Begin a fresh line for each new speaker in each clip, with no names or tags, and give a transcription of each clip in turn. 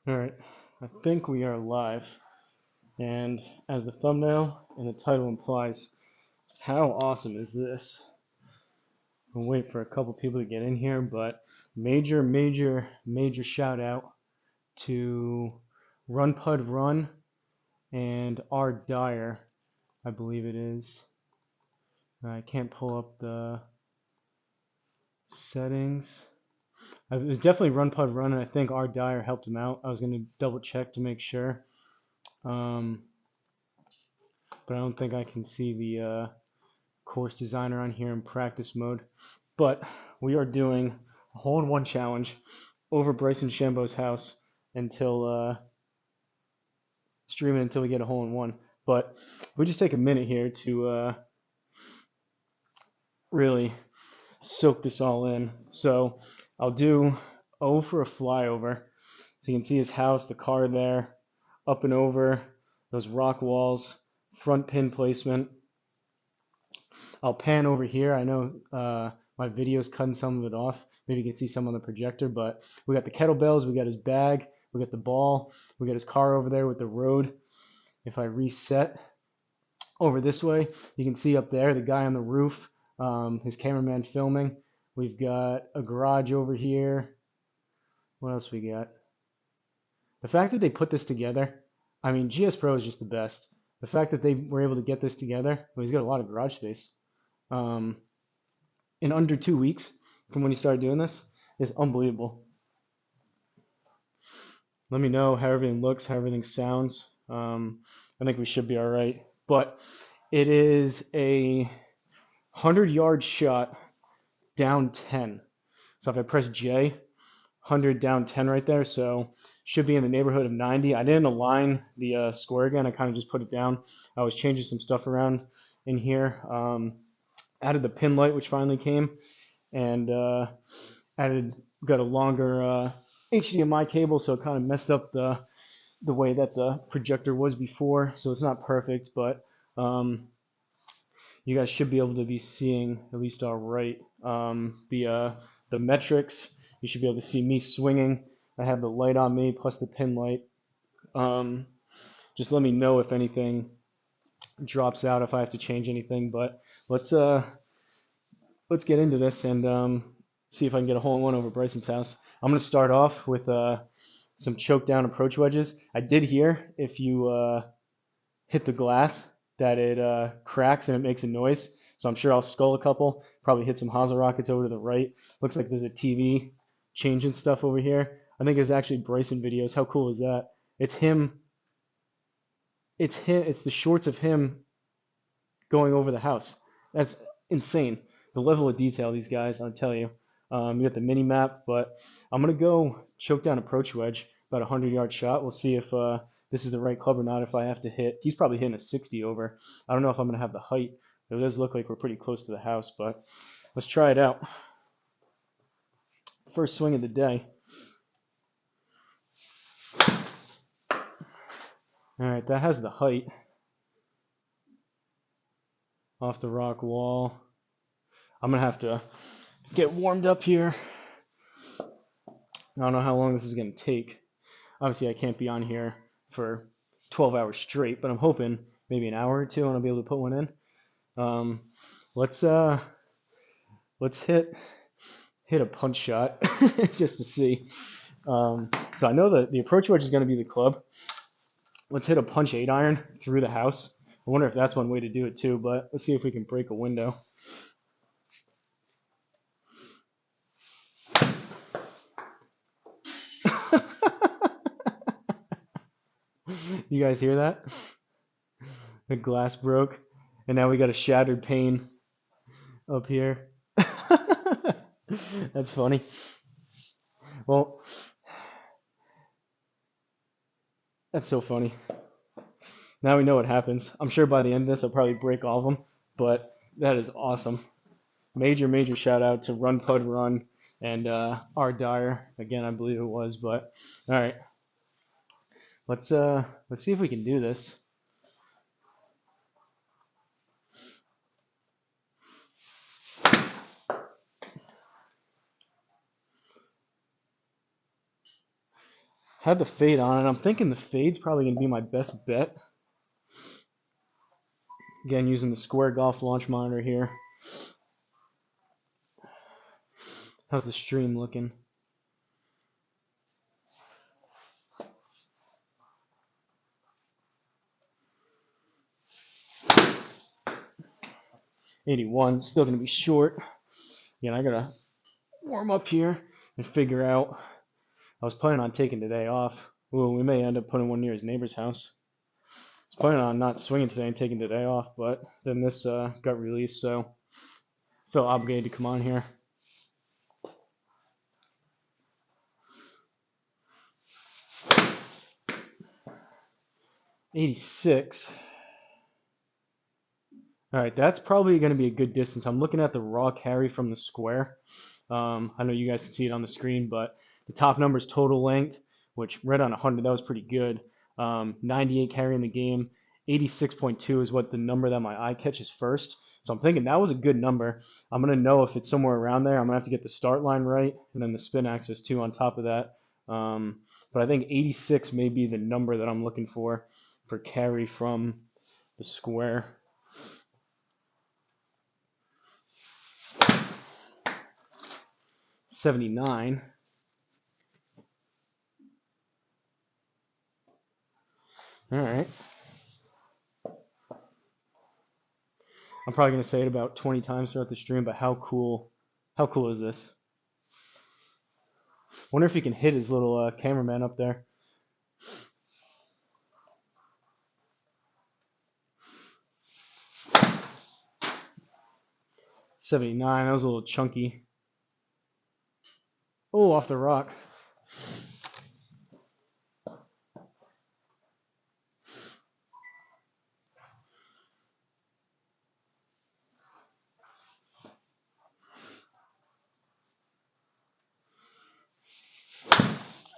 Alright, I think we are live. And as the thumbnail and the title implies, how awesome is this? We'll wait for a couple people to get in here, but major shout out to Run Pud Run and R Dyer, I believe it is. I can't pull up the settings. It was definitely Run Pud Run, and I think R Dyer helped him out. I was going to double check to make sure. But I don't think I can see the course designer on here in practice mode. But we are doing a hole-in-one challenge over Bryson DeChambeau's house until streaming until we get a hole-in-one. But we just take a minute here to really soak this all in. So I'll do O for a flyover. So you can see his house, the car there, up and over, those rock walls, front pin placement. I'll pan over here. I know my video's cutting some of it off. Maybe you can see some on the projector, but we got the kettlebells, we got his bag, we got the ball, we got his car over there with the road. If I reset over this way, you can see up there the guy on the roof, his cameraman filming. We've got a garage over here. What else we got? The fact that they put this together, I mean, GS Pro is just the best. The fact that they were able to get this together, well, he's got a lot of garage space. In under 2 weeks from when he started doing this is unbelievable. Let me know how everything looks, how everything sounds. I think we should be all right. But it is a 100-yard shot down 10. So if I press J, 100 down 10 right there. So should be in the neighborhood of 90. I didn't align the score again. I kind of just put it down. I was changing some stuff around in here. Added the pin light, which finally came, and got a longer HDMI cable, so it kind of messed up the way that the projector was before. So it's not perfect, but you guys should be able to be seeing at least all right. The metrics, you should be able to see me swinging. I have the light on me plus the pin light. Just let me know if anything drops out, if I have to change anything. But let's get into this and see if I can get a hole-in-one over Bryson's house. I'm going to start off with some choke down approach wedges. I did hear if you hit the glass that it cracks and it makes a noise. So I'm sure I'll skull a couple, probably hit some Hosel rockets over to the right. Looks like there's a TV changing stuff over here. I think it's actually Bryson videos. How cool is that? It's him. It's him. It's the shorts of him going over the house. That's insane. The level of detail these guys, I'll tell you. You got the mini map, but I'm gonna go choke down approach wedge, about a 100-yard shot. We'll see if this is the right club or not. If I have to hit, he's probably hitting a 60 over. I don't know if I'm gonna have the height. It does look like we're pretty close to the house, but let's try it out. First swing of the day. All right, that has the height. Off the rock wall. I'm gonna have to get warmed up here. I don't know how long this is gonna take. Obviously, I can't be on here for 12 hours straight, but I'm hoping maybe an hour or two and I'll be able to put one in. Let's hit a punch shot just to see. So I know that the approach wedge is going to be the club. Let's hit a punch 8-iron through the house. I wonder if that's one way to do it too, but let's see if we can break a window. You guys hear that? The glass broke, and now we got a shattered pane up here. That's funny. Well, that's so funny. Now we know what happens. I'm sure by the end of this, I'll probably break all of them, but that is awesome. major shout out to Run Pud Run and R Dyer again, I believe it was. But all right, let's see if we can do this. Had the fade on it. I'm thinking the fade's probably going to be my best bet. Again, using the Square Golf launch monitor here. How's the stream looking? '81, still going to be short. Again, I got to warm up here and figure out. I was planning on taking today off. Ooh, we may end up putting one near his neighbor's house. I was planning on not swinging today and taking today off, but then this got released, so I felt obligated to come on here. 86. All right, that's probably going to be a good distance. I'm looking at the raw carry from the square. I know you guys can see it on the screen, but the top number is total length, which right on 100, that was pretty good. 98 carry in the game. 86.2 is what the number that my eye catches first. So I'm thinking that was a good number. I'm going to know if it's somewhere around there. I'm going to have to get the start line right and then the spin axis too on top of that. But I think 86 may be the number that I'm looking for carry from the square. 79. All right. I'm probably going to say it about 20 times throughout the stream, but how cool is this? Wonder if he can hit his little cameraman up there. '79, that was a little chunky. Oh, off the rock.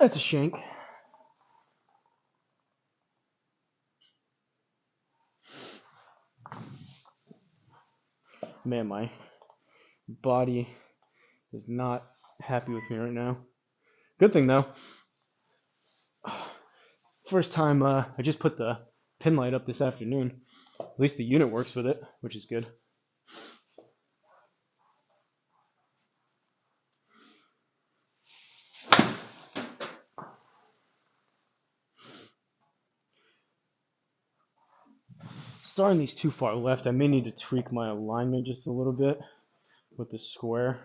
That's a shank. Man, my body is not happy with me right now. Good thing though. First time I just put the pin light up this afternoon. At least the unit works with it, which is good. Starting these too far left, I may need to tweak my alignment just a little bit with the square.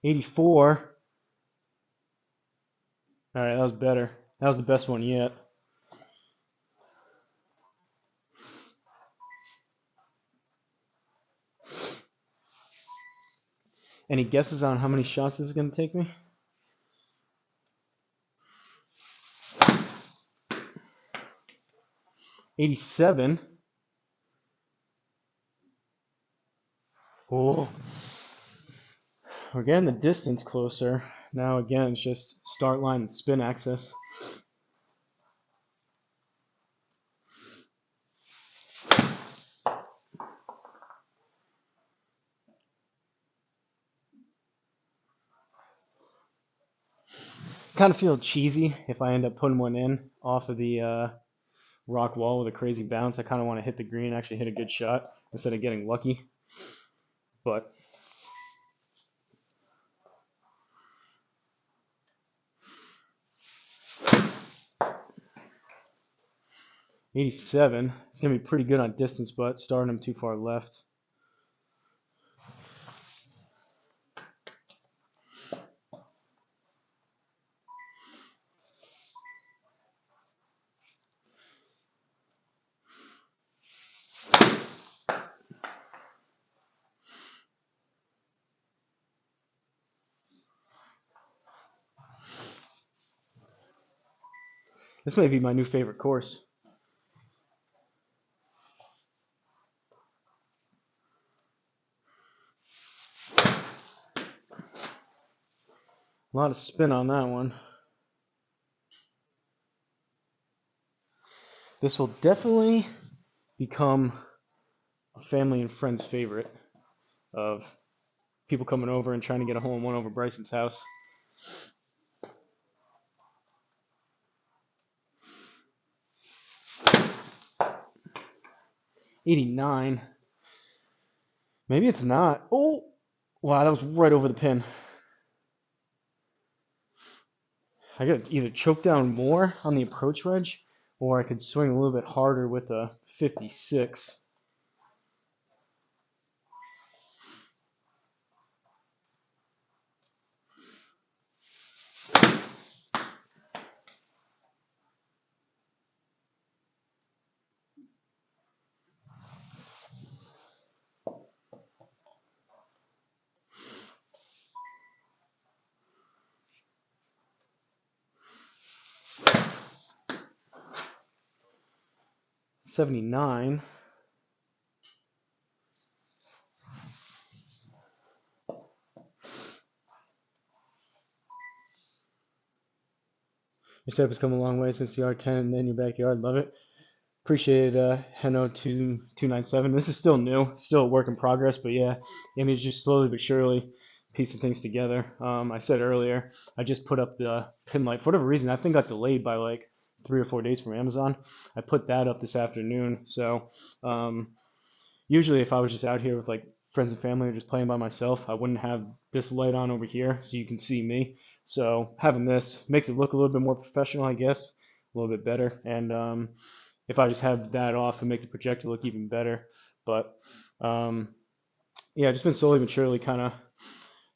'84. All right, that was better. That was the best one yet. Any guesses on how many shots this is going to take me? '87. Oh, we're getting the distance closer. Now again, it's just start line and spin axis. Kind of feel cheesy if I end up putting one in off of the rock wall with a crazy bounce. I kind of want to hit the green, actually hit a good shot instead of getting lucky. But '87, it's going to be pretty good on distance, but starting him too far left. This may be my new favorite course. A lot of spin on that one. This will definitely become a family and friends favorite of people coming over and trying to get a hole-in-one over Bryson's house. '89. Maybe it's not. Oh, wow, that was right over the pin. I could either choke down more on the approach wedge, or I could swing a little bit harder with a 56. '79. Your setup has come a long way since the R10 and then your backyard. Love it. Appreciate it, Heno2297. This is still new, still a work in progress, but yeah, I mean, it's just slowly but surely piecing things together. I said earlier, I just put up the pin light. For whatever reason, that thing got delayed by like 3 or 4 days from Amazon. I put that up this afternoon. So usually if I was just out here with like friends and family or just playing by myself, I wouldn't have this light on over here so you can see me. So having this makes it look a little bit more professional, I guess, a little bit better. And if I just have that off, and make the projector look even better. But yeah, just been slowly but surely kind of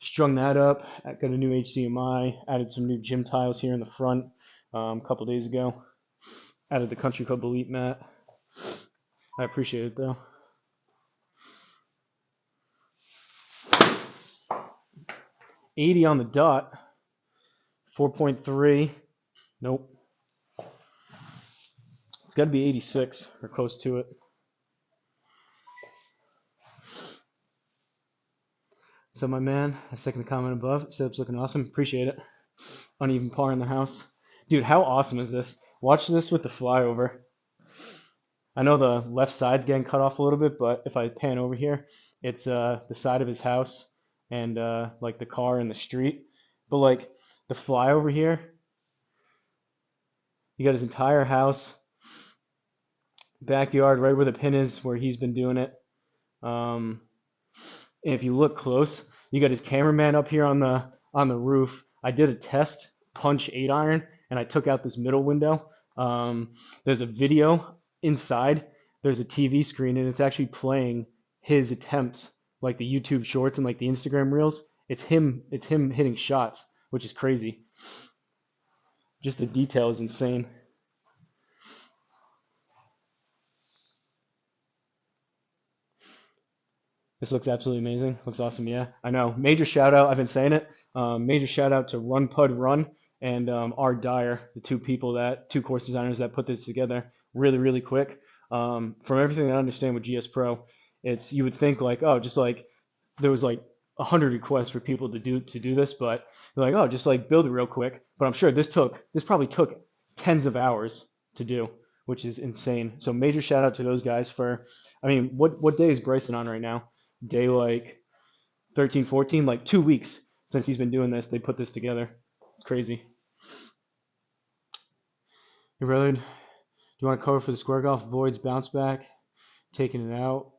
strung that up. I got a new HDMI, added some new gym tiles here in the front a couple days ago. Added the Country Club Elite mat. I appreciate it though. '80 on the dot. 4.3. Nope. It's got to be 86 or close to it. So my man, I second the comment above. Setup's looking awesome. Appreciate it. Uneven par in the house. Dude, how awesome is this? Watch this with the flyover. I know the left side's getting cut off a little bit, but if I pan over here, it's the side of his house and like the car and the street. But like the flyover here, you got his entire house, backyard right where the pin is, where he's been doing it. And if you look close, you got his cameraman up here on the roof. I did a test punch 8-iron, and I took out this middle window. There's a video inside. There's a TV screen, and it's actually playing his attempts, like the YouTube shorts and like the Instagram reels. It's him hitting shots, which is crazy. Just the detail is insane. This looks absolutely amazing. Looks awesome. Yeah, I know. Major shout out. I've been saying it. Major shout out to Run Pud Run and R Dyer, the two course designers that put this together really quick. From everything I understand with GS Pro, you would think like, oh, just like there was like 100 requests for people to do this, but they're like, oh, just like build it real quick. But I'm sure this probably took tens of hours to do, which is insane. So major shout out to those guys for. I mean, what day is Bryson on right now? Day like 13, 14, like 2 weeks since he's been doing this. They put this together. It's crazy. Hey, brother, do you want to cover for the square golf? Voids, bounce back, taking it out.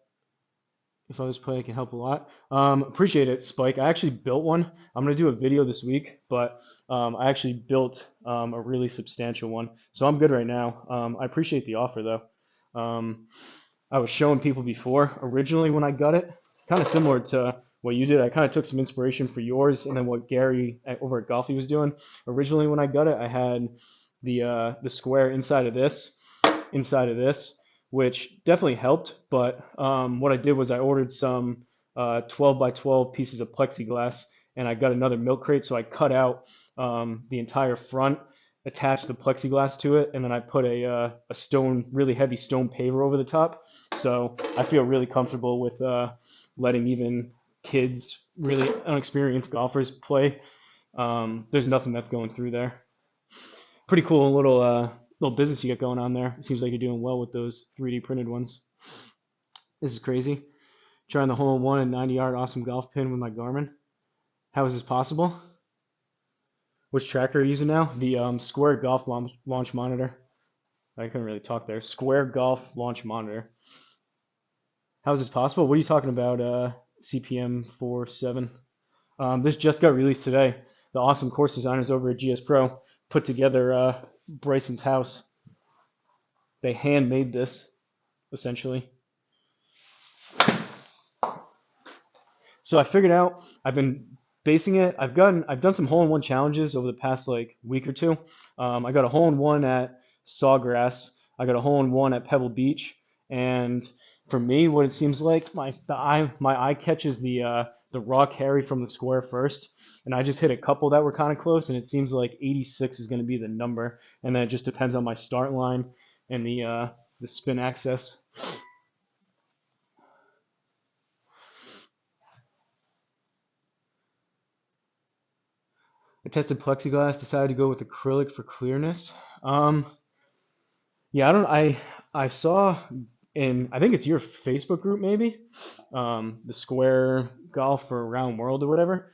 If others play, it can help a lot. Appreciate it, Spike. I actually built one. I'm going to do a video this week, but I actually built a really substantial one. So I'm good right now. I appreciate the offer, though. I was showing people before, originally when I got it, kind of similar to what you did. I kind of took some inspiration for yours and then what Gary over at Golfy was doing. Originally when I got it, I had the square inside of this, which definitely helped. But what I did was I ordered some 12 by 12 pieces of plexiglass, and I got another milk crate, so I cut out the entire front, attach the plexiglass to it, and then I put a stone, really heavy stone paver over the top. So I feel really comfortable with letting even kids, really unexperienced golfers play. There's nothing that's going through there. Pretty cool little business you got going on there. It seems like you're doing well with those 3D printed ones. This is crazy. Trying the hole in one and 90-yard awesome golf pin with my Garmin. How is this possible? Which tracker are you using now? The Square Golf Launch Monitor. I couldn't really talk there. Square Golf Launch Monitor. How is this possible? What are you talking about, CPM 47? This just got released today. The awesome course designers over at GS Pro put together Bryson's house. They handmade this, essentially. So I figured out, I've been basing it. I've done some hole-in-one challenges over the past like week or two. I got a hole-in-one at Sawgrass. I got a hole-in-one at Pebble Beach. And for me, what it seems like, my eye catches the raw carry from the square first, and I just hit a couple that were kind of close, and it seems like 86 is going to be the number, and then it just depends on my start line and the spin access. I tested plexiglass, decided to go with acrylic for clearness. Yeah, I saw in, I think it's your Facebook group maybe, the Square Golf for Round World or whatever.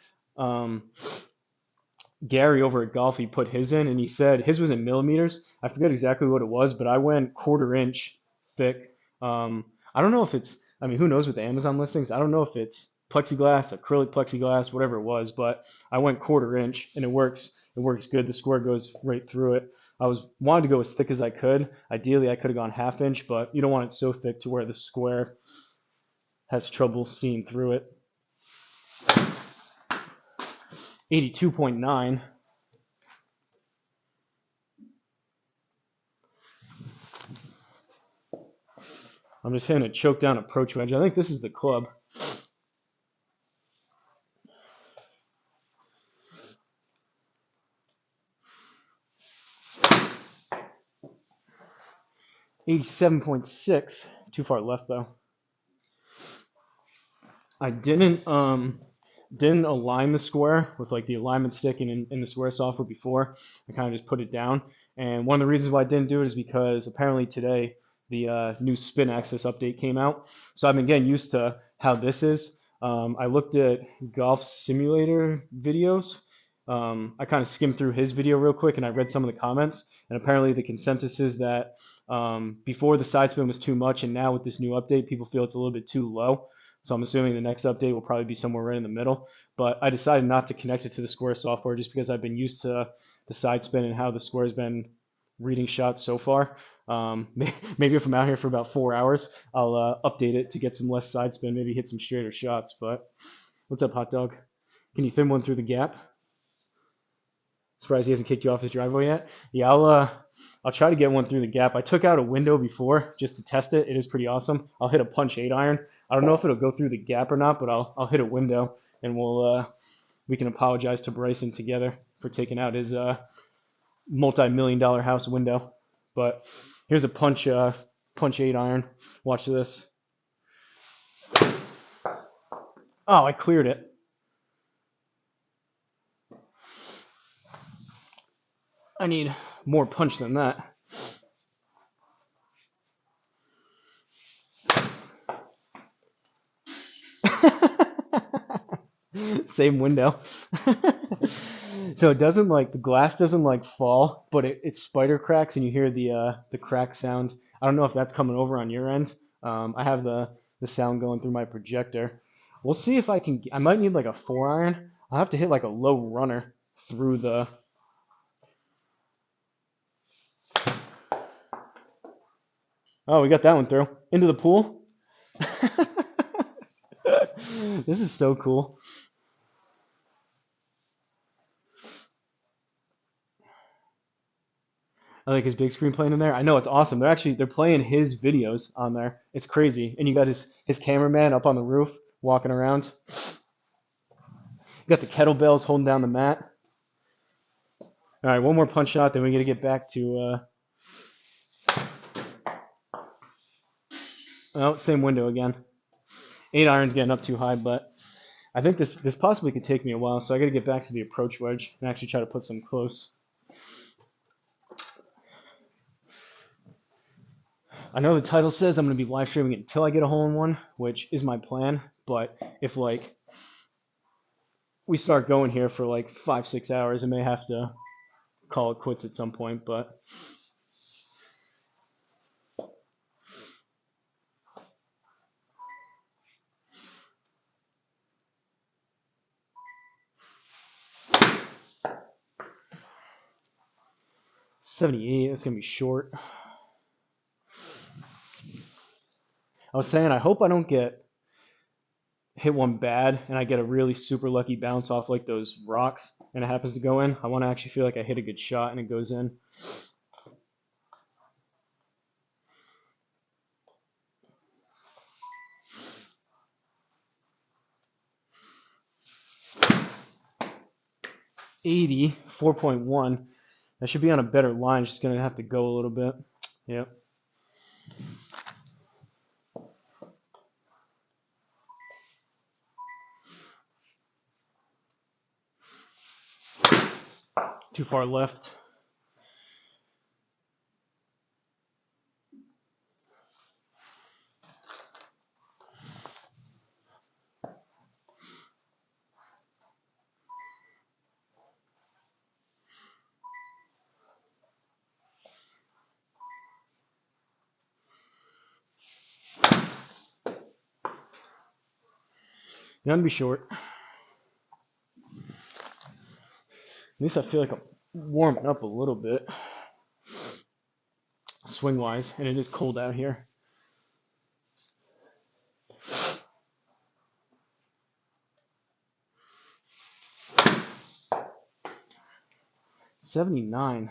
Gary over at Golf, he put his in, and he said his was in millimeters. I forget exactly what it was, but I went 1/4 inch thick. I don't know if it's, I mean, who knows with the Amazon listings? I don't know if it's plexiglass, acrylic plexiglass, whatever it was, but I went 1/4 inch, and it works. It works good. The square goes right through it. I wanted to go as thick as I could. Ideally, I could have gone 1/2 inch, but you don't want it so thick to where the square has trouble seeing through it. 82.9. I'm just hitting a choke down approach wedge. I think this is the club. .86. Too far left though. I didn't align the square with like the alignment stick in the square software before. I kind of just put it down. And one of the reasons why I didn't do it is because apparently today the new spin axis update came out. So I've been getting used to how this is. I looked at Golf Simulator videos. I kind of skimmed through his video real quick and I read some of the comments. And apparently the consensus is that before the side spin was too much, and now with this new update, people feel it's a little bit too low. So I'm assuming the next update will probably be somewhere right in the middle. But I decided not to connect it to the Square software just because I've been used to the side spin and how the Square's been reading shots so far. Maybe if I'm out here for about 4 hours, I'll update it to get some less side spin, maybe hit some straighter shots. But what's up, hot dog? Can you thin one through the gap? Surprised he hasn't kicked you off his driveway yet. Yeah, I'll try to get one through the gap. I took out a window before just to test it. It is pretty awesome. I'll hit a punch 8 iron. I don't know if it'll go through the gap or not, but I'll hit a window, and we can apologize to Bryson together for taking out his multi-million-dollar house window. But here's a punch 8 iron. Watch this. Oh, I cleared it. I need more punch than that. Same window. So it doesn't like, the glass doesn't like fall, but it spider cracks and you hear the crack sound. I don't know if that's coming over on your end. I have the sound going through my projector. We'll see if I can, I might need like a 4 iron. I'll have to hit like a low runner through the, oh, we got that one through. Into the pool. This is so cool. I like his big screen playing in there. I know, it's awesome. They're playing his videos on there. It's crazy. And you got his cameraman up on the roof walking around. You got the kettlebells holding down the mat. All right, one more punch shot, then we got to get back to. Oh, same window again. 8-iron's getting up too high, but I think this possibly could take me a while, so I got to get back to the approach wedge and actually try to put some close. I know the title says I'm going to be live streaming until I get a hole-in-one, which is my plan, but if like we start going here for like 5-6 hours, I may have to call it quits at some point, but .78, that's gonna be short. I was saying I hope I don't get hit one bad and I get a really super lucky bounce off like those rocks and it happens to go in. I want to actually feel like I hit a good shot and it goes in. .80, 4.1. That should be on a better line. Just gonna have to go a little bit. Yep. Too far left. You're gonna be short. At least I feel like I'm warming up a little bit, swing wise, and it is cold out here. .79.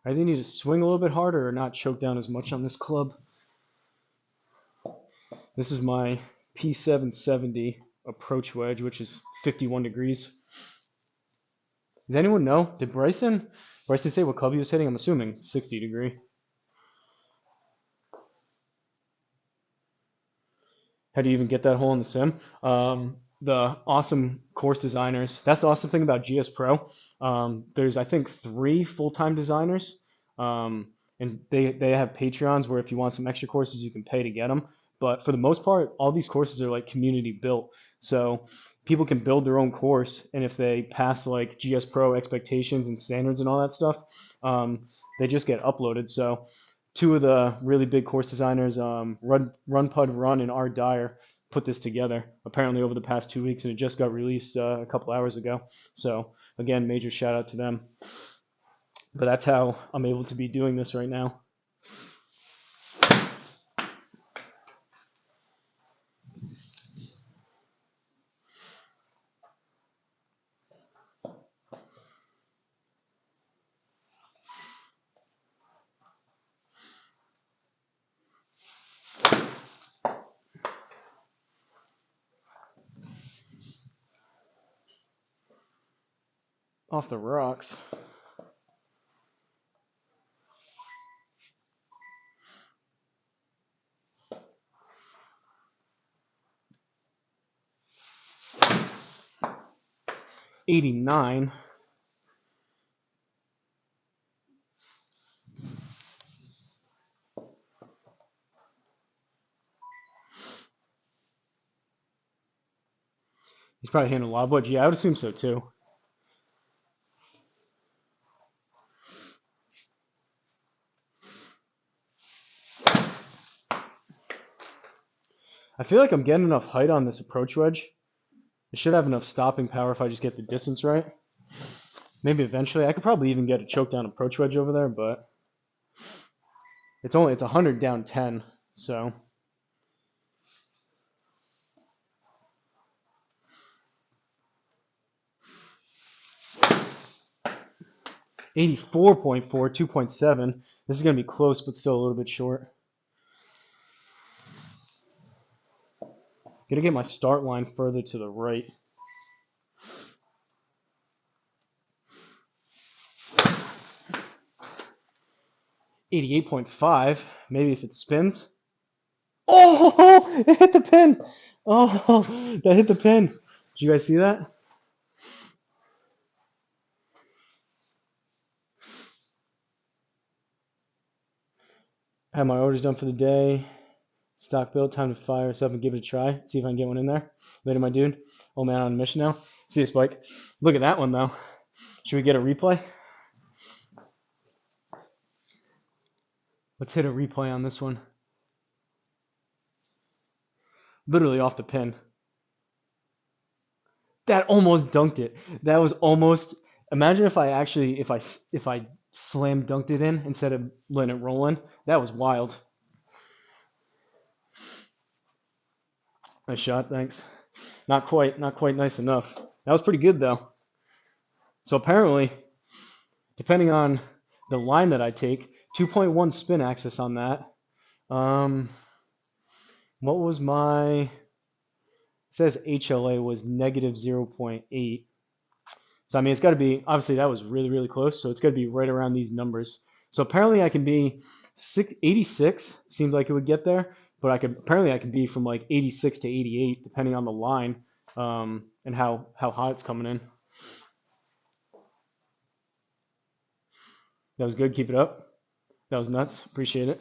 I either need to swing a little bit harder or not choke down as much on this club. This is my P770 approach wedge, which is 51 degrees. Does anyone know? Did Bryson say what club he was hitting? I'm assuming 60 degree. How do you even get that hole in the sim? The awesome course designers. That's the awesome thing about GS Pro. There's, I think, 3 full-time designers. And they have Patreons where if you want some extra courses, you can pay to get them. But for the most part, all these courses are like community built. So people can build their own course. And if they pass like GS Pro expectations and standards and all that stuff, they just get uploaded. So 2 of the really big course designers, Run Pud Run and R Dyer, put this together apparently over the past 2 weeks, and it just got released a couple hours ago. So again, major shout out to them. But that's how I'm able to be doing this right now. Off the rocks. .89. He's probably hitting a lob wedge. Yeah, I would assume so too. I feel like I'm getting enough height on this approach wedge. I should have enough stopping power if I just get the distance right. Maybe eventually. I could probably even get a choke down approach wedge over there, but it's 100 down 10, so. .84.4, 2.7. This is going to be close, but still a little bit short. Gonna get my start line further to the right. 88.5. Maybe if it spins. Oh, it hit the pin. Oh, that hit the pin. Did you guys see that? I have my orders done for the day. Stock built. Time to fire us up and give it a try. See if I can get one in there. Later, my dude. Old man on a mission now. See you, Spike. Look at that one, though. Should we get a replay? Let's hit a replay on this one. Literally off the pin. That almost dunked it. That was almost. Imagine if I actually, if I slam dunked it in instead of letting it roll in. That was wild. Nice shot, thanks. Not quite nice enough. That was pretty good though. So apparently, depending on the line that I take, 2.1 spin axis on that. What was my? It says HLA was negative 0.8. So I mean, it's got to be, obviously that was really, really close. So it's got to be right around these numbers. So apparently I can be 86, seems like it would get there. But apparently I can be from like 86 to 88, depending on the line and how hot it's coming in. That was good. Keep it up. That was nuts. Appreciate it.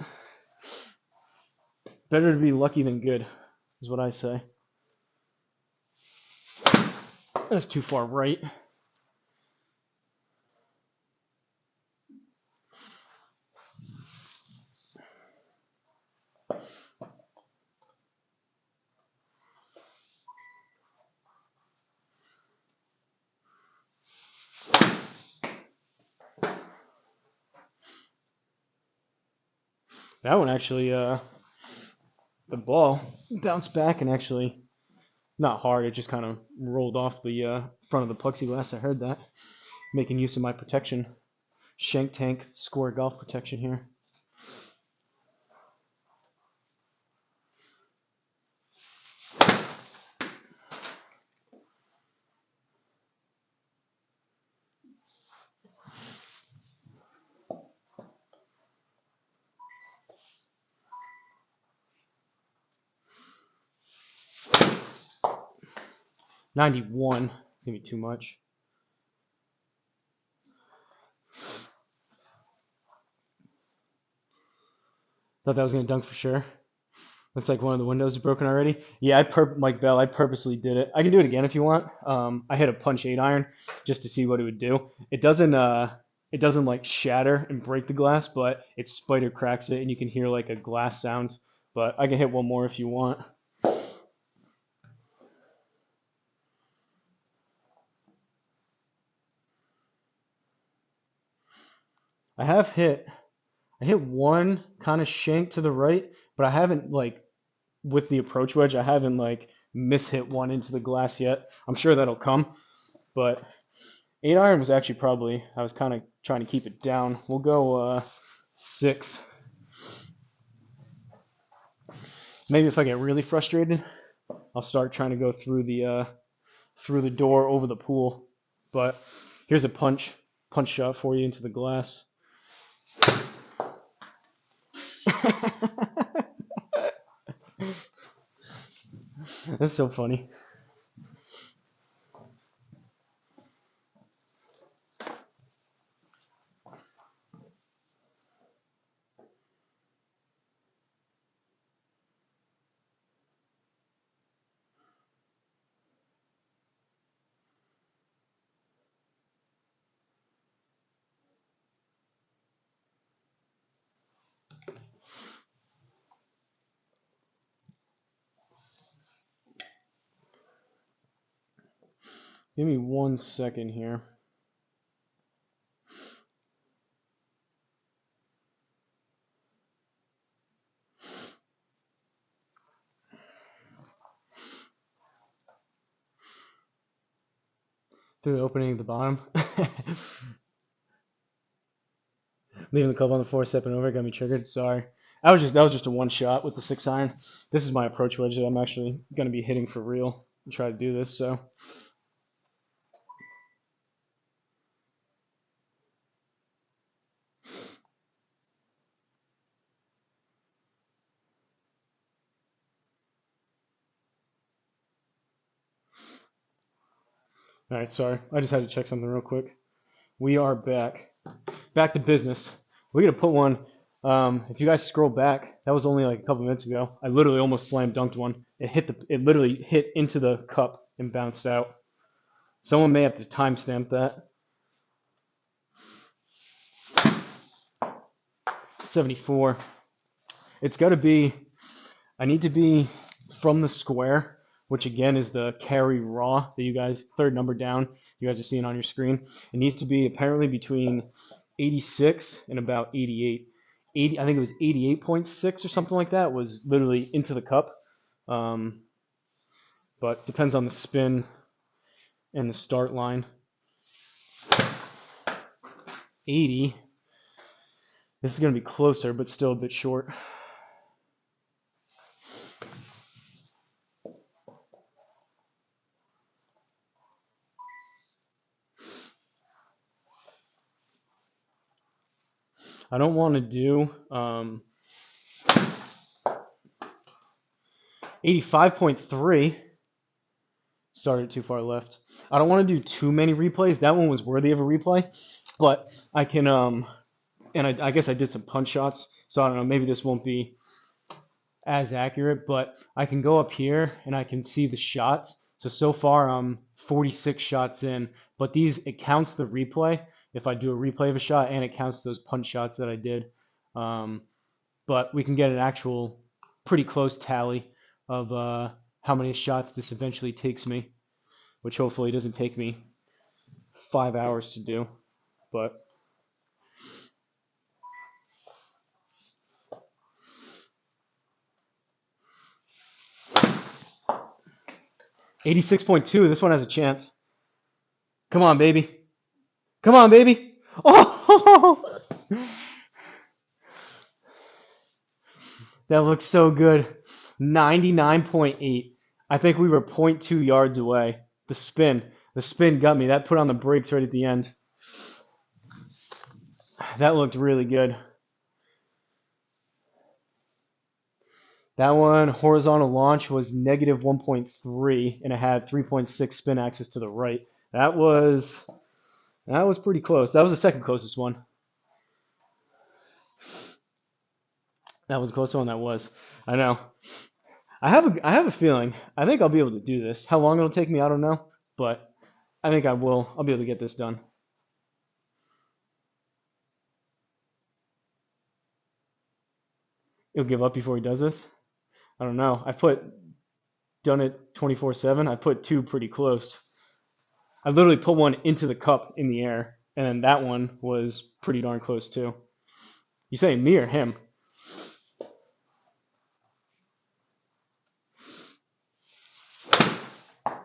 Better to be lucky than good, is what I say. That's too far right. That one actually, the ball bounced back and actually, not hard, it just kind of rolled off the front of the plexiglass. I heard that. Making use of my protection. Shank Tank square golf protection here. $91. It's gonna be too much. Thought that was gonna dunk for sure. Looks like one of the windows is broken already. Yeah, Mike Bell, I purposely did it. I can do it again if you want. I hit a punch 8-iron just to see what it would do. It doesn't like shatter and break the glass, but it spider cracks it and you can hear like a glass sound. But I can hit one more if you want. I hit one kind of shank to the right, but I haven't like with the approach wedge, I haven't like mishit one into the glass yet. I'm sure that'll come, but 8-iron was actually probably, I was kind of trying to keep it down. We'll go 6. Maybe if I get really frustrated, I'll start trying to go through the door over the pool. But here's a punch shot for you into the glass. That's so funny. Give me 1 second here. Through the opening at the bottom. Leaving the club on the floor, stepping over, got me triggered. Sorry. That was just a one shot with the 6-iron. This is my approach wedge that I'm actually going to be hitting for real and try to do this. So All right, sorry. I just had to check something real quick. We are back. Back to business. We're going to put one. If you guys scroll back, that was only like a couple minutes ago. I literally almost slam dunked one. It literally hit into the cup and bounced out. Someone may have to timestamp that. 74. It's got to be, I need to be from the square, which again is the carry raw that you guys, third number down, you guys are seeing on your screen. It needs to be apparently between 86 and about 88. 80, I think it was 88.6 or something like that, was literally into the cup. But depends on the spin and the start line. 80. This is going to be closer, but still a bit short. I don't want to do 85.3. Started too far left. I don't want to do too many replays. That one was worthy of a replay, but I can and I guess I did some punch shots, so I don't know, maybe this won't be as accurate, but I can go up here and I can see the shots. So far I'm 46 shots in, but it counts the replay if I do a replay of a shot, and it counts those punch shots that I did. But we can get an actual pretty close tally of how many shots this eventually takes me, which hopefully doesn't take me 5 hours to do, but 86.2. This one has a chance. Come on, baby. Come on, baby. Oh, that looks so good. 99.8. I think we were 0.2 yards away. The spin got me. That put on the brakes right at the end. That looked really good. That one, horizontal launch, was negative 1.3, and it had 3.6 spin axis to the right. That was pretty close. That was the second closest one. That was the closest one that was. I know. I have a feeling. I think I'll be able to do this. How long it'll take me, I don't know, but I think I will. I'll be able to get this done. He'll give up before he does this? I don't know. I've done it 24/7. I put two pretty close. I literally put one into the cup in the air, and then that one was pretty darn close too. You saying me or him?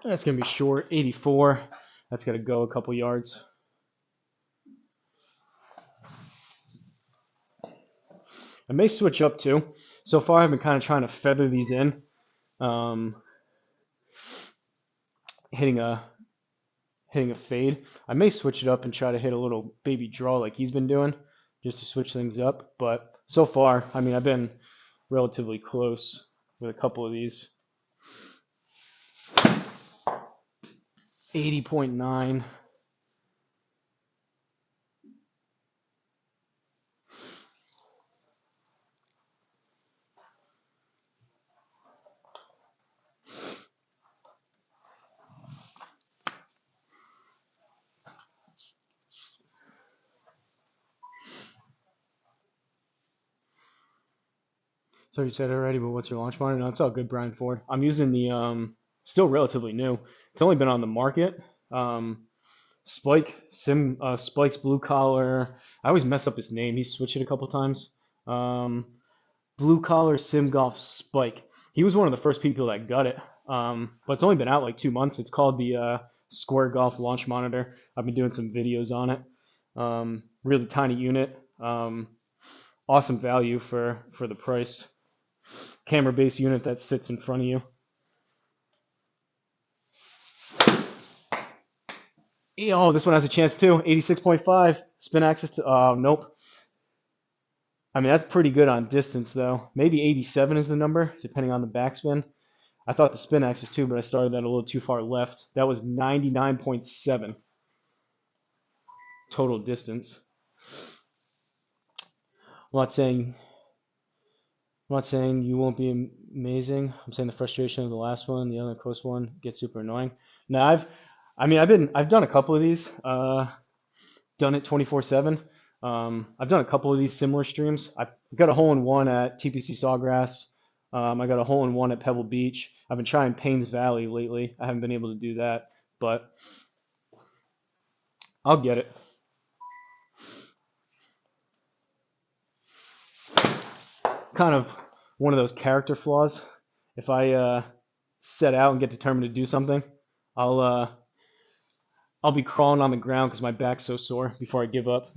That's going to be short. 84. That's got to go a couple yards. I may switch up too. So far, I've been kind of trying to feather these in. Hitting a fade. I may switch it up and try to hit a little baby draw like he's been doing, just to switch things up. But so far, I mean, I've been relatively close with a couple of these. 80.9. So you said it already, but what's your launch monitor? No, it's all good, Brian Ford. I'm using the still relatively new. It's only been on the market. Spike's Blue Collar. I always mess up his name. He's switched it a couple times. Blue Collar Sim Golf Spike. He was one of the first people that got it. But it's only been out like 2 months. It's called the Square Golf Launch Monitor. I've been doing some videos on it. Really tiny unit. Awesome value for the price. Camera-based unit that sits in front of you. Oh, this one has a chance too. 86.5. Spin axis to... Oh, nope. I mean, that's pretty good on distance, though. Maybe 87 is the number, depending on the backspin. I thought the spin axis too, but I started that a little too far left. That was 99.7 total distance. I'm not saying you won't be amazing. I'm saying the frustration of the last one, the other close one, gets super annoying. Now I've done a couple of these. Done it 24/7. I've done a couple of these similar streams. I got a hole in one at TPC Sawgrass. I got a hole in one at Pebble Beach. I've been trying Paynes Valley lately. I haven't been able to do that, but I'll get it. Kind of one of those character flaws. If I set out and get determined to do something, I'll be crawling on the ground because my back's so sore before I give up.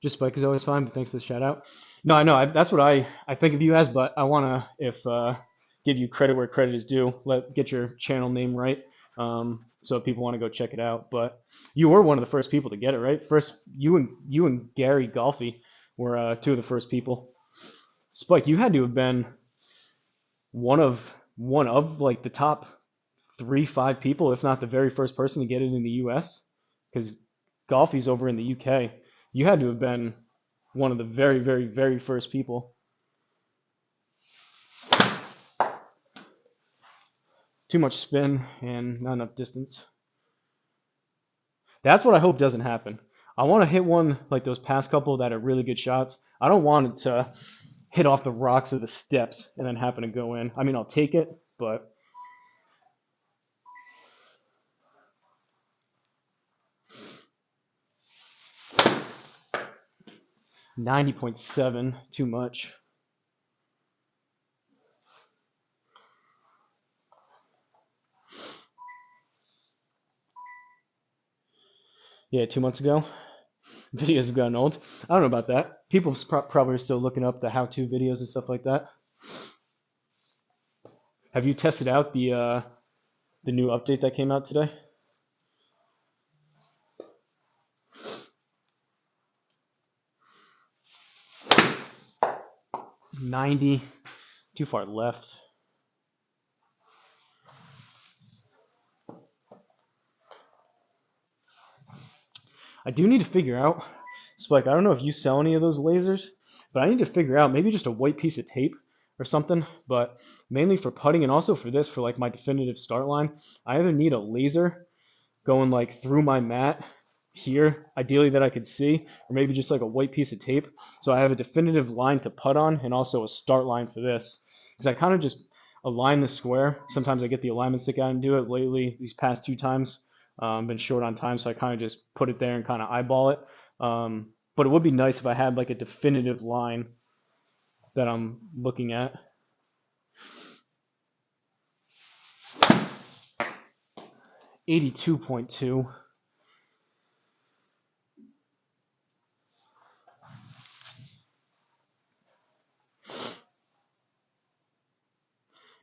Just Spike is always fine, but thanks for the shout out. No, I know. That's what I think of you as, but I want to give you credit where credit is due. Get your channel name right, so if people want to go check it out. But you were one of the first people to get it, right? First, you and Gary Golfy were two of the first people. Spike, you had to have been one of like the top 3-5 people, if not the very first person to get it in the U.S. Because Golfy's over in the U.K. You had to have been one of the very, very, very first people. Too much spin and not enough distance. That's what I hope doesn't happen. I want to hit one like those past couple that are really good shots. I don't want it to hit off the rocks or the steps and then happen to go in. I mean, I'll take it, but 90.7, too much. Yeah, 2 months ago. Videos have gotten old. I don't know about that. People probably are still looking up the how-to videos and stuff like that. Have you tested out the new update that came out today? $90, too far left. I do need to figure out, Spike, I don't know if you sell any of those lasers, but I need to figure out maybe just a white piece of tape or something, but mainly for putting and also for this, for like my definitive start line, I either need a laser going like through my mat here, ideally that I could see, or maybe just like a white piece of tape, so I have a definitive line to putt on and also a start line for this, because I kind of just align the square. Sometimes I get the alignment stick out and do it. Lately, these past 2 times, been short on time, so I kind of just put it there and kind of eyeball it. But it would be nice if I had like a definitive line that I'm looking at. $82.2.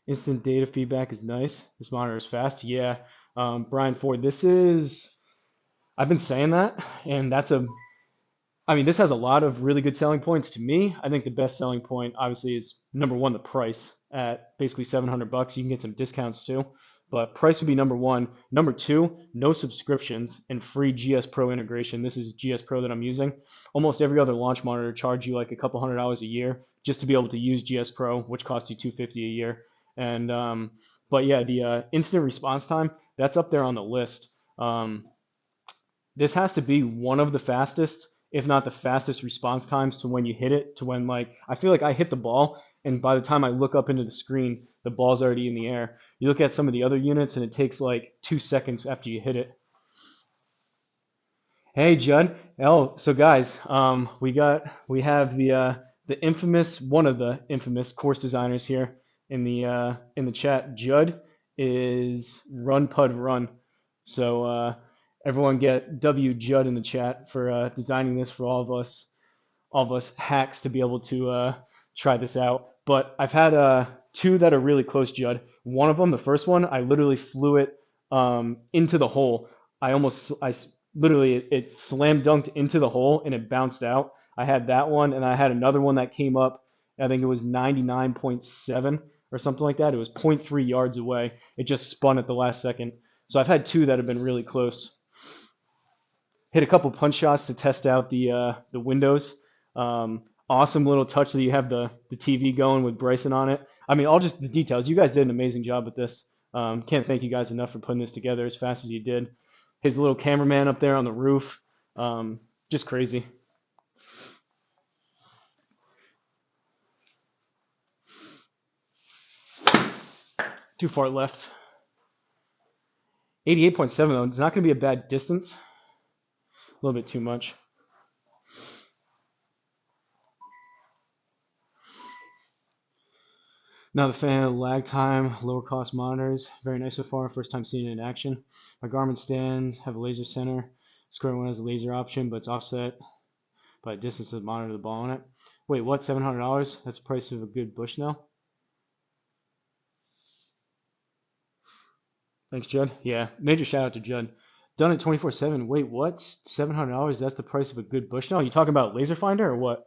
Instant data feedback is nice. This monitor is fast. Yeah. Brian Ford, I've been saying that, and this has a lot of really good selling points to me. I think the best selling point, obviously, is number one, the price at basically $700. You can get some discounts too, but price would be number one. Number two, no subscriptions and free GS Pro integration. This is GS Pro that I'm using. Almost every other launch monitor charge you like a couple $100 a year just to be able to use GS Pro, which costs you $250 a year. And but yeah, the instant response time, that's up there on the list. This has to be one of the fastest, if not the fastest response times to when you hit it, to when like, I feel like I hit the ball and by the time I look up into the screen, the ball's already in the air. You look at some of the other units and it takes like 2 seconds after you hit it. Hey Judd. So guys, we have the infamous, one of the infamous course designers here in the chat. Judd is Run Pud Run. So everyone get W Judd in the chat for designing this for all of us hacks to be able to try this out. But I've had 2 that are really close, Judd. One of them, the first one, I literally flew it into the hole. Literally it slam dunked into the hole and it bounced out. I had that one, and I had another one that came up. I think it was 99.7 or something like that. It was zero point 0.3 yards away. It just spun at the last second. So I've had two that have been really close. Hit a couple punch shots to test out the windows. Awesome little touch that you have the TV going with Bryson on it. I mean, all just the details. You guys did an amazing job with this. Can't thank you guys enough for putting this together as fast as you did. His little cameraman up there on the roof, just crazy. Too far left. 88.7 though. It's not going to be a bad distance. A little bit too much. Now the fan, lag time, lower cost monitors. Very nice so far. First time seeing it in action. My Garmin stands have a laser center. Square one has a laser option, but it's offset by distance of the monitor the ball on it. Wait, what? $700? That's the price of a good Bushnell? Thanks, Judd. Yeah, major shout out to Judd. Done it 24/7. Wait, what? $700? That's the price of a good Bushnell? You talking about laser finder or what?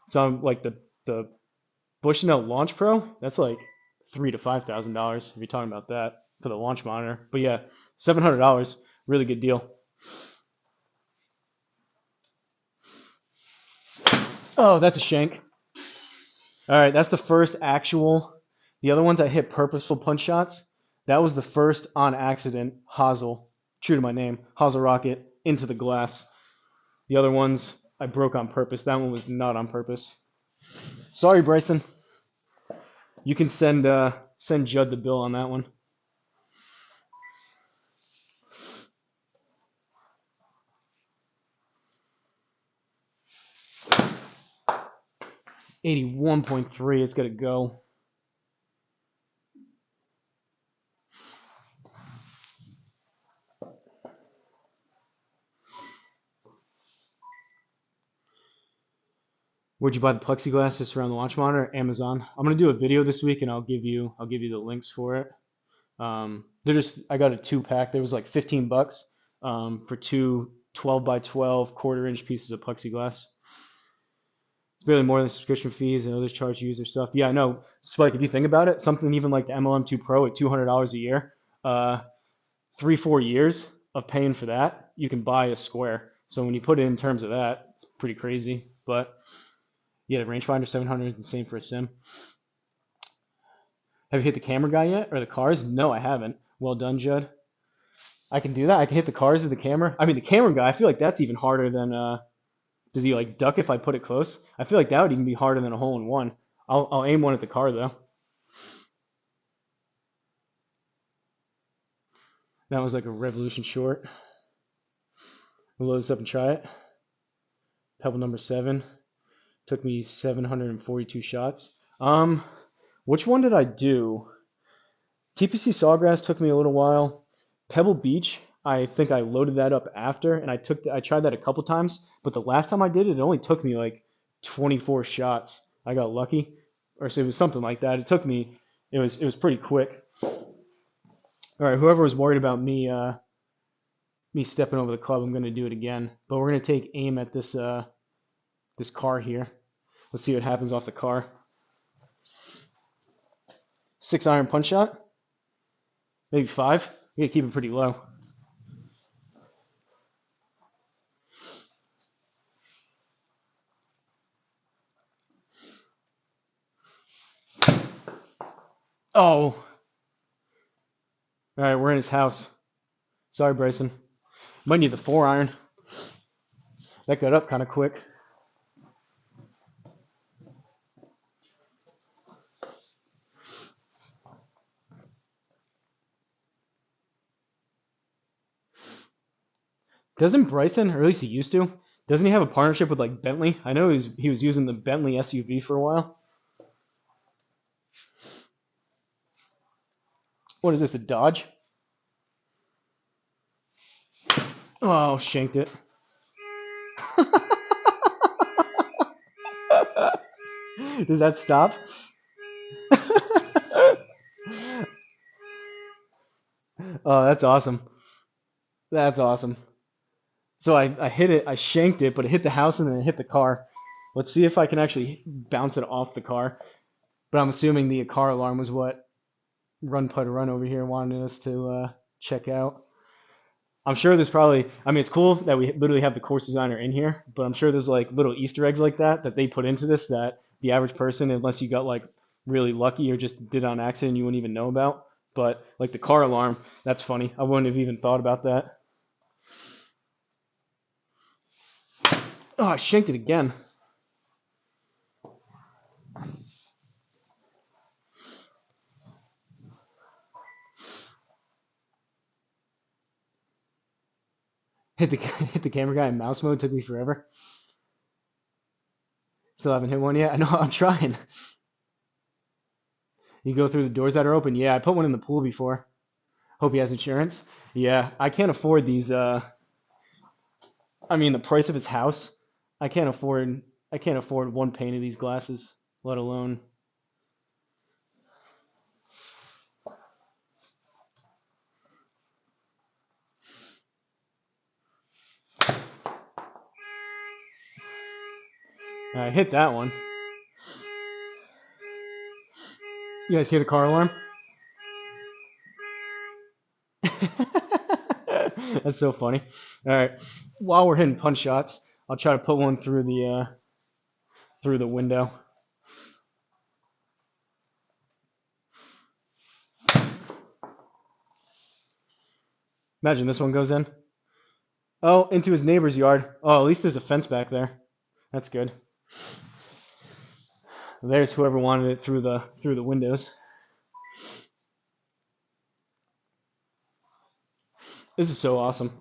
So like the Bushnell Launch Pro, that's like $3,000 to $5,000 if you're talking about that for the launch monitor. But yeah, $700, really good deal. Oh, that's a shank. All right, that's the first actual. The other ones I hit purposeful punch shots. That was the first on accident Hosel, true to my name, Hosel rocket into the glass. The other ones I broke on purpose. That one was not on purpose. Sorry, Bryson. You can send Judd the bill on that one. $81.3. It's got to go. Where'd you buy the plexiglass to surround the launch monitor? Amazon. I'm gonna do a video this week, and I'll give you the links for it. I got a 2-pack. There was like $15 for two 12 by 12 quarter-inch pieces of plexiglass. It's barely more than subscription fees and others charge user stuff. Yeah, I know. Spike, if you think about it, something even like the MLM2 Pro at $200 a year, 3-4 years of paying for that, you can buy a square. So when you put it in terms of that, it's pretty crazy. But yeah, the rangefinder 700 is the same for a sim. Have you hit the camera guy yet? Or the cars? No, I haven't. Well done, Judd. I can do that. I can hit the cars of the camera. I mean, the camera guy, I feel like that's even harder than, does he like duck if I put it close? I feel like that would even be harder than a hole in one. I'll aim one at the car though. That was like a Revolution short. We'll load this up and try it. Pebble number 7. Took me 742 shots. Which one did I do? TPC Sawgrass took me a little while. Pebble Beach, I think I loaded that up after, and I tried that a couple times, but the last time I did it, it only took me like 24 shots. I got lucky, or so it was something like that. It was pretty quick. All right, whoever was worried about me stepping over the club, I'm going to do it again. But we're going to take aim at this car here. Let's see what happens off the car. 6-iron punch shot, maybe 5. You gotta keep it pretty low. Oh. All right, we're in his house. Sorry, Bryson. Might need the 4-iron. That got up kind of quick. Doesn't Bryson, or at least he used to, doesn't he have a partnership with like Bentley? I know he was using the Bentley SUV for a while. What is this, a Dodge? Oh, shanked it. Does that stop? Oh, that's awesome. That's awesome. So I hit it, I shanked it, but it hit the house and then it hit the car. Let's see if I can actually bounce it off the car. But I'm assuming the car alarm was what Run Putt Run over here wanted us to check out. I'm sure there's probably, I mean, it's cool that we literally have the course designer in here, but I'm sure there's like little Easter eggs like that they put into this that the average person, unless you got like really lucky or just did it on accident, you wouldn't even know about. But like the car alarm, that's funny. I wouldn't have even thought about that. Oh, I shanked it again. Hit the camera guy in mouse mode. Took me forever. Still haven't hit one yet. I know I'm trying. You go through the doors that are open. Yeah, I put one in the pool before. Hope he has insurance. Yeah, I can't afford these. I mean, the price of his house. I can't afford. I can't afford one pane of these glasses, let alone. I hit that one. You guys hear the car alarm? That's so funny. All right, while we're hitting punch shots, I'll try to put one through the window. Imagine this one goes in. Oh, into his neighbor's yard. Oh, at least there's a fence back there. That's good. There's whoever wanted it through the windows. This is so awesome.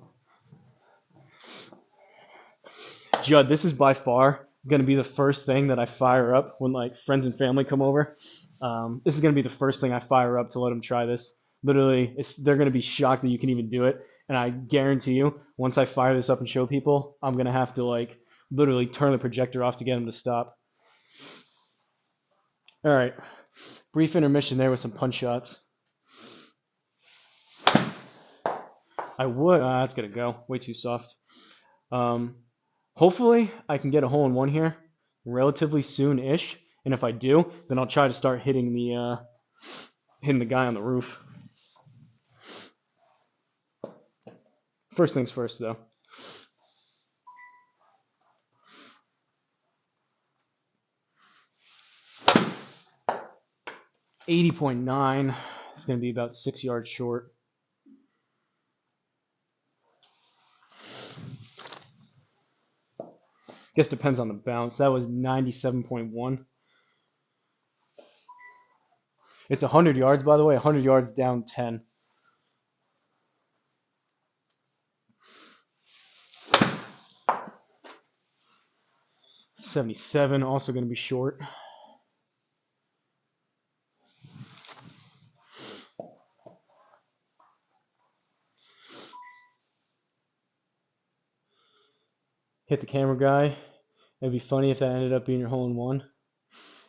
Judd, this is by far going to be the first thing that I fire up when like friends and family come over. This is going to be the first thing I fire up to let them try this. Literally, they're going to be shocked that you can even do it. And I guarantee you, once I fire this up and show people, I'm going to have to like literally turn the projector off to get them to stop. All right, brief intermission there with some punch shots. I would, that's going to go way too soft. Hopefully I can get a hole in one here relatively soon-ish. And if I do, then I'll try to start hitting the guy on the roof. First things first, though. $80.9. It's going to be about 6 yards short. Guess depends on the bounce. That was 97.1. It's 100 yards, by the way. 100 yards down 10. $77, also going to be short. Hit the camera guy. It'd be funny if that ended up being your hole in one.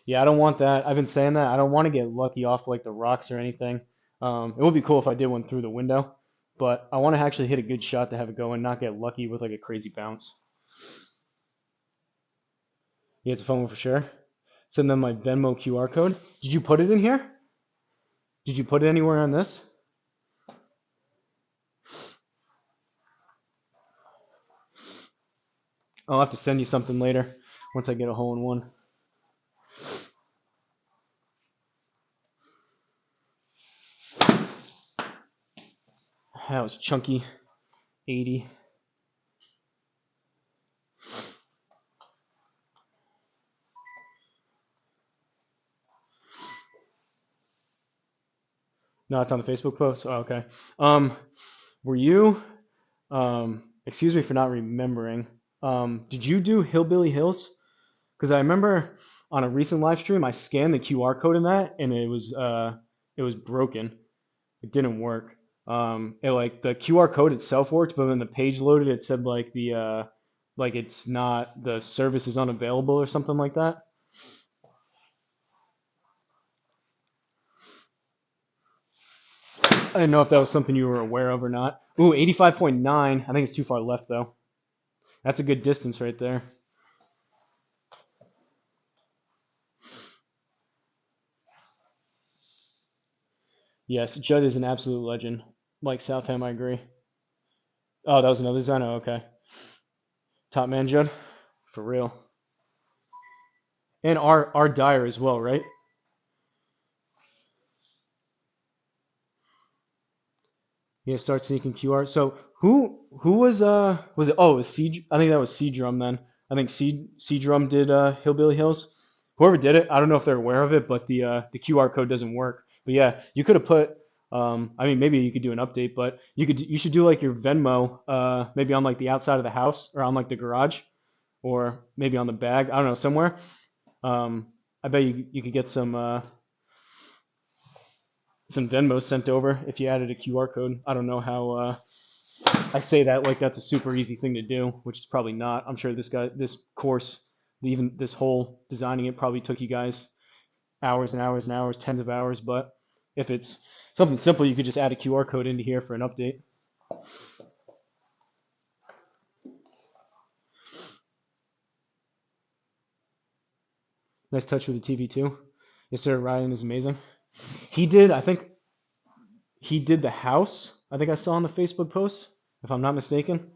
Yeah, I don't want that. I've been saying that. I don't want to get lucky off like the rocks or anything. It would be cool if I did one through the window, but I want to actually hit a good shot to have it go and not get lucky with like a crazy bounce. You have to phone one for sure. Send them my Venmo QR code. Did you put it in here? Did you put it anywhere on this? I'll have to send you something later once I get a hole in one. That was chunky. 80. No, it's on the Facebook post. Oh, okay. Were you? Excuse me for not remembering. Did you do Hillbilly Hills? Because I remember on a recent live stream, I scanned the QR code in that, and it was broken. It didn't work. Like the QR code itself worked, but when the page loaded, it said like like it's not, the service is unavailable or something like that. I didn't know if that was something you were aware of or not. Ooh, 85.9. I think it's too far left though. That's a good distance right there. Yes, Judd is an absolute legend. Like Southam, I agree. Oh, that was another design? Oh, okay. Top man Judd? For real. And our Dyer as well, right? Yeah, start sneaking QR. So who was it? Oh, it was C. I think that was C Drum then. I think C Drum did Hillbilly Hills. Whoever did it, I don't know if they're aware of it, but the QR code doesn't work. But yeah, you could have put. I mean, maybe you could do an update, but you should do like your Venmo, maybe on like the outside of the house or on like the garage, or maybe on the bag. I don't know, somewhere. Um, I bet you could get some Venmo sent over if you added a QR code. I don't know how. I say that like that's a super easy thing to do, which is probably not. I'm sure this course, even this whole designing it, probably took you guys hours and hours and hours, tens of hours. But if it's something simple, you could just add a QR code into here for an update. Nice touch with the TV too. Yes, sir. Ryan is amazing. He did. I think he did the house. I think I saw on the Facebook post, if I'm not mistaken.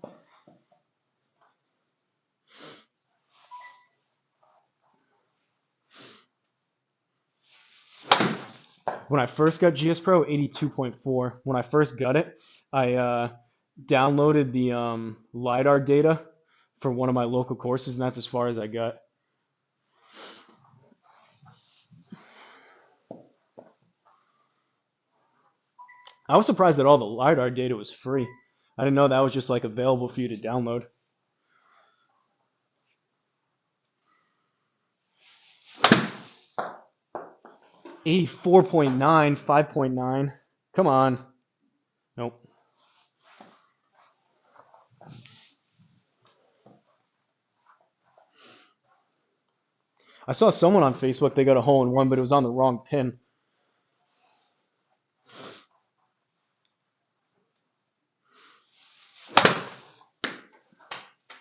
When I first got GS Pro, 82.4. When I first got it, I downloaded the LiDAR data for one of my local courses, and that's as far as I got. I was surprised that all the LiDAR data was free. I didn't know that was just like available for you to download. 84.9, 5.9. Come on. Nope. I saw someone on Facebook, they got a hole in one, but it was on the wrong pin.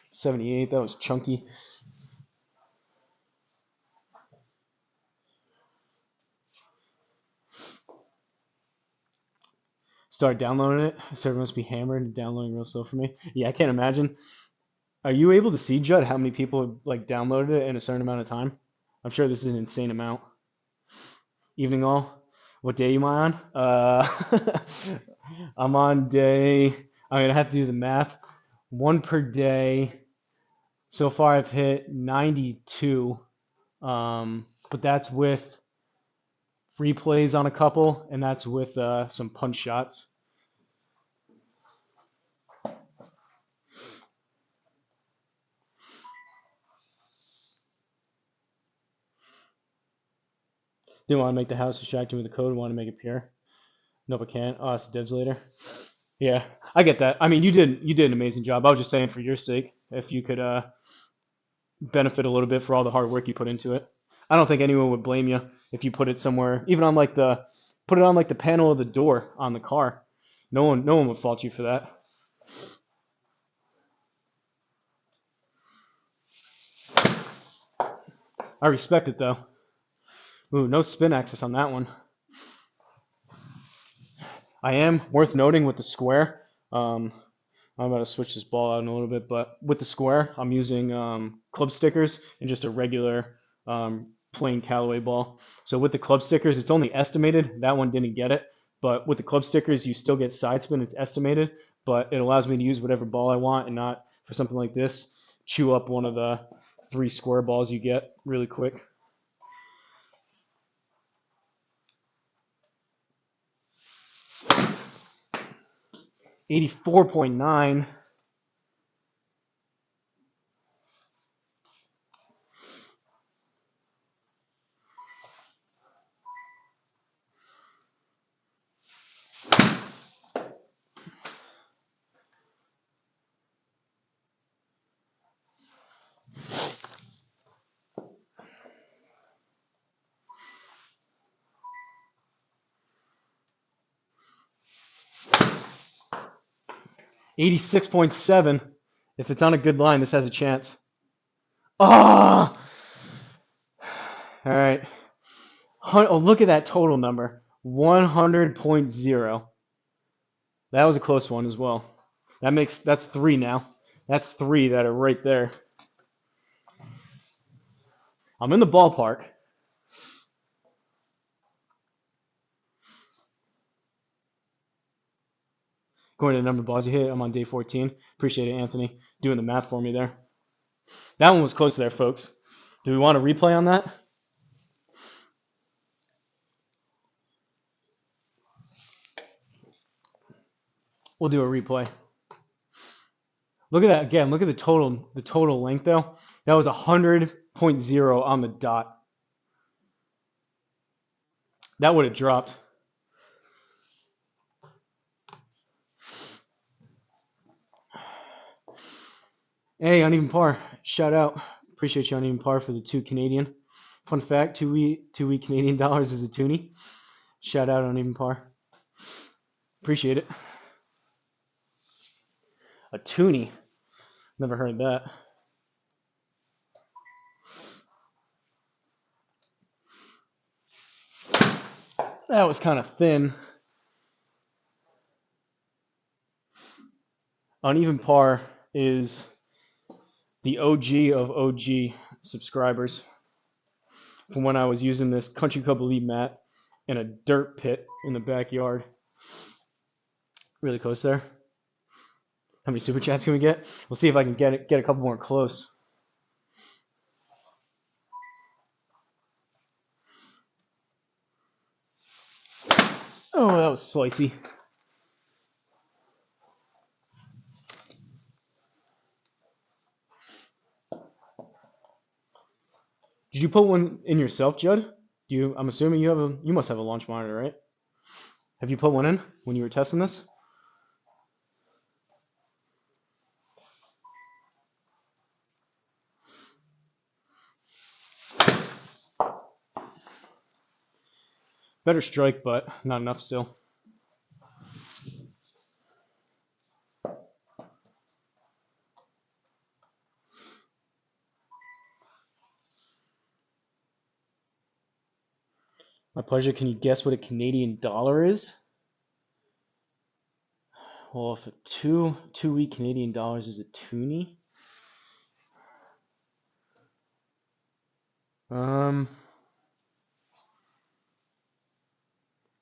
78, that was chunky. Start downloading it. Server must be hammered and downloading real slow for me. Yeah, I can't imagine. Are you able to see, Judd, how many people have like downloaded it in a certain amount of time? I'm sure this is an insane amount. Evening all. What day am I on? I'm on day. I mean, I have to do the math. One per day. So far, I've hit 92. But that's with replays on a couple, and that's with some punch shots. Didn't want to make the house distracting with the code. Want to make it pure. Nope, I can't. Oh, it's the dibs later. Yeah, I get that. I mean, you did an amazing job. I was just saying for your sake, if you could benefit a little bit for all the hard work you put into it. I don't think anyone would blame you if you put it somewhere, even on like put it on like the panel of the door on the car. No one would fault you for that. I respect it though. Ooh, no spin axis on that one. I am worth noting with the square. I'm about to switch this ball out in a little bit, but with the square, I'm using club stickers and just a regular plain Callaway ball. So with the club stickers, it's only estimated. That one didn't get it. But with the club stickers, you still get side spin. It's estimated, but it allows me to use whatever ball I want and not, for something like this, chew up one of the 3 square balls you get really quick. 84.9. 86.7. If it's on a good line, this has a chance. Oh! All right. Oh, look at that total number. 100.0. That was a close one as well. That's 3 now. That's 3 that are right there. I'm in the ballpark. Going to the number balls you hit. I'm on day 14. Appreciate it, Anthony, doing the math for me there. That one was close there, folks. Do we want to replay on that? We'll do a replay. Look at that again. Look at the total length though. That was 100.0 on the dot. That would have dropped. Hey, uneven par. Shout out. Appreciate you, uneven par, for the 2 Canadian. Fun fact: 2 Canadian dollars is a toonie. Shout out, uneven par. Appreciate it. A toonie. Never heard that. That was kind of thin. Uneven par is the OG of OG subscribers from when I was using this Country Club Elite mat in a dirt pit in the backyard. Really close there. How many super chats can we get? We'll see if I can get a couple more close. Oh, that was slicey. Did you put one in yourself, Judd? I'm assuming you must have a launch monitor, right? Have you put one in when you were testing this? Better strike, but not enough still. My pleasure. Can you guess what a Canadian dollar is? Well, if a two-week Canadian dollars is a toonie, oh,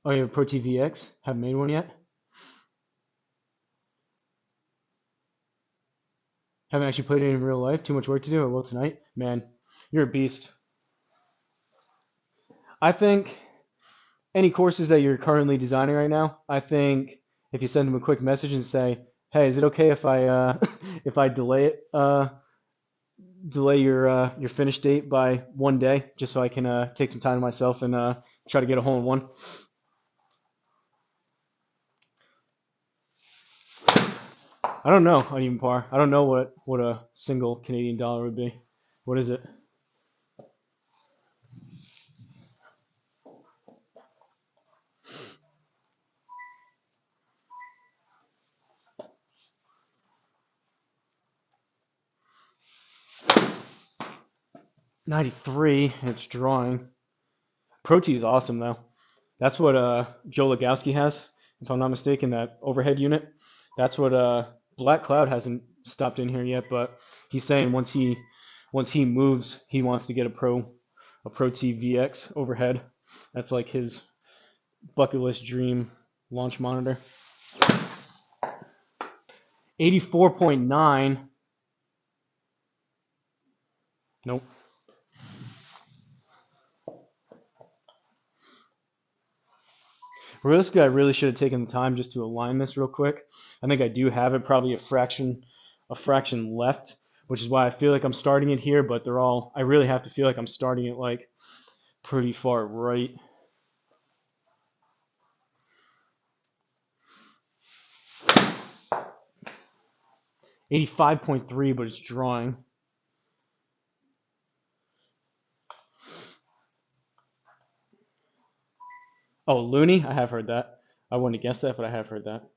you have a Pro TVX? Haven't made one yet? Haven't actually played it in real life. Too much work to do. I will tonight. Man, you're a beast. I think any courses that you're currently designing right now, I think if you send them a quick message and say, "Hey, is it okay if I if I delay your finish date by 1 day, just so I can take some time to myself and try to get a hole in one?" I don't know uneven par. I don't know what a single Canadian dollar would be. What is it? $93. It's drawing. Pro T is awesome though. That's what Joe Legowski has, if I'm not mistaken. That overhead unit. That's what Black Cloud hasn't stopped in here yet, but he's saying once he moves, he wants to get a Pro T VX overhead. That's like his bucket list dream launch monitor. 84.9. Nope. Realistically, I really should have taken the time just to align this real quick. I think I do have it probably a fraction left, which is why I feel like I'm starting it here, but I really have to feel like I'm starting it like pretty far right. $85.3, but it's drawing. Oh, Looney? I have heard that. I wouldn't have guessed that, but I have heard that.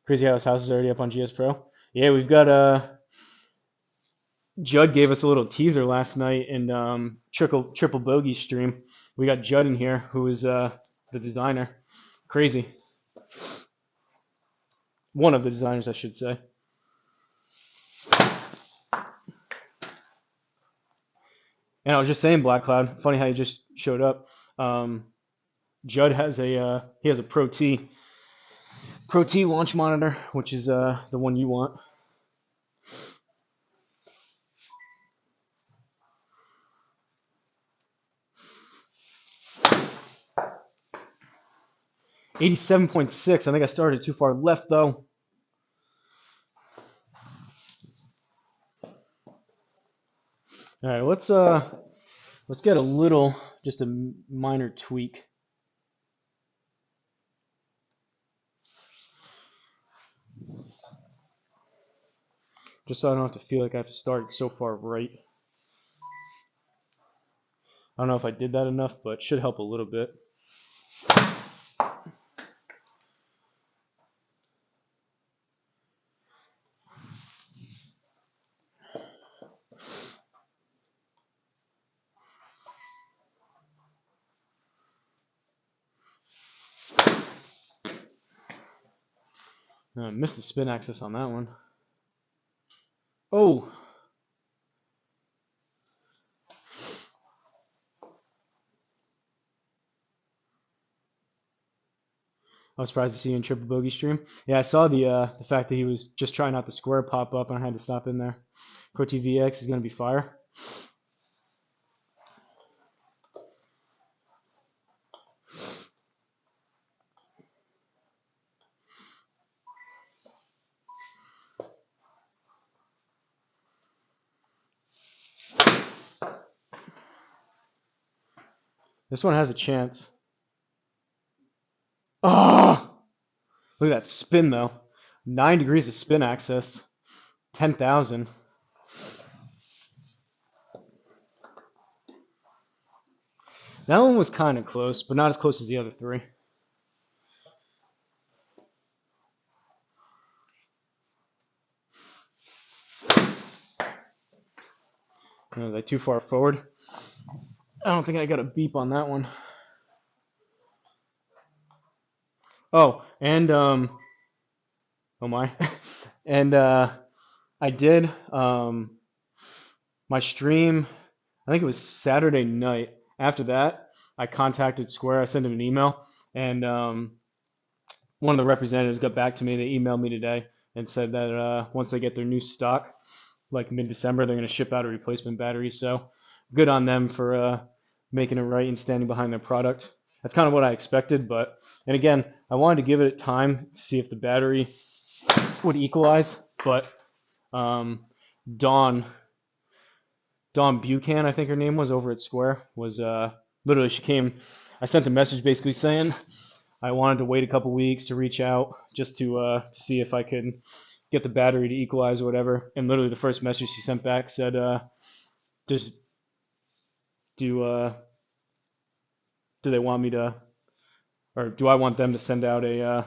Crazy how his house is already up on GS Pro. Yeah, we've got Judd gave us a little teaser last night in triple bogey stream. We got Judd in here, who is the designer. Crazy. One of the designers, I should say. And I was just saying, Black Cloud. Funny how you just showed up. Judd has a Pro T launch monitor, which is the one you want. $87.6. I think I started too far left though. All right, let's get just a minor tweak. Just so I don't have to feel like I have to start so far right. I don't know if I did that enough, but it should help a little bit. I missed the spin axis on that one. Oh! I was surprised to see you in triple bogey stream. Yeah, I saw the fact that he was just trying out the square pop up, and I had to stop in there. Pro TVX is going to be fire. This one has a chance. Oh! Look at that spin, though. 9 degrees of spin axis. 10,000. That one was kind of close, but not as close as the other three. Was I too far forward? I don't think I got a beep on that one. Oh, and oh my, and I did my stream. I think it was Saturday night. After that, I contacted Square. I sent them an email, and one of the representatives got back to me. They emailed me today and said that once they get their new stock, like mid-December, they're going to ship out a replacement battery. So good on them for making it right and standing behind their product. That's kind of what I expected, and again, I wanted to give it time to see if the battery would equalize, but Dawn Buchan, I think her name was, over at Square, was literally, she came, I sent a message basically saying I wanted to wait a couple weeks to reach out just to see if I could get the battery to equalize or whatever, and literally the first message she sent back said, do they want me to, or do I want them to send out a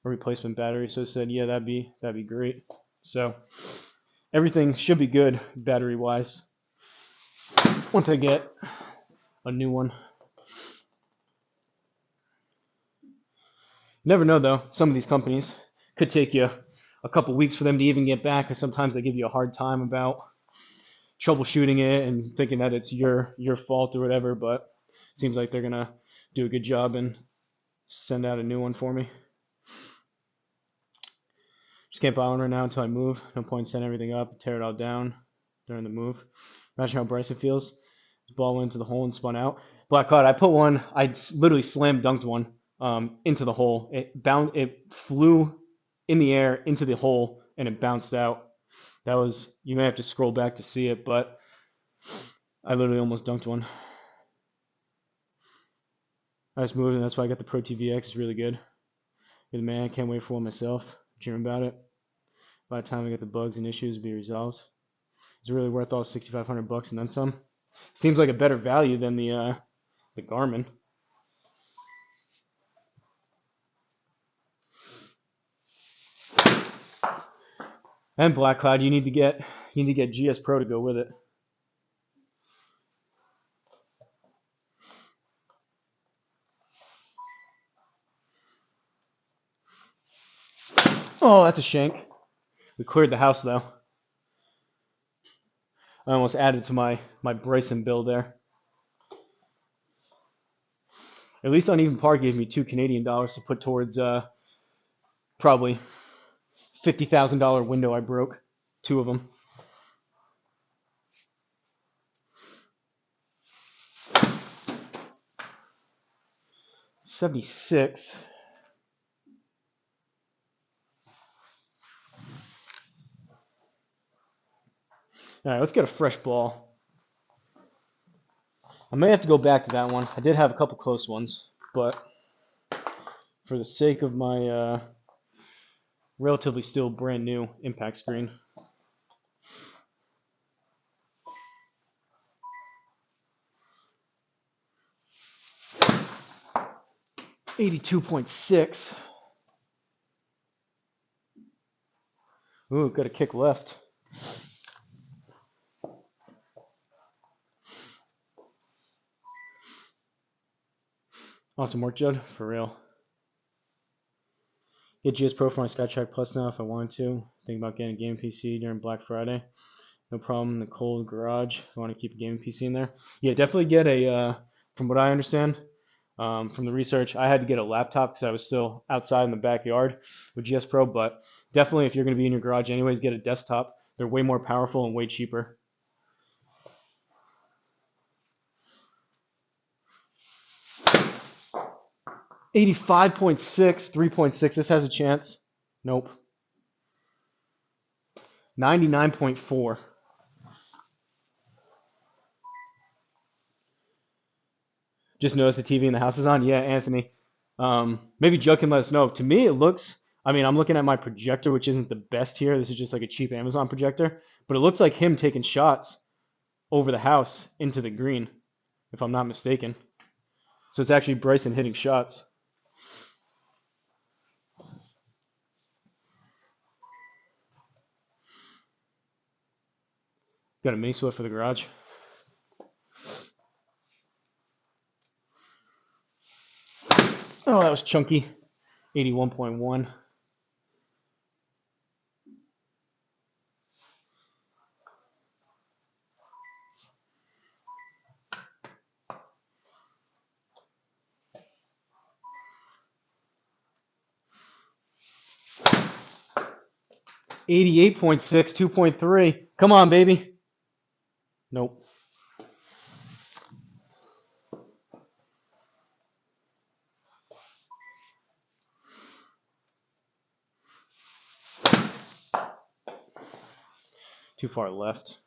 replacement battery? So I said, yeah, that'd be great. So everything should be good battery wise once I get a new one. You never know though. Some of these companies could take you a couple weeks for them to even get back, because sometimes they give you a hard time about troubleshooting it and thinking that it's your fault or whatever, but it seems like they're gonna do a good job and send out a new one for me. Just can't buy one right now until I move. No point in setting everything up, tear it all down during the move. Imagine how Bryson feels. The ball went into the hole and spun out. Black Cloud, I put one, I literally slam dunked one into the hole. It flew in the air into the hole and it bounced out. That was, you may have to scroll back to see it, but I literally almost dunked one. Nice move, and that's why I got the Pro TVX. It's really good. You're the man. I can't wait for one myself. Dream about it. By the time I get the bugs and issues be resolved, it's really worth all $6,500 and then some. Seems like a better value than the Garmin. And Black Cloud, you need to get GS Pro to go with it. Oh, that's a shank. We cleared the house though. I almost added to my Bryson build there. At least Uneven Par gave me $2 Canadian to put towards probably $50,000 window I broke. 2 of them. $76. All right, let's get a fresh ball. I may have to go back to that one. I did have a couple close ones, but for the sake of my relatively still brand new impact screen. 82.6. Ooh, got a kick left. Awesome work, Judd. For real. Get GS Pro for my SkyTrack Plus now if I wanted to. Think about getting a game PC during Black Friday. No problem in the cold garage if I want to keep a gaming PC in there. Yeah, definitely get a, from what I understand, from the research, I had to get a laptop because I was still outside in the backyard with GS Pro, but definitely if you're going to be in your garage anyways, get a desktop. They're way more powerful and way cheaper. 85.6, 3.6. This has a chance. Nope. 99.4. Just noticed the TV in the house is on. Yeah, Anthony. Maybe Judd can let us know. To me, it looks. I mean, I'm looking at my projector, which isn't the best here. This is just like a cheap Amazon projector, but it looks like him taking shots over the house into the green, if I'm not mistaken. So it's actually Bryson hitting shots. Got a mini split for the garage. Oh, that was chunky. 81.1. $88.6, 2.3. Come on, baby. Nope. Too far left.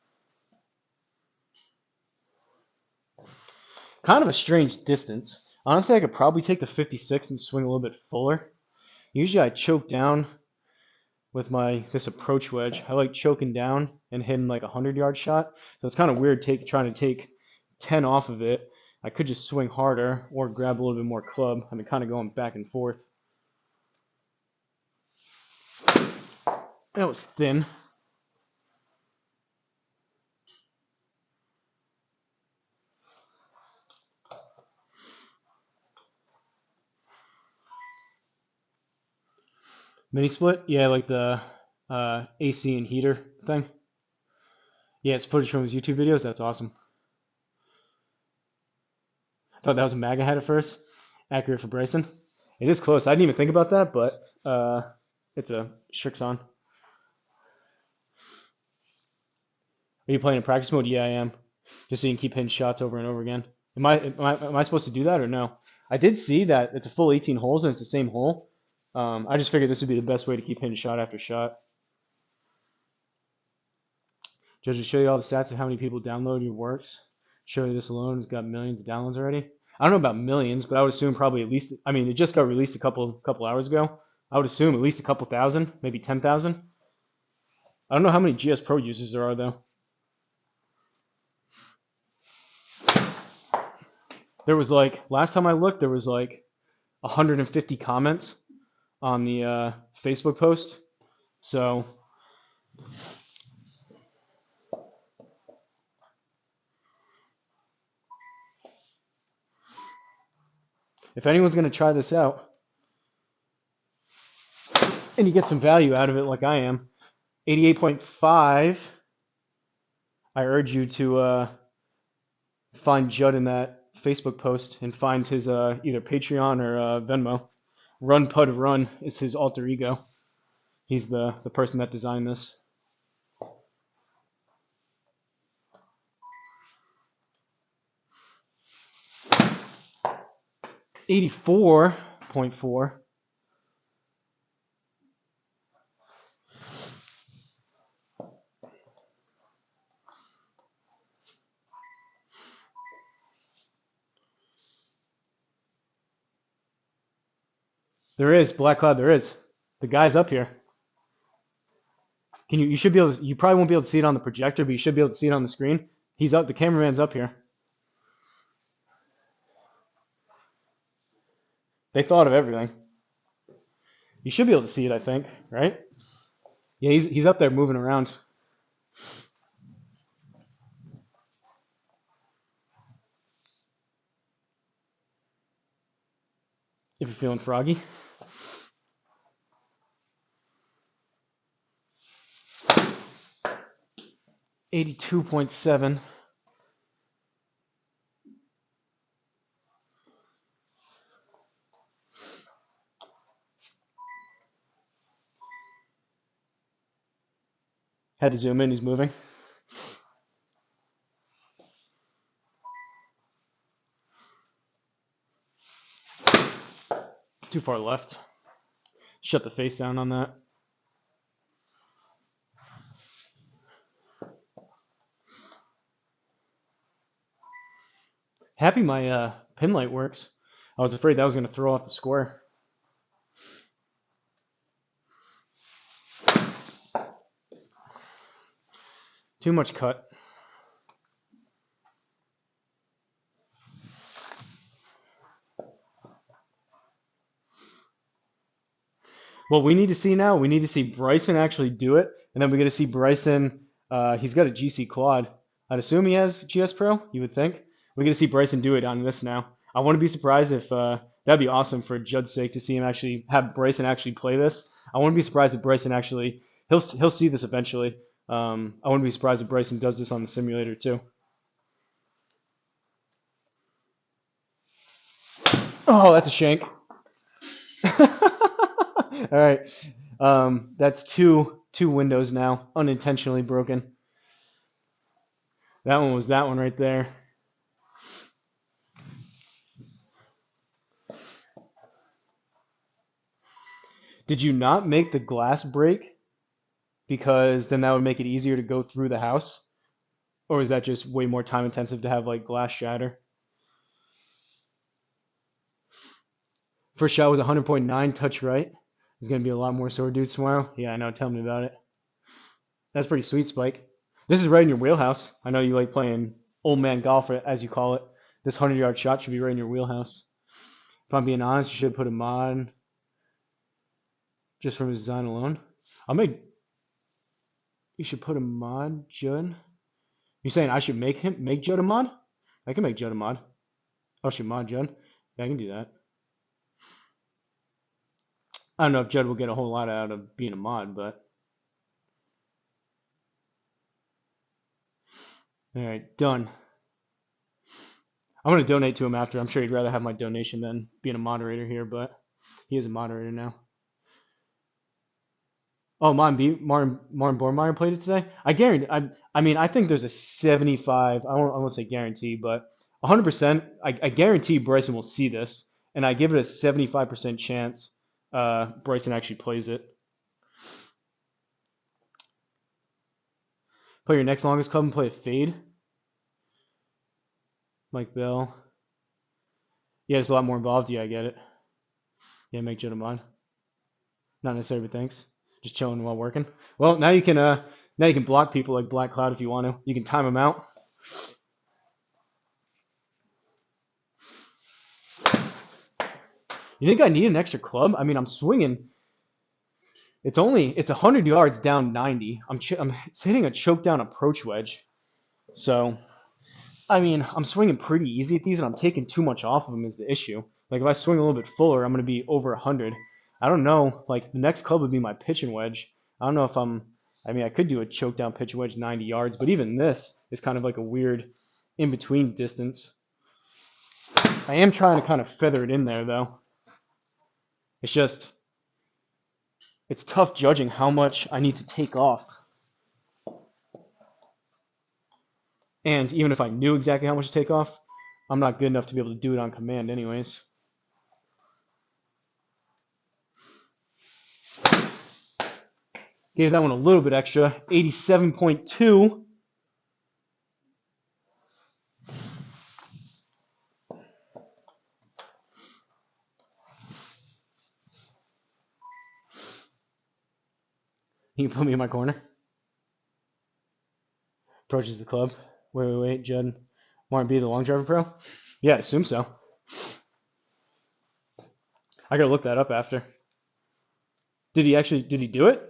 Kind of a strange distance. Honestly, I could probably take the 56 and swing a little bit fuller. Usually I choke down with this approach wedge. I like choking down and hitting like a 100-yard shot. So it's kind of weird trying to take 10 off of it. I could just swing harder or grab a little bit more club. I've been kind of going back and forth. That was thin. Mini split? Yeah, like the AC and heater thing. Yeah, it's footage from his YouTube videos. That's awesome. I thought that was a MAGA hat at first. Accurate for Bryson. It is close. I didn't even think about that, but it's a Strixon. Are you playing in practice mode? Yeah, I am. Just so you can keep hitting shots over and over again. Am I supposed to do that or no? I did see that it's a full 18 holes and it's the same hole. I just figured this would be the best way to keep hitting shot after shot. Just to show you all the stats of how many people download your works. Show you this alone has got millions of downloads already. I don't know about millions, but I would assume probably at least. I mean, it just got released a couple hours ago. I would assume at least a couple thousand, maybe 10,000. I don't know how many GS Pro users there are though. There was like last time I looked, there was like 150 comments on the Facebook post. So If anyone's going to try this out and you get some value out of it like I am, 88.5, I urge you to find Judd in that Facebook post and find his either Patreon or Venmo. Run Pud Run is his alter ego. He's the person that designed this. 84.4. There is Black Cloud. There is. The guy's up here. Can you? You should be able to. You probably won't be able to see it on the projector, but you should be able to see it on the screen. He's up. The cameraman's up here. They thought of everything. You should be able to see it, I think, right? Yeah, he's up there moving around. If you're feeling froggy. $82.7. Had to zoom in. He's moving. Too far left. Shut the face down on that. Happy my pin light works. I was afraid that was going to throw off the square. Too much cut. What we need to see now, we need to see Bryson actually do it, and then we got to see Bryson. He's got a GC quad. I'd assume he has GS Pro. You would think. We got to see Bryson do it on this now. I wouldn't be surprised if that'd be awesome for Judd's sake to see him actually have Bryson actually play this. I wouldn't be surprised if Bryson actually he'll see this eventually. I wouldn't be surprised if Bryson does this on the simulator too. Oh, that's a shank. All right. That's two windows now, unintentionally broken. That one was that one right there. Did you not make the glass break because then that would make it easier to go through the house? Or is that just way more time intensive to have like glass shatter? First shot was 100.9 touch right. There's going to be a lot more sword dudes tomorrow. Yeah, I know. Tell me about it. That's pretty sweet, Spike. This is right in your wheelhouse. I know you like playing old man golf, as you call it. This 100-yard shot should be right in your wheelhouse. If I'm being honest, you should put a mod just from his design alone. You should put a mod, Judd. You're saying I should make Judd a mod? I can make Judd a mod. I should mod Judd. Yeah, I can do that. I don't know if Judd will get a whole lot out of being a mod, but all right, done. I'm going to donate to him after. I'm sure he'd rather have my donation than being a moderator here, but he is a moderator now. Oh, Martin Bormeyer played it today? I guarantee. I mean, I think there's a 75. I won't say guarantee, but 100%. I guarantee Bryson will see this, and I give it a 75% chance Bryson actually plays it. Play your next longest club and play a fade. Mike Bell. Yeah, it's a lot more involved. Yeah, I get it. Yeah, make Judd a mod. Not necessarily, but thanks. Just chilling while working. Well, now you can block people like Black Cloud if you want to. You can time them out. You think I need an extra club? I mean, I'm swinging It's 100 yards down 90. I'm hitting a choke down approach wedge. So, I mean, I'm swinging pretty easy at these, and I'm taking too much off of them is the issue. Like, if I swing a little bit fuller, I'm going to be over 100. I don't know. Like, the next club would be my pitching wedge. I don't know if I mean, I could do a choke down pitching wedge 90 yards, but even this is kind of like a weird in-between distance. I am trying to kind of feather it in there, though. It's tough judging how much I need to take off. And even if I knew exactly how much to take off, I'm not good enough to be able to do it on command anyways. Gave that one a little bit extra, 87.2. You can put me in my corner. Approaches the club. Wait, Judd. Martin B, the long driver pro? Yeah, I assume so. I gotta look that up after. Did he do it?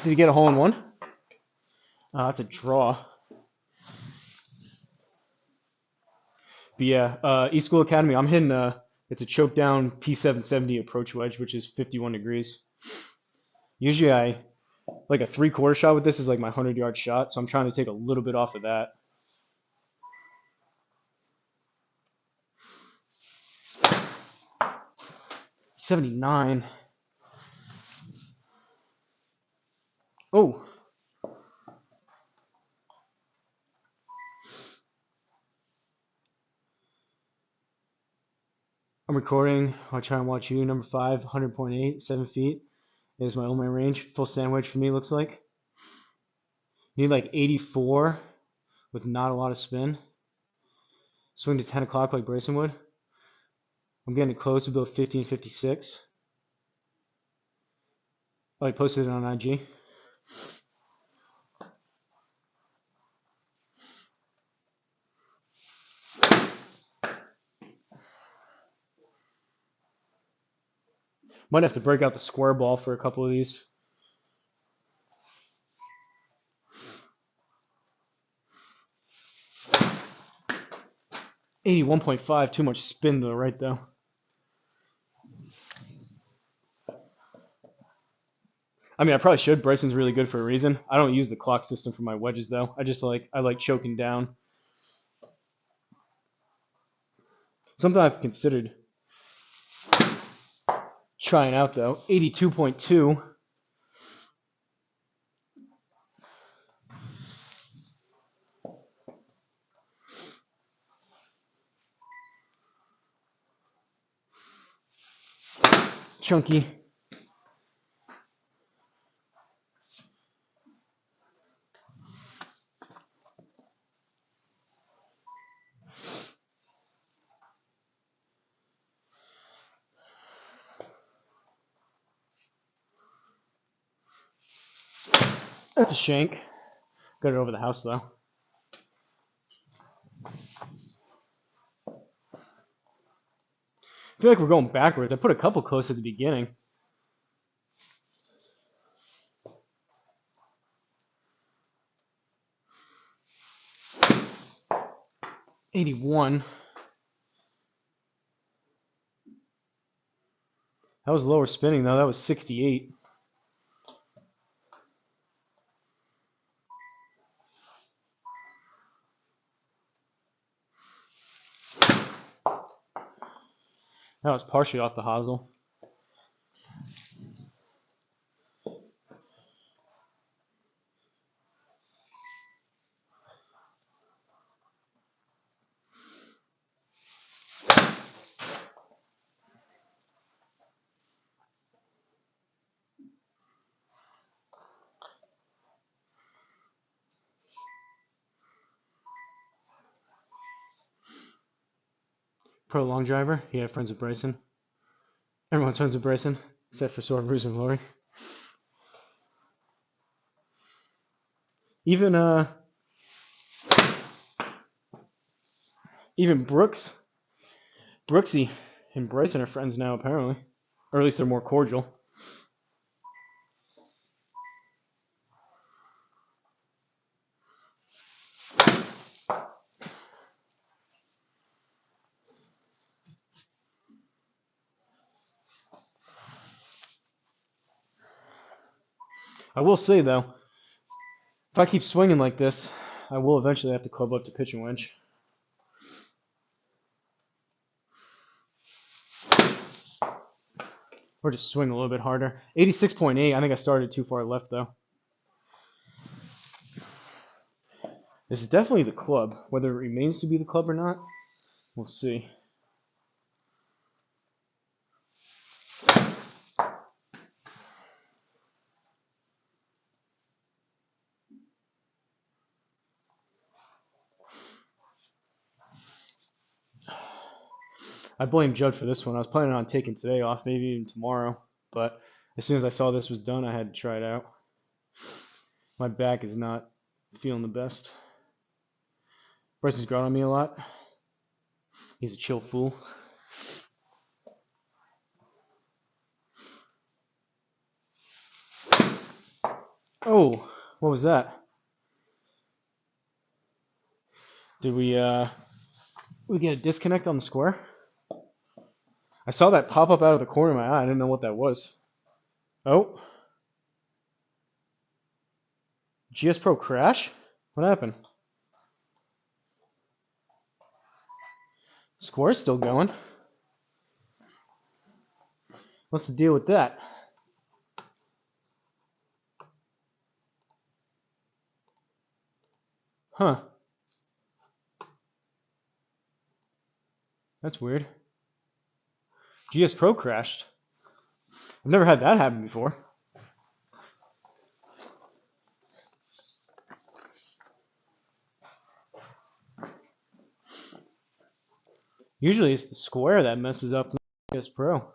Did he get a hole in one? That's a draw. But yeah, East School Academy, I'm hitting it's a choke down P770 approach wedge, which is 51 degrees. Usually like a 3/4 shot with this is like my 100-yard shot, so I'm trying to take a little bit off of that. $79. Oh. I'm recording. I'll try and watch you. Number 5, 100.8, 7 feet. Is my old man range. Full sandwich for me, looks like. Need like 84 with not a lot of spin. Swing to 10 o'clock like Bryson would. I'm getting close to about 50 and 56. Oh, I posted it on IG. Might have to break out the square ball for a couple of these. $81.5, too much spin to the right though. I mean, I probably should. Bryson's really good for a reason. I don't use the clock system for my wedges though. I like choking down. Something I've considered trying out though. 82.2. Chunky. That's a shank. Got it over the house though. I feel like we're going backwards. I put a couple close at the beginning. $81. That was lower spinning though. That was 68. That was partially off the Hosel. Pro long driver. Yeah, friends with Bryson. Everyone's friends with Bryson, except for Sore, Bruce, and Lori. Even Brooksy and Bryson are friends now apparently, or at least they're more cordial. I will say, though, if I keep swinging like this, I will eventually have to club up to pitching wedge. Or just swing a little bit harder. 86.8. I think I started too far left, though. This is definitely the club. Whether it remains to be the club or not, we'll see. I blame Judd for this one. I was planning on taking today off, maybe even tomorrow. But as soon as I saw this was done, I had to try it out. My back is not feeling the best. Bryson's growing on me a lot. He's a chill fool. Oh, what was that? Did we get a disconnect on the square? I saw that pop up out of the corner of my eye. I didn't know what that was. Oh. GS Pro crash? What happened? Square's still going. What's the deal with that? Huh. That's weird. GS Pro crashed. I've never had that happen before. Usually it's the square that messes up GS Pro.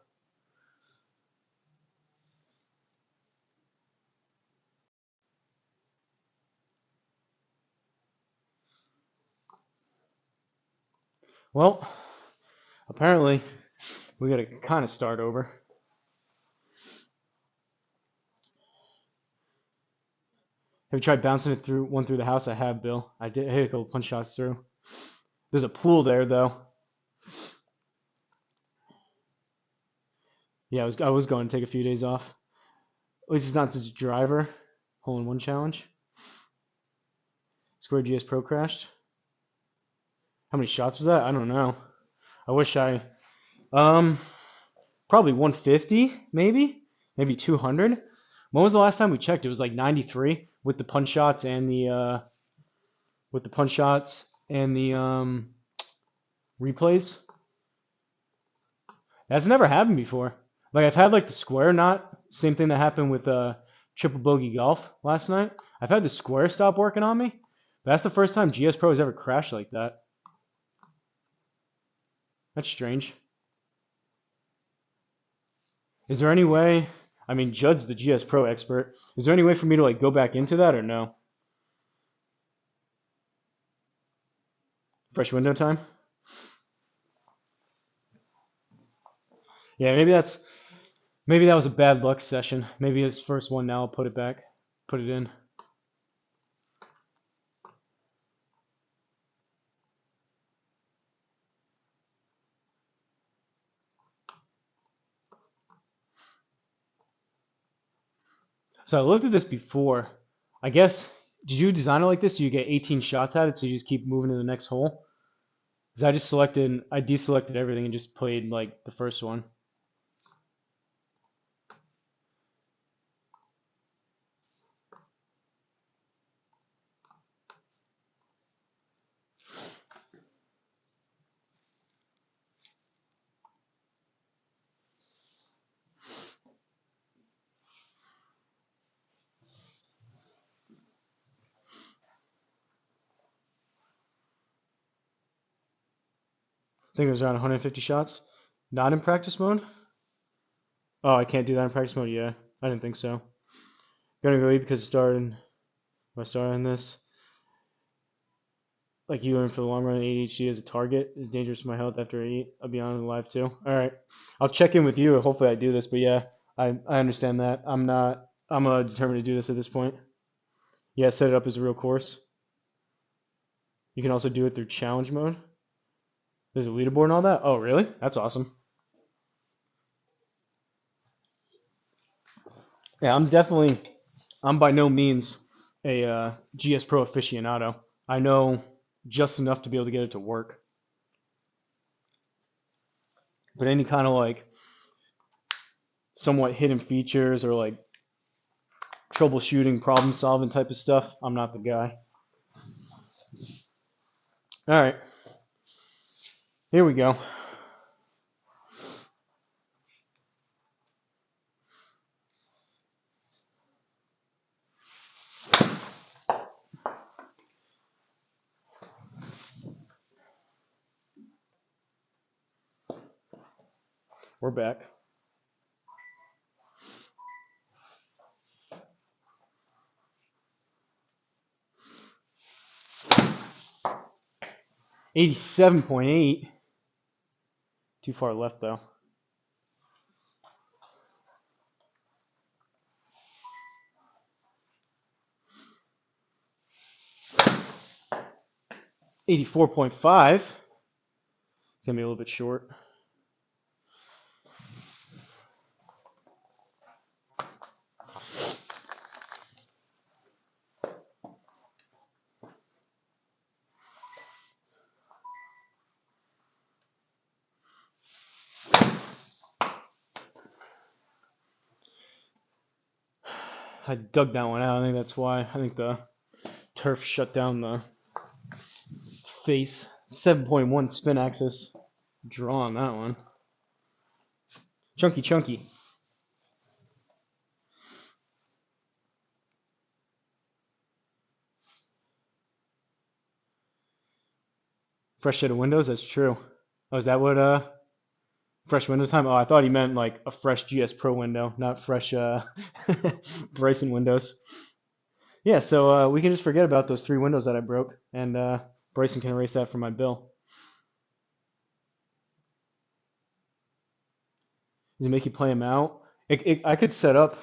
Well, apparently we gotta kind of start over. Have you tried bouncing it through the house? I have, Bill. I hit a couple punch shots through. There's a pool there, though. Yeah, I was going to take a few days off. At least it's not this driver hole-in-one challenge. Square GS Pro crashed. How many shots was that? I don't know. I wish I probably 150, maybe 200. When was the last time we checked? It was like 93 with the punch shots and the replays. That's never happened before. Like I've had like the square not same thing that happened with triple bogey golf last night. I've had the square stop working on me. But that's the first time GS Pro has ever crashed like that. That's strange. Is there any way? I mean, Judd's the GS Pro expert. Is there any way for me to like go back into that or no? Fresh window time? Yeah, maybe that was a bad luck session. Maybe it's first one now. I'll put it back. Put it in. So I looked at this before. I guess, did you design it like this so you get 18 shots at it so you just keep moving to the next hole? Because I deselected everything and just played like the first one. I think it was around 150 shots. Not in practice mode? Oh, I can't do that in practice mode? Yeah, I didn't think so. Gonna go eat because I started on this. Like you learn for the long run, ADHD as a target is dangerous for my health after I eat. I'll be on live too. All right. I'll check in with you. Hopefully I do this, but yeah, I understand that. I'm determined to do this at this point. Yeah, set it up as a real course. You can also do it through challenge mode. There's a leaderboard and all that? Oh, really? That's awesome. Yeah, I'm definitely I'm by no means a GS Pro aficionado. I know just enough to be able to get it to work. But any kind of like somewhat hidden features or like troubleshooting, problem solving type of stuff, I'm not the guy. All right, here we go. We're back. $87.8. Too far left though. $84.5. It's gonna be a little bit short. I dug that one out. I think that's why. I think the turf shut down the face. 7.1 spin axis. Draw on that one. Chunky, chunky. Fresh set of windows. That's true. Oh, is that what fresh windows time? Oh, I thought he meant like a fresh GS Pro window, not fresh Bryson windows. Yeah, so we can just forget about those 3 windows that I broke, and Bryson can erase that from my bill. Does it make you play him out? I could set up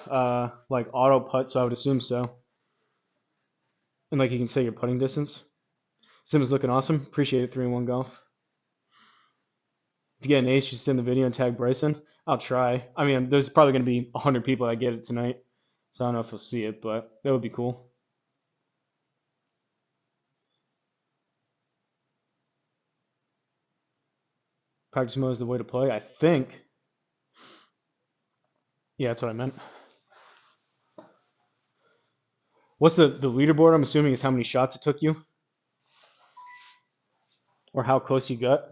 like auto putt, so I would assume so. And like you can set your putting distance. Sim is looking awesome. Appreciate it, 3-in-1 Golf. If you get an ace, just send the video and tag Bryson. I'll try. I mean, there's probably going to be 100 people that get it tonight, so I don't know if you'll see it, but that would be cool. Practice mode is the way to play, I think. Yeah, that's what I meant. What's the leaderboard? I'm assuming is how many shots it took you, or how close you got.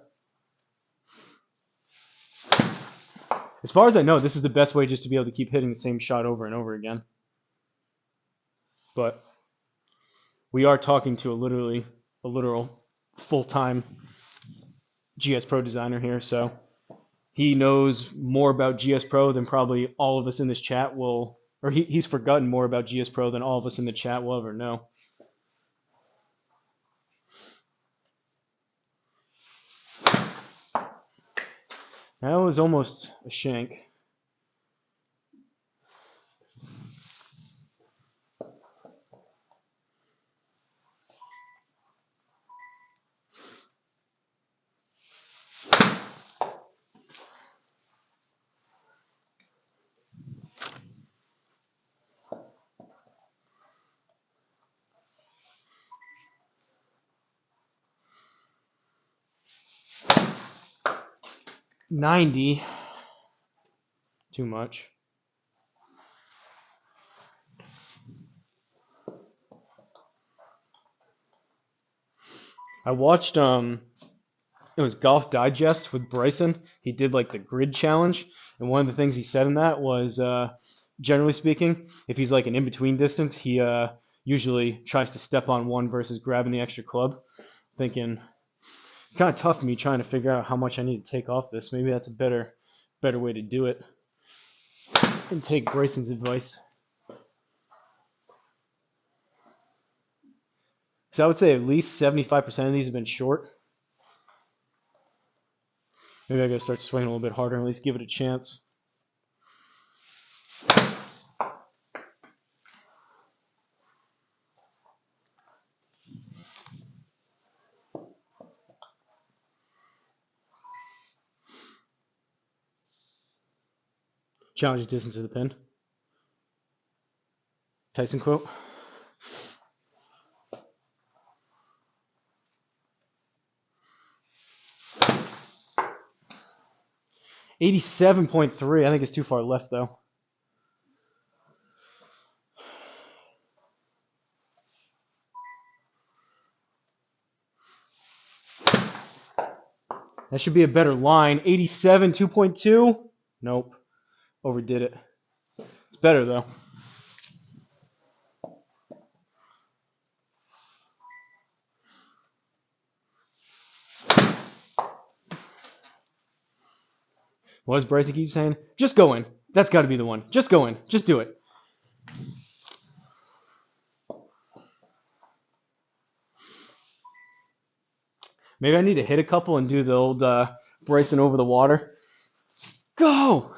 As far as I know, this is the best way just to be able to keep hitting the same shot over and over again. But we are talking to a literal full-time GS Pro designer here, so he knows more about GS Pro than probably all of us in this chat will, or he's forgotten more about GS Pro than all of us in the chat will ever know. That was almost a shank. $90. Too much. I watched it was Golf Digest with Bryson. He did like the grid challenge, and one of the things he said in that was generally speaking, if he's like an in-between distance, he usually tries to step on one versus grabbing the extra club. Thinking it's kind of tough for me trying to figure out how much I need to take off this. Maybe that's a better way to do it and take Bryson's advice. So I would say at least 75% of these have been short. Maybe I gotta start swinging a little bit harder and at least give it a chance. Challenge distance to the pin. Tyson quote. $87.3. I think it's too far left though. That should be a better line. 87, 2.2. Nope. Overdid it. It's better though. What does Bryson keep saying? Just go in. That's got to be the one. Just go in. Just do it. Maybe I need to hit a couple and do the old Bryson over the water. Go!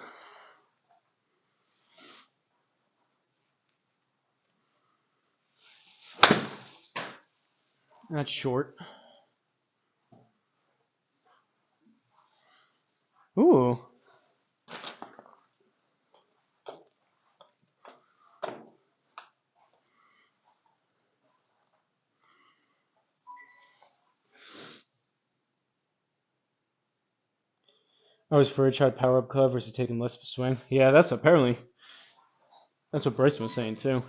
That's short. Ooh. I was afraid to try power up club versus taking less of a swing. Yeah, that's what Bryson was saying too.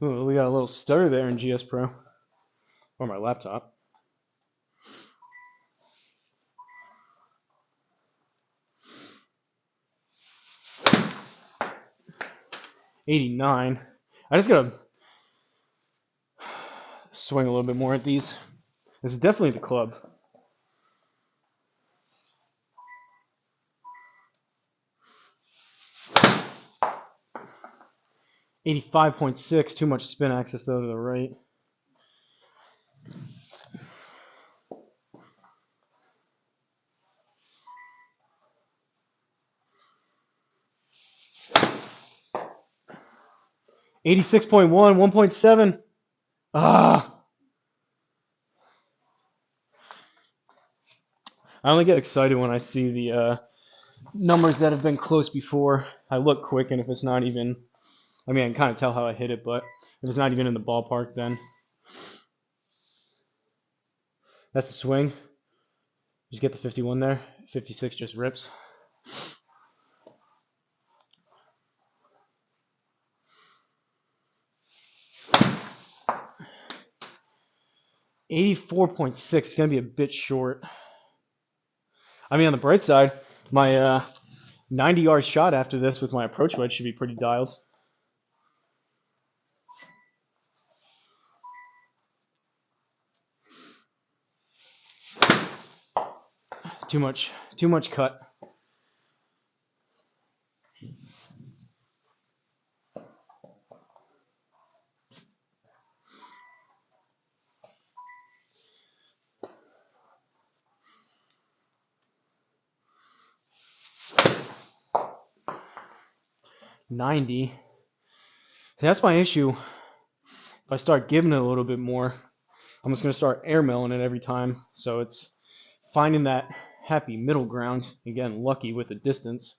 Ooh, we got a little stutter there in GS Pro. Or my laptop. $89. I just gotta swing a little bit more at these. This is definitely the club. $85.6. Too much spin axis though to the right. $86.1. 1.7. Ah. I only get excited when I see the numbers that have been close before. I look quick, and if it's not even, I mean, I can kind of tell how I hit it, but if it's not even in the ballpark, then that's the swing. Just get the 51 there. 56 just rips. $84.6 is going to be a bit short. I mean, on the bright side, my 90-yard shot after this with my approach wedge should be pretty dialed. Too much cut. $90. See, that's my issue. If I start giving it a little bit more, I'm just going to start air milling it every time. So it's finding that happy middle ground. Again, lucky with the distance.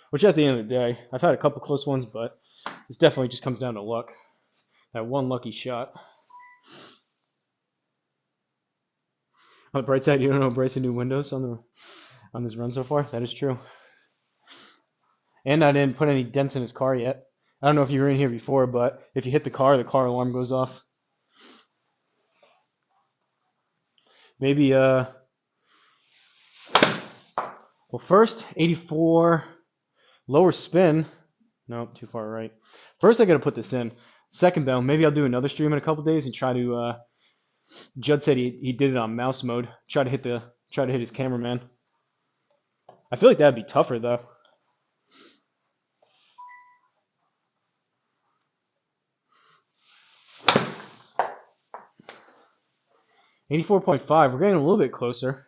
Which at the end of the day, I've had a couple close ones, but this definitely just comes down to luck. That one lucky shot. On the bright side, you don't know Bryson new windows on this run so far. That is true. And I didn't put any dents in his car yet. I don't know if you were in here before, but if you hit the car alarm goes off. Maybe well, first 84 lower spin. Nope, too far right. First I got to put this in. Second though, maybe I'll do another stream in a couple days and try to Judd said he did it on mouse mode. Try to hit his cameraman. I feel like that'd be tougher though. $84.5. We're getting a little bit closer.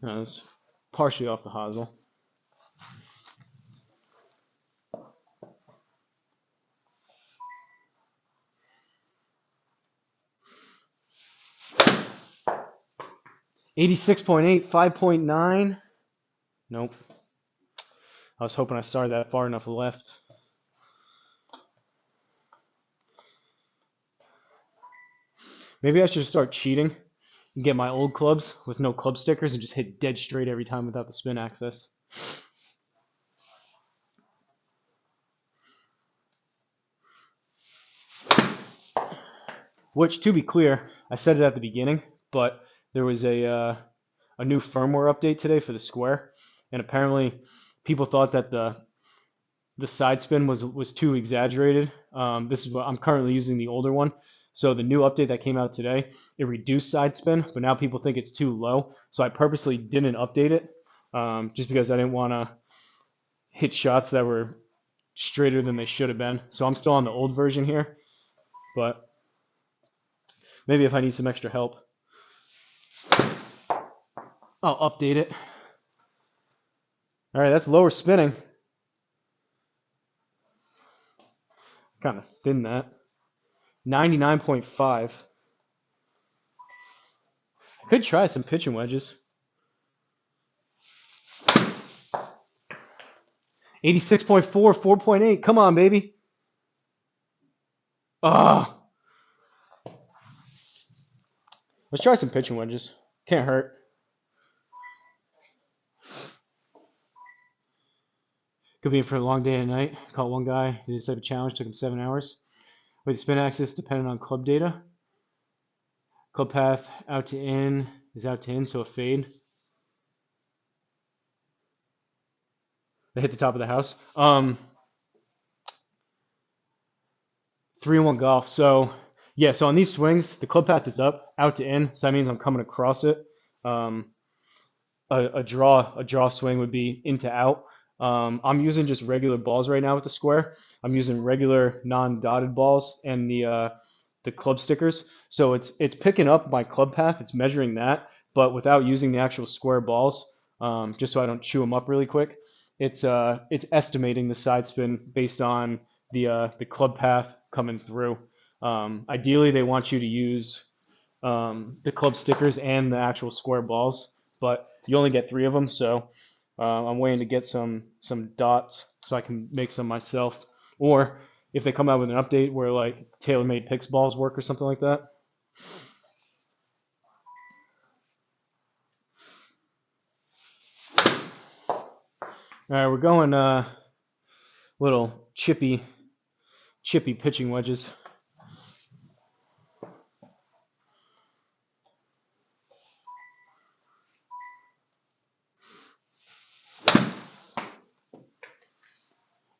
That was partially off the hosel. $86.8, 5.9. Nope. I was hoping I started that far enough left. Maybe I should start cheating and get my old clubs with no club stickers and just hit dead straight every time without the spin access. Which, to be clear, I said it at the beginning, but there was a new firmware update today for the Square, and apparently people thought that the side spin was too exaggerated. This is what I'm currently using, the older one. So the new update that came out today, it reduced side spin, but now people think it's too low. So I purposely didn't update it, just because I didn't want to hit shots that were straighter than they should have been. So I'm still on the old version here, but maybe if I need some extra help, I'll update it. All right, that's lower spinning. Kind of thin that. 99.5. I could try some pitching wedges. 86.4, 4.8. Come on, baby. Ah. Let's try some pitching wedges. Can't hurt. Could be in for a long day and night. Caught one guy. Did this type of challenge. Took him 7 hours. With spin axis dependent on club data. Club path out to in is out to in, so a fade. They hit the top of the house. 3-1 golf. So yeah, so on these swings, the club path is up, out to in. So that means I'm coming across it. A draw swing would be in to out. I'm using just regular balls right now with the Square. I'm using regular non-dotted balls and the club stickers. So it's picking up my club path. It's measuring that, but without using the actual Square balls, just so I don't chew them up really quick. It's estimating the side spin based on the club path coming through. Ideally, they want you to use the club stickers and the actual Square balls, but you only get 3 of them, so I'm waiting to get some dots so I can make some myself. Or if they come out with an update where like tailor-made picks balls work or something like that. All right, we're going little chippy pitching wedges.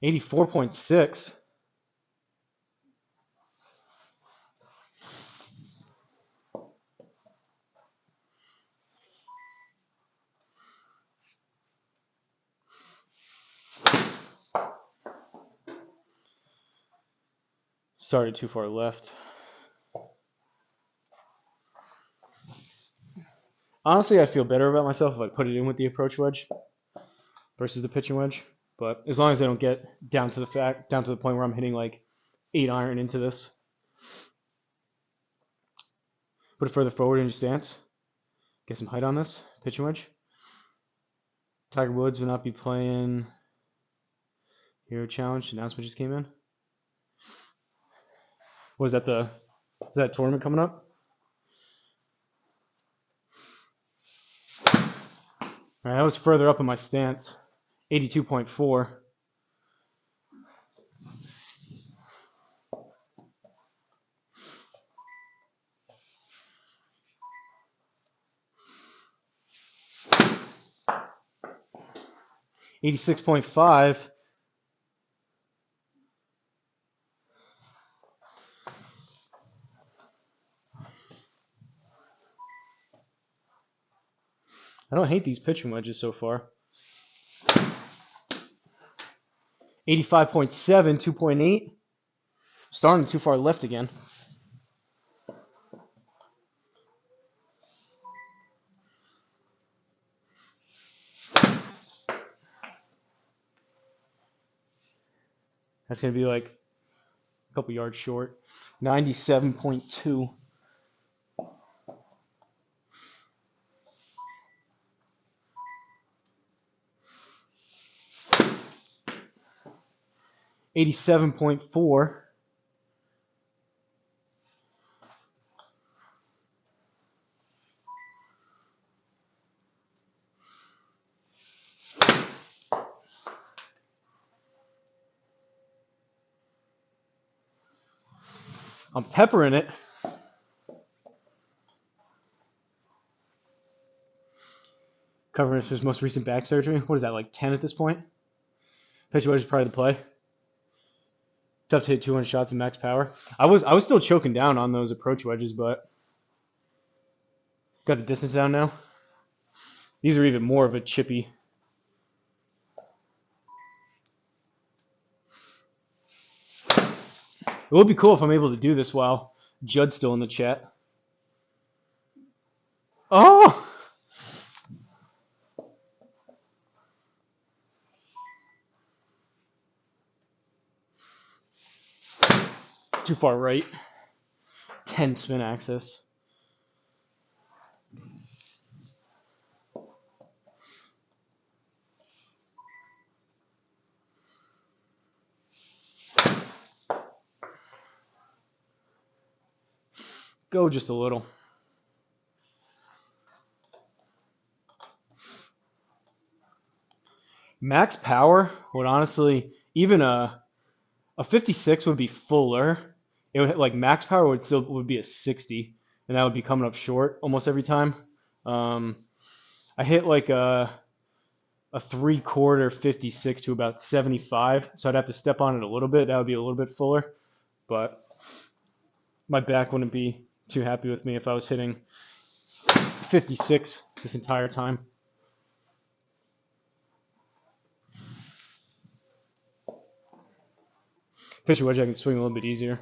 $84.6. Started too far left. Honestly, I feel better about myself if I put it in with the approach wedge versus the pitching wedge. But as long as I don't get down to the point where I'm hitting like 8 iron into this. Put it further forward in your stance. Get some height on this pitching wedge. Tiger Woods will not be playing Hero Challenge. Announcement just came in. Was that is that tournament coming up? All right, that was further up in my stance. 82.4. $86.5. I don't hate these pitching wedges so far. 85.7, 2.8. Starting too far left again. That's going to be like a couple yards short. 97.2. $87.4. I'm peppering it. Covering his most recent back surgery. What is that, like 10 at this point? Pitch wedge is probably the play. Tough to hit 200 shots in max power. I was still choking down on those approach wedges, but got the distance down now. These are even more of a chippy. It would be cool if I'm able to do this while Judd's still in the chat. Oh! Too far right. 10 spin axis. Go just a little. Max power would honestly, even a 56 would be fuller. It would, like, max power would be a 60, and that would be coming up short almost every time. I hit like a 3/4 56 to about 75, so I'd have to step on it a little bit. That would be a little bit fuller, but my back wouldn't be too happy with me if I was hitting 56 this entire time. Pitcher wedge I can swing a little bit easier.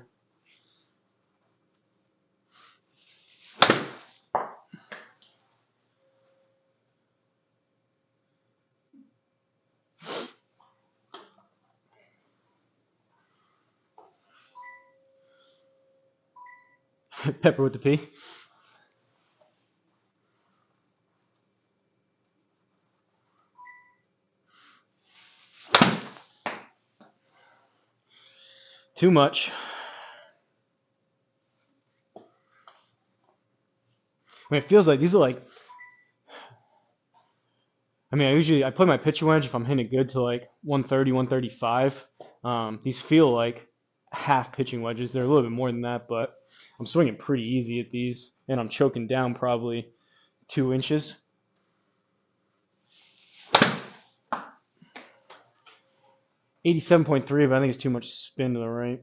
Pepper with the P. Too much. I mean, it feels like these are like, I mean, I play my pitcher wedge if I'm hitting it good to like 130, 135. These feel like half pitching wedges. They're a little bit more than that, but I'm swinging pretty easy at these, and I'm choking down probably 2 inches. 87.3, but I think it's too much spin to the right.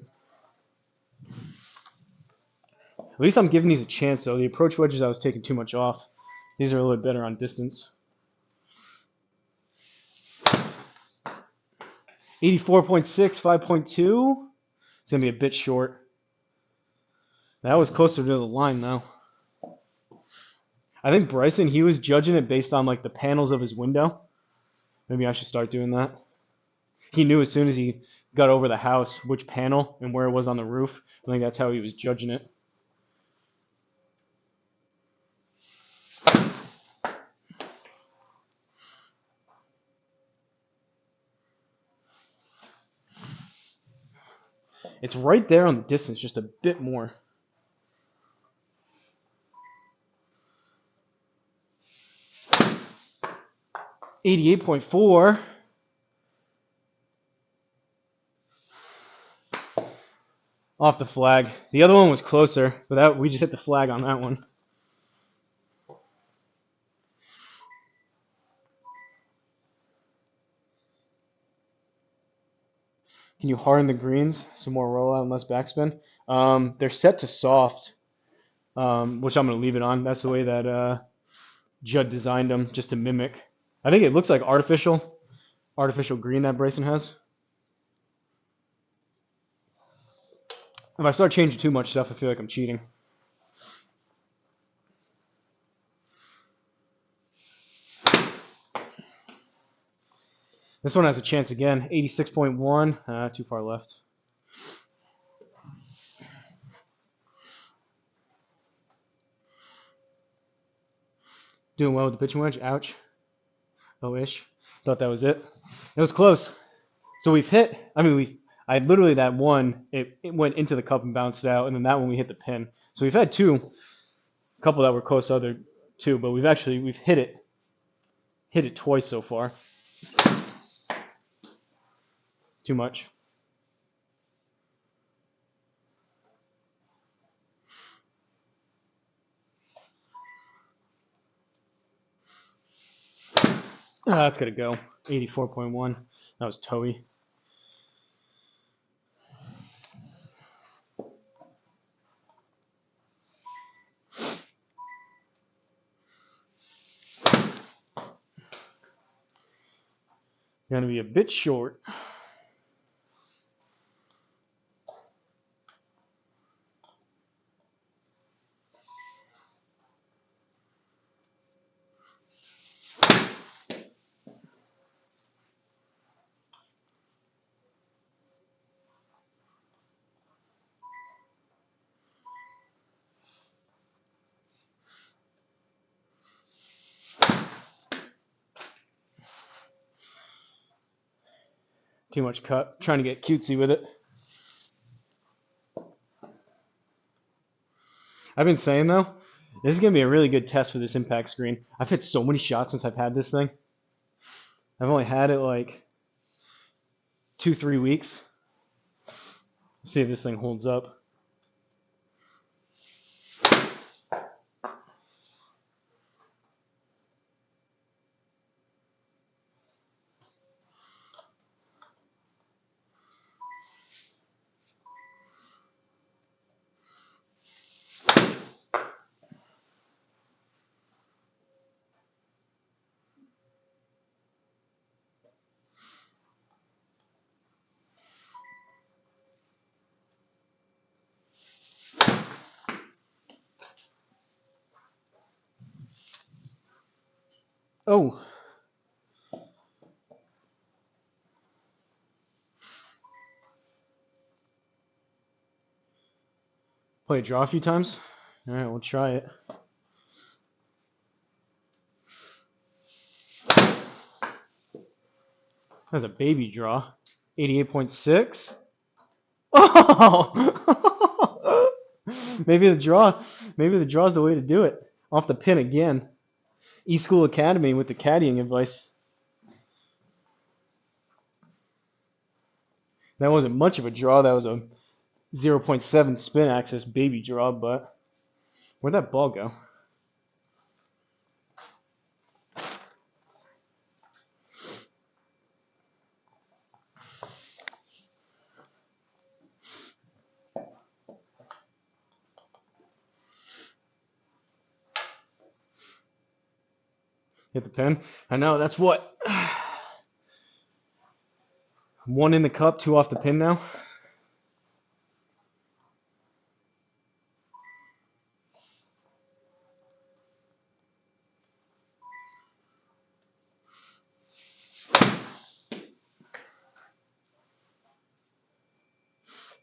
At least I'm giving these a chance, though. The approach wedges I was taking too much off. These are a little bit better on distance. 84.6, 5.2. It's going to be a bit short. That was closer to the line, though. I think Bryson, he was judging it based on like the panels of his window. Maybe I should start doing that. He knew as soon as he got over the house which panel and where it was on the roof. I think that's how he was judging it. It's right there on the distance, just a bit more. $88.4. Off the flag. The other one was closer, but we just hit the flag on that one. Can you harden the greens? Some more rollout and less backspin. They're set to soft, which I'm going to leave it on. That's the way that Judd designed them, just to mimic. I think it looks like artificial green that Bryson has. If I start changing too much stuff, I feel like I'm cheating. This one has a chance again. 86.1. Too far left. Doing well with the pitching wedge. Ouch. Oh-ish. Thought that was it. It was close. So we've hit. I mean, I literally that one. It went into the cup and bounced out, and then that one we hit the pin. So we've had two. A couple that were close, other two, but we've hit it. Hit it twice so far. Too much. That's gonna go. 84.1. That was toey. Gonna be a bit short. Too much cut. Trying to get cutesy with it. I've been saying though, this is gonna be a really good test for this impact screen. I've hit so many shots since I've had this thing. I've only had it like 2-3 weeks. See if this thing holds up. Oh. Play a draw a few times. All right, we'll try it. That's a baby draw. 88.6. Oh! Maybe the draw is the way to do it. Off the pin again. E-School Academy with the caddying advice. That wasn't much of a draw. That was a 0.7 spin axis baby draw, but where'd that ball go? Hit the pin. I know, that's what. 1 in the cup, 2 off the pin now.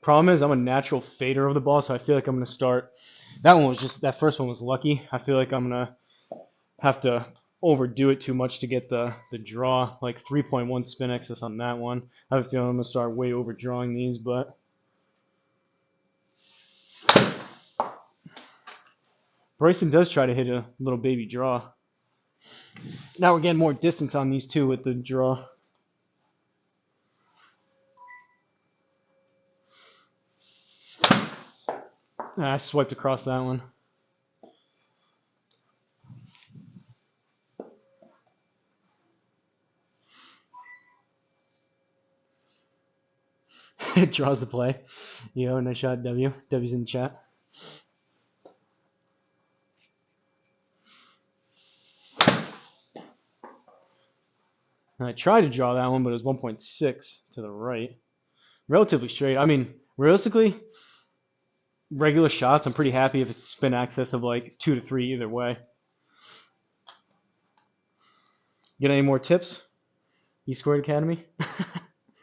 Problem is, I'm a natural fader of the ball, so I feel like I'm going to start. That first one was lucky. I feel like I'm going to have to overdo it too much to get the draw. Like 3.1 spin excess on that one. I have a feeling I'm going to start way overdrawing these, but. Bryson does try to hit a little baby draw. Now we're getting more distance on these two with the draw. I swiped across that one. It draws the play. Yo, nice shot, W. W's in the chat. I tried to draw that one, but it was 1.6 to the right. Relatively straight. I mean, realistically, regular shots, I'm pretty happy if it's a spin axis of like 2 to 3 either way. Get any more tips? E Squared Academy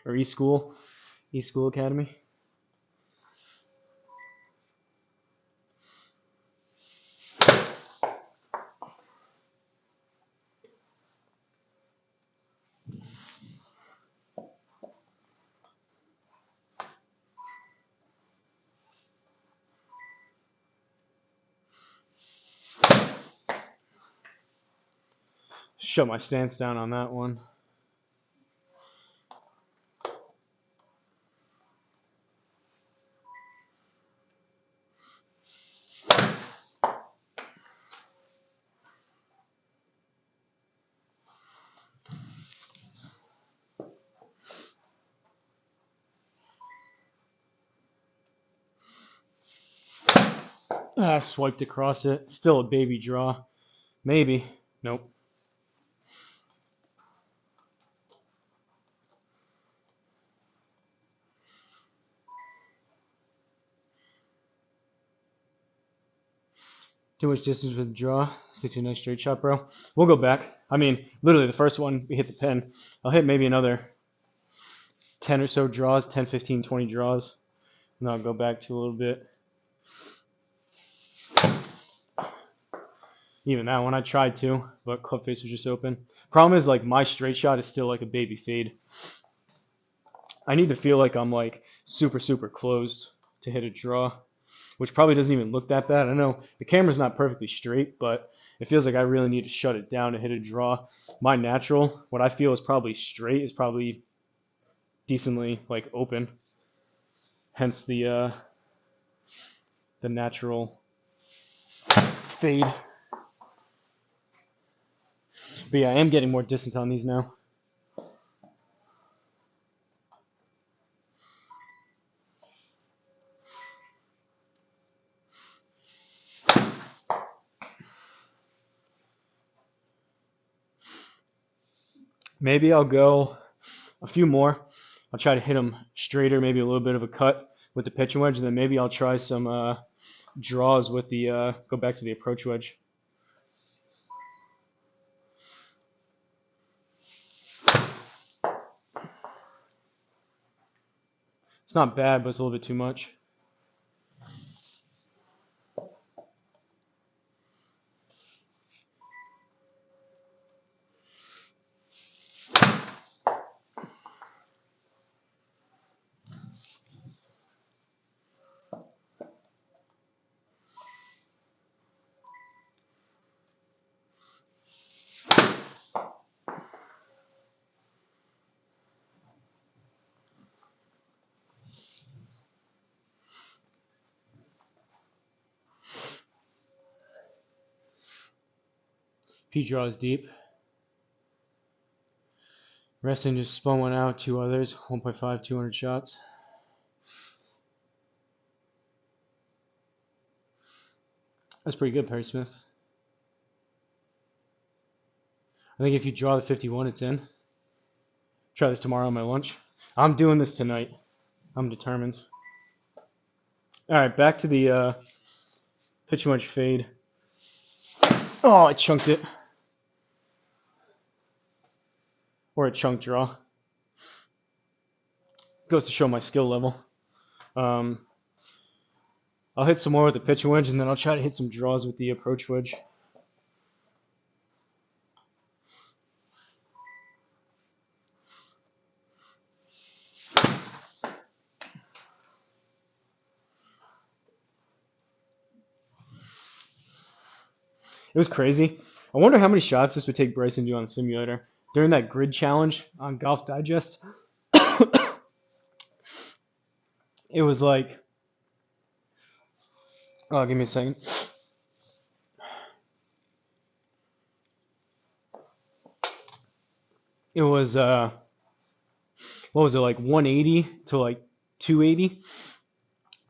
or E School Academy. Shut my stance down on that one. Swiped across it. Still a baby draw. Maybe. Nope. Too much distance with the draw. Stick to a nice straight shot, bro. We'll go back. I mean, literally the first one, we hit the pin. I'll hit maybe another 10 or so draws, 10, 15, 20 draws. And I'll go back to a little bit. Even that one I tried to, but club face was just open. Problem is, like, my straight shot is still like a baby fade. I need to feel like I'm like super, super closed to hit a draw, which probably doesn't even look that bad. I know the camera's not perfectly straight, but it feels like I really need to shut it down to hit a draw. My natural, what I feel is probably straight, is probably decently like open. Hence the natural fade. But yeah, I am getting more distance on these now. Maybe I'll go a few more. I'll try to hit them straighter, maybe a little bit of a cut with the pitching wedge, and then maybe I'll try some draws with the go back to the approach wedge. It's not bad, but it's a little bit too much. P draws deep. Reston just spun one out, two others, 1.5, 200 shots. That's pretty good, Perry Smith. I think if you draw the 51, it's in. Try this tomorrow on my lunch. I'm doing this tonight. I'm determined. All right, back to the pitch wedge fade. Oh, I chunked it. Or a chunk draw. Goes to show my skill level. I'll hit some more with the pitch wedge, and then I'll try to hit some draws with the approach wedge. It was crazy. I wonder how many shots this would take Bryson to do on the simulator. During that grid challenge on Golf Digest, it was like, oh, give me a second. It was, what was it, like 180 to like 280?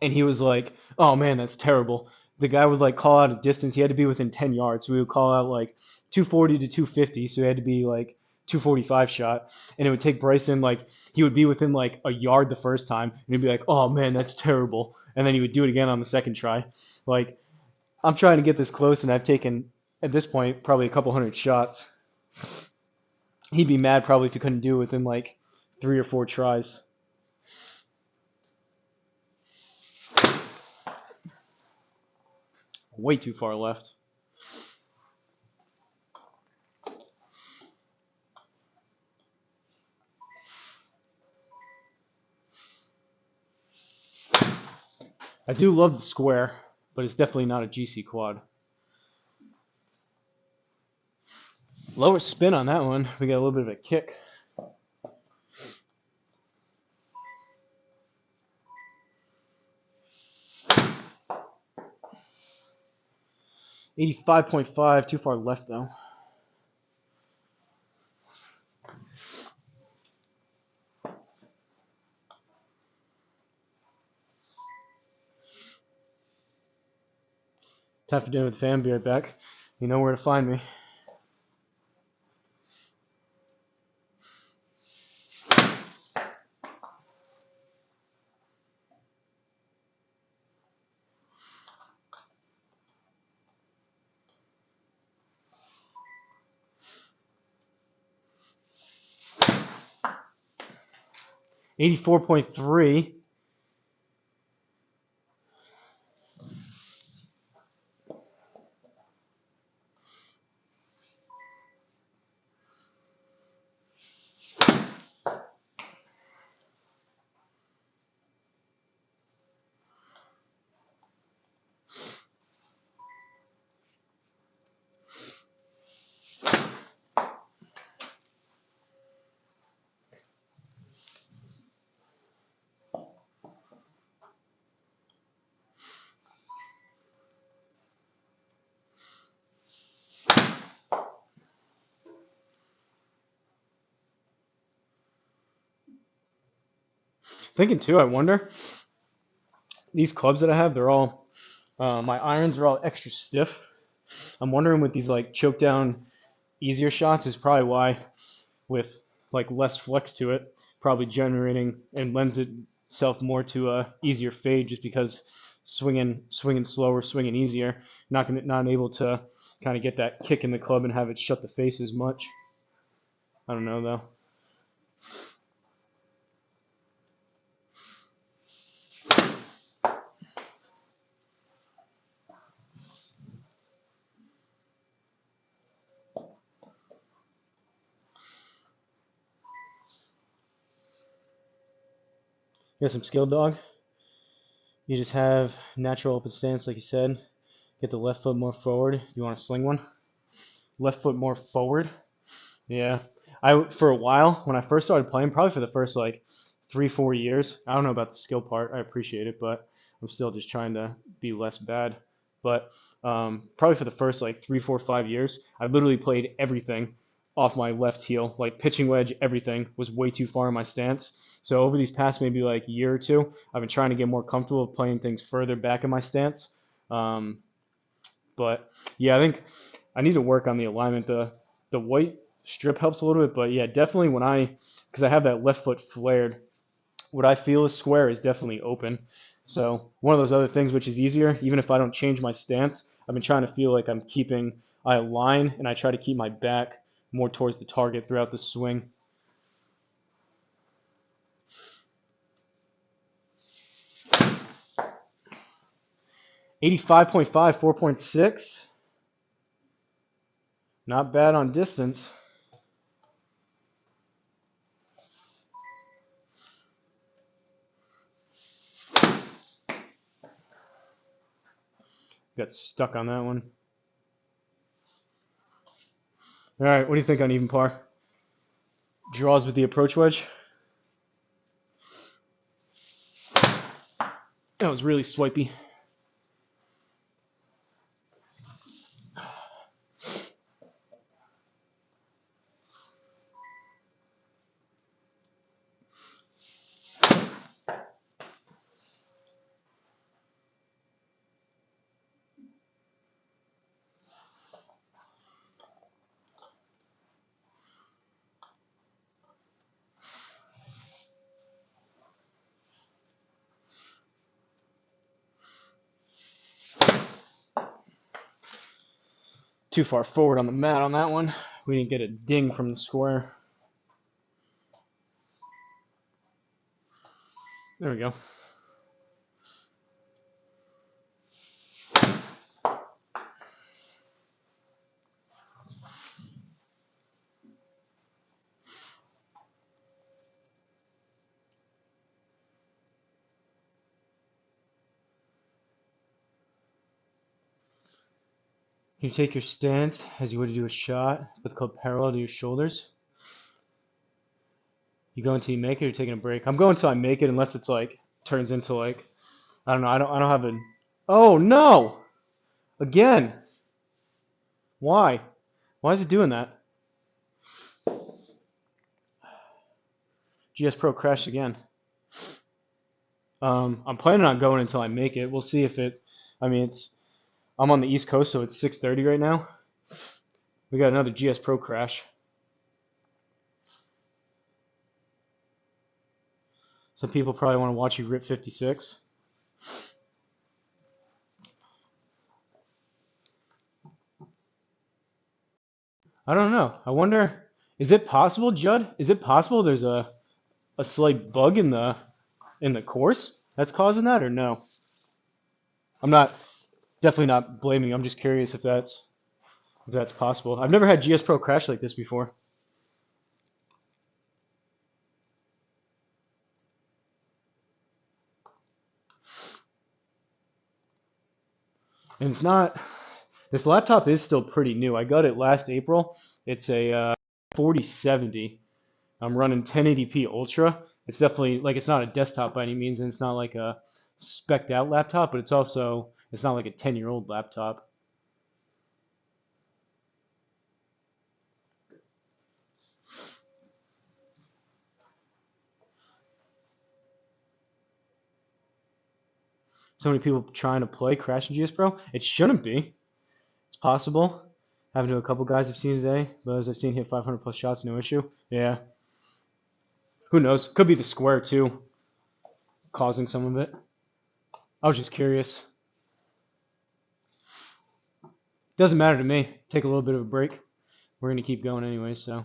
And he was like, oh man, that's terrible. The guy would like call out a distance. He had to be within 10 yards. So we would call out like 240 to 250. So he had to be like 245 shot. And it would take Bryson, like, he would be within like a yard the first time. And he'd be like, oh man, that's terrible. And then he would do it again on the second try. Like, I'm trying to get this close, and I've taken, at this point, probably a couple hundred shots. He'd be mad probably if he couldn't do it within like 3 or 4 tries. Way too far left. I do love the square, but it's definitely not a GC quad. Lower spin on that one. We got a little bit of a kick. $85.5, too far left though. Time for dinner with the fam. Be right back. You know where to find me. $84.3. Thinking too, I wonder, these clubs that I have, they're all, my irons are all extra stiff. I'm wondering with these like choke down easier shots is probably why, with like less flex to it, probably generating and lends itself more to a easier fade, just because swinging slower, swinging easier, not able to kind of get that kick in the club and have it shut the face as much. I don't know though. Get some skill, dog. You just have natural open stance, like you said. Get the left foot more forward if you want to sling one. Left foot more forward. Yeah. For a while, when I first started playing, probably for the first like 3-4 years, I don't know about the skill part. I appreciate it, but I'm still just trying to be less bad. But probably for the first like 3, 4, 5 years, I literally played everything off my left heel, like pitching wedge, everything was way too far in my stance. So over these past maybe like year or two, I've been trying to get more comfortable with playing things further back in my stance. But yeah, I think I need to work on the alignment. The white strip helps a little bit, but yeah, definitely because I have that left foot flared, what I feel is square is definitely open. So one of those other things which is easier, even if I don't change my stance, I've been trying to feel like I align and I try to keep my back more towards the target throughout the swing. $85.5, 4.6. Not bad on distance. Got stuck on that one. All right, what do you think on even par? Draws with the approach wedge. That was really swipey. Too far forward on the mat on that one. We didn't get a ding from the square. There we go. You take your stance as you would do a shot, with the club parallel to your shoulders. You go until you make it, or taking a break. I'm going until I make it, unless it's like turns into like, I don't know. I don't have a. Oh no! Again. Why? Why is it doing that? GS Pro crashed again. I'm planning on going until I make it. We'll see if it. I mean, I'm on the East Coast, so it's 6:30 right now. We got another GS Pro crash. Some people probably want to watch you rip 56. I don't know. I wonder, is it possible, Judd? Is it possible there's a slight bug in the course that's causing that, or no? I'm not definitely not blaming you. I'm just curious if that's possible. I've never had GS Pro crash like this before. And it's not, this laptop is still pretty new. I got it last April. It's a 4070. I'm running 1080p Ultra. It's definitely, like, it's not a desktop by any means, and it's not like a spec'd out laptop, but it's not like a 10-year-old laptop. So many people trying to play Crash and GS Pro. It shouldn't be. It's possible. Happened to a couple guys I've seen today, but as I've seen hit 500 plus shots, no issue. Yeah. Who knows? Could be the square too, causing some of it. I was just curious. Doesn't matter to me. Take a little bit of a break. We're gonna keep going anyway, so.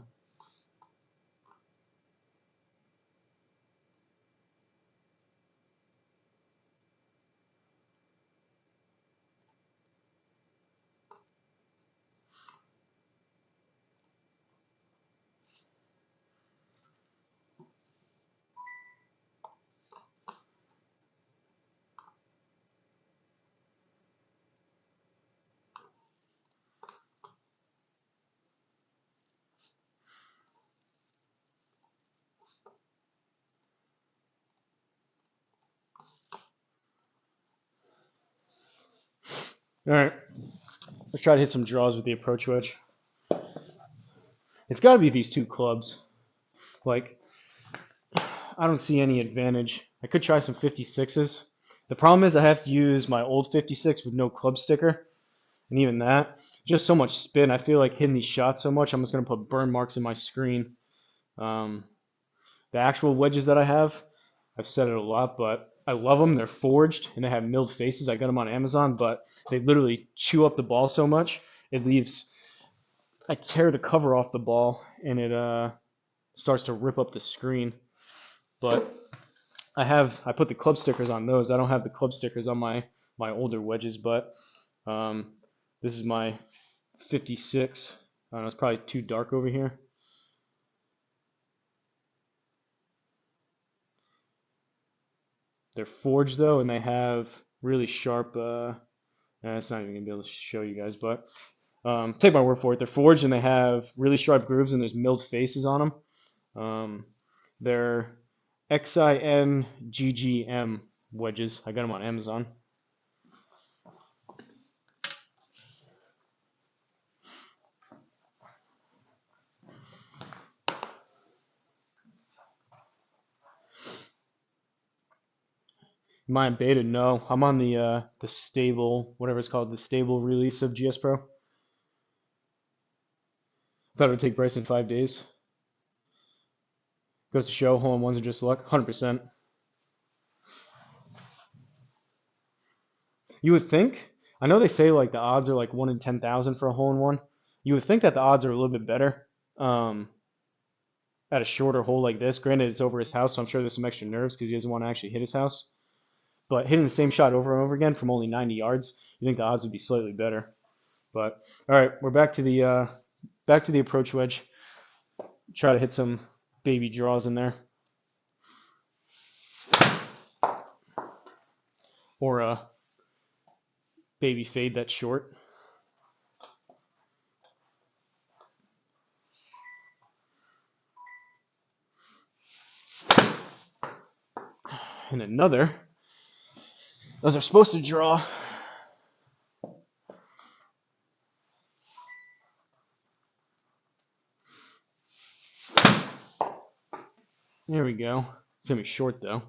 All right. Let's try to hit some draws with the approach wedge. It's got to be these two clubs. Like, I don't see any advantage. I could try some 56s. The problem is I have to use my old 56 with no club sticker. And even that, just so much spin. I feel like hitting these shots so much, I'm just going to put burn marks in my screen. The actual wedges that I have, I've said it a lot, but I love them. They're forged, and they have milled faces. I got them on Amazon, but they literally chew up the ball so much, it leaves... I tear the cover off the ball, and it starts to rip up the screen. But I put the club stickers on those. I don't have the club stickers on my older wedges, but this is my 56. I don't know, it's probably too dark over here. They're forged though, and they have really sharp. It's not even gonna be able to show you guys, but take my word for it. They're forged and they have really sharp grooves, and there's milled faces on them. They're XIN wedges. I got them on Amazon. Am I in beta? No, I'm on the stable, whatever it's called, the stable release of GS Pro. Thought it would take Bryson 5 days. Goes to show, hole-in-ones are just luck. 100%. You would think, I know they say like the odds are like 1 in 10,000 for a hole-in-one. You would think that the odds are a little bit better at at a shorter hole like this. Granted, it's over his house, so I'm sure there's some extra nerves because he doesn't want to actually hit his house. But hitting the same shot over and over again from only 90 yards, you think the odds would be slightly better. But all right, we're back to the approach wedge. Try to hit some baby draws in there, or a baby fade that's short. And another. Those are supposed to draw. There we go. It's going to be short, though.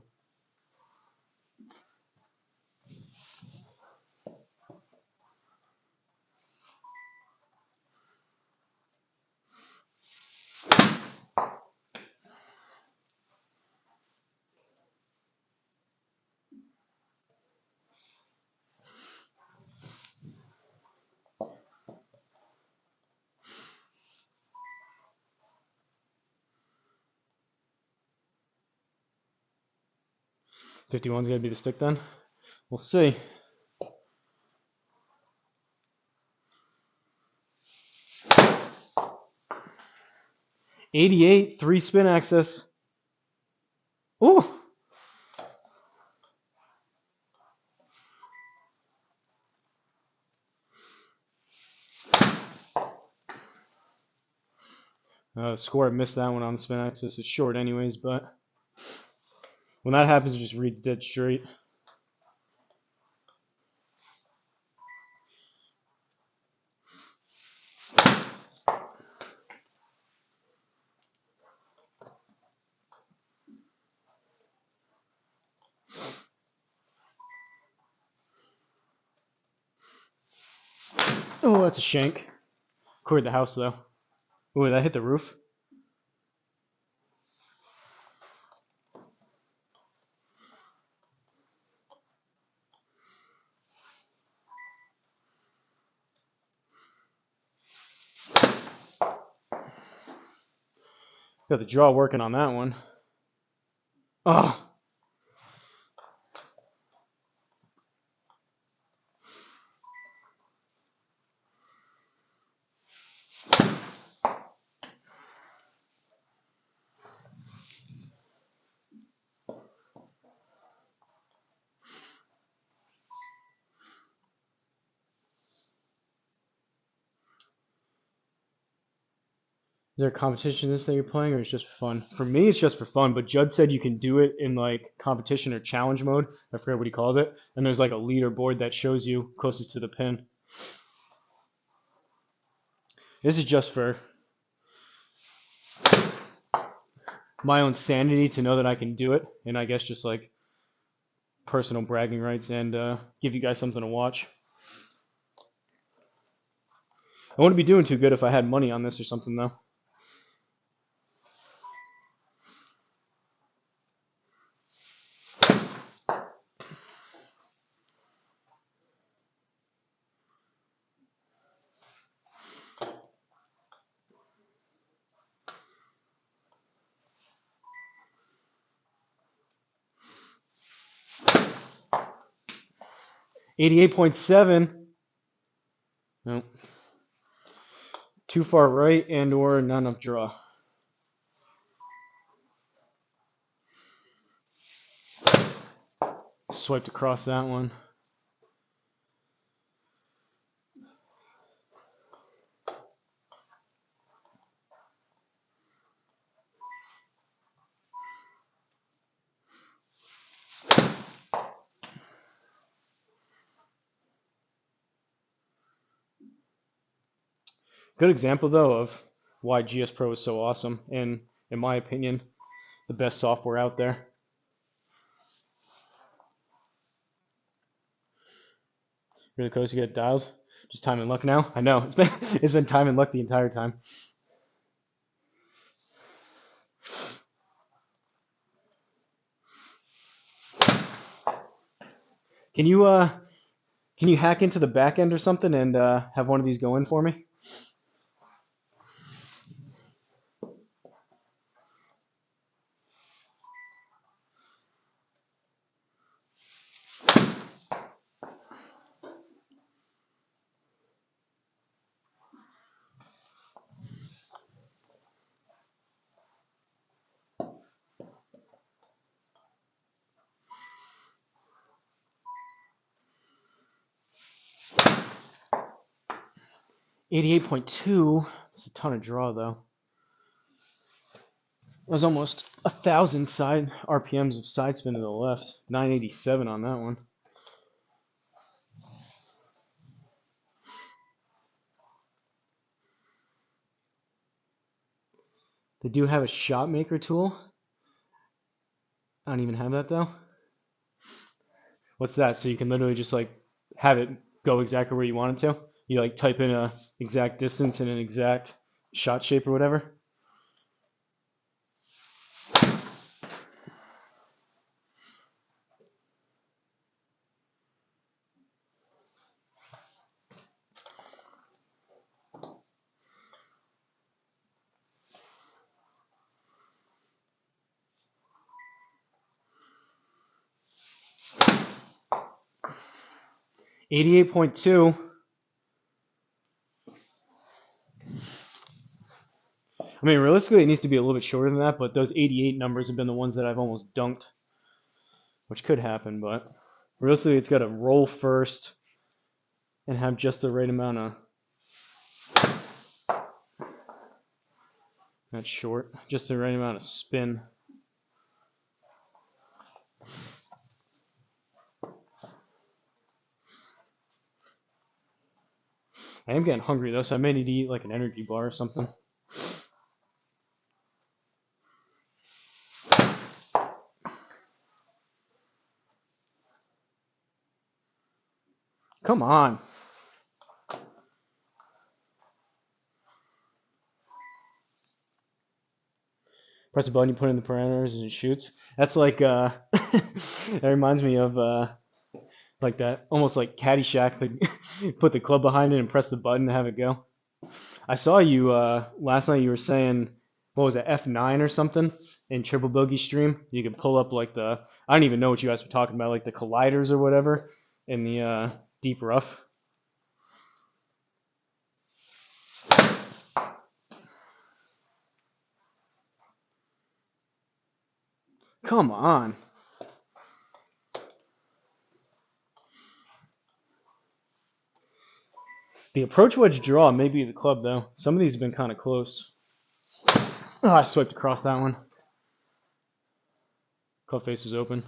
$51's going to be the stick then? We'll see. 88, 3 spin access. Ooh! Score, I missed that one on the spin access. It's short anyways, but when that happens, it just reads dead straight. Oh, that's a shank. Cleared the house, though. Ooh, that hit the roof. Got the draw working on that one. Oh! Is there a competition in this that you're playing, or it's just for fun? For me, it's just for fun, but Judd said you can do it in like competition or challenge mode. I forget what he calls it. And there's like a leaderboard that shows you closest to the pin. This is just for my own sanity to know that I can do it, and I guess just like personal bragging rights and give you guys something to watch. I wouldn't be doing too good if I had money on this or something, though. $88.7. No. Too far right and or not enough draw. Swiped across that one. Good example, though, of why GS Pro is so awesome, and in my opinion, the best software out there. Really close to get dialed. Just time and luck now. I know it's been time and luck the entire time. Can you hack into the back end or something and have one of these go in for me? 88.2. It's a ton of draw though. It was almost 1,000 side RPMs of side spin to the left. 987 on that one. They do have a shot maker tool. I don't even have that though. What's that? So you can literally just like have it go exactly where you want it to. You like type in a exact distance and an exact shot shape or whatever. .2. I mean, realistically, it needs to be a little bit shorter than that, but those 88 numbers have been the ones that I've almost dunked, which could happen, but realistically, it's got to roll first and have just the right amount of, not short, just the right amount of spin. I am getting hungry though, so I may need to eat like an energy bar or something. Come on. Press a button, you put in the parameters, and it shoots. That's like, that reminds me of like that, almost like Caddyshack. Put the club behind it and press the button to have it go. I saw you last night. You were saying, what was it, F9 or something in Triple Bogey stream? You could pull up like the, I don't even know what you guys were talking about, like the colliders or whatever in the deep rough. Come on. The approach wedge draw may be the club, though. Some of these have been kind of close. Oh, I swiped across that one. Club face was open.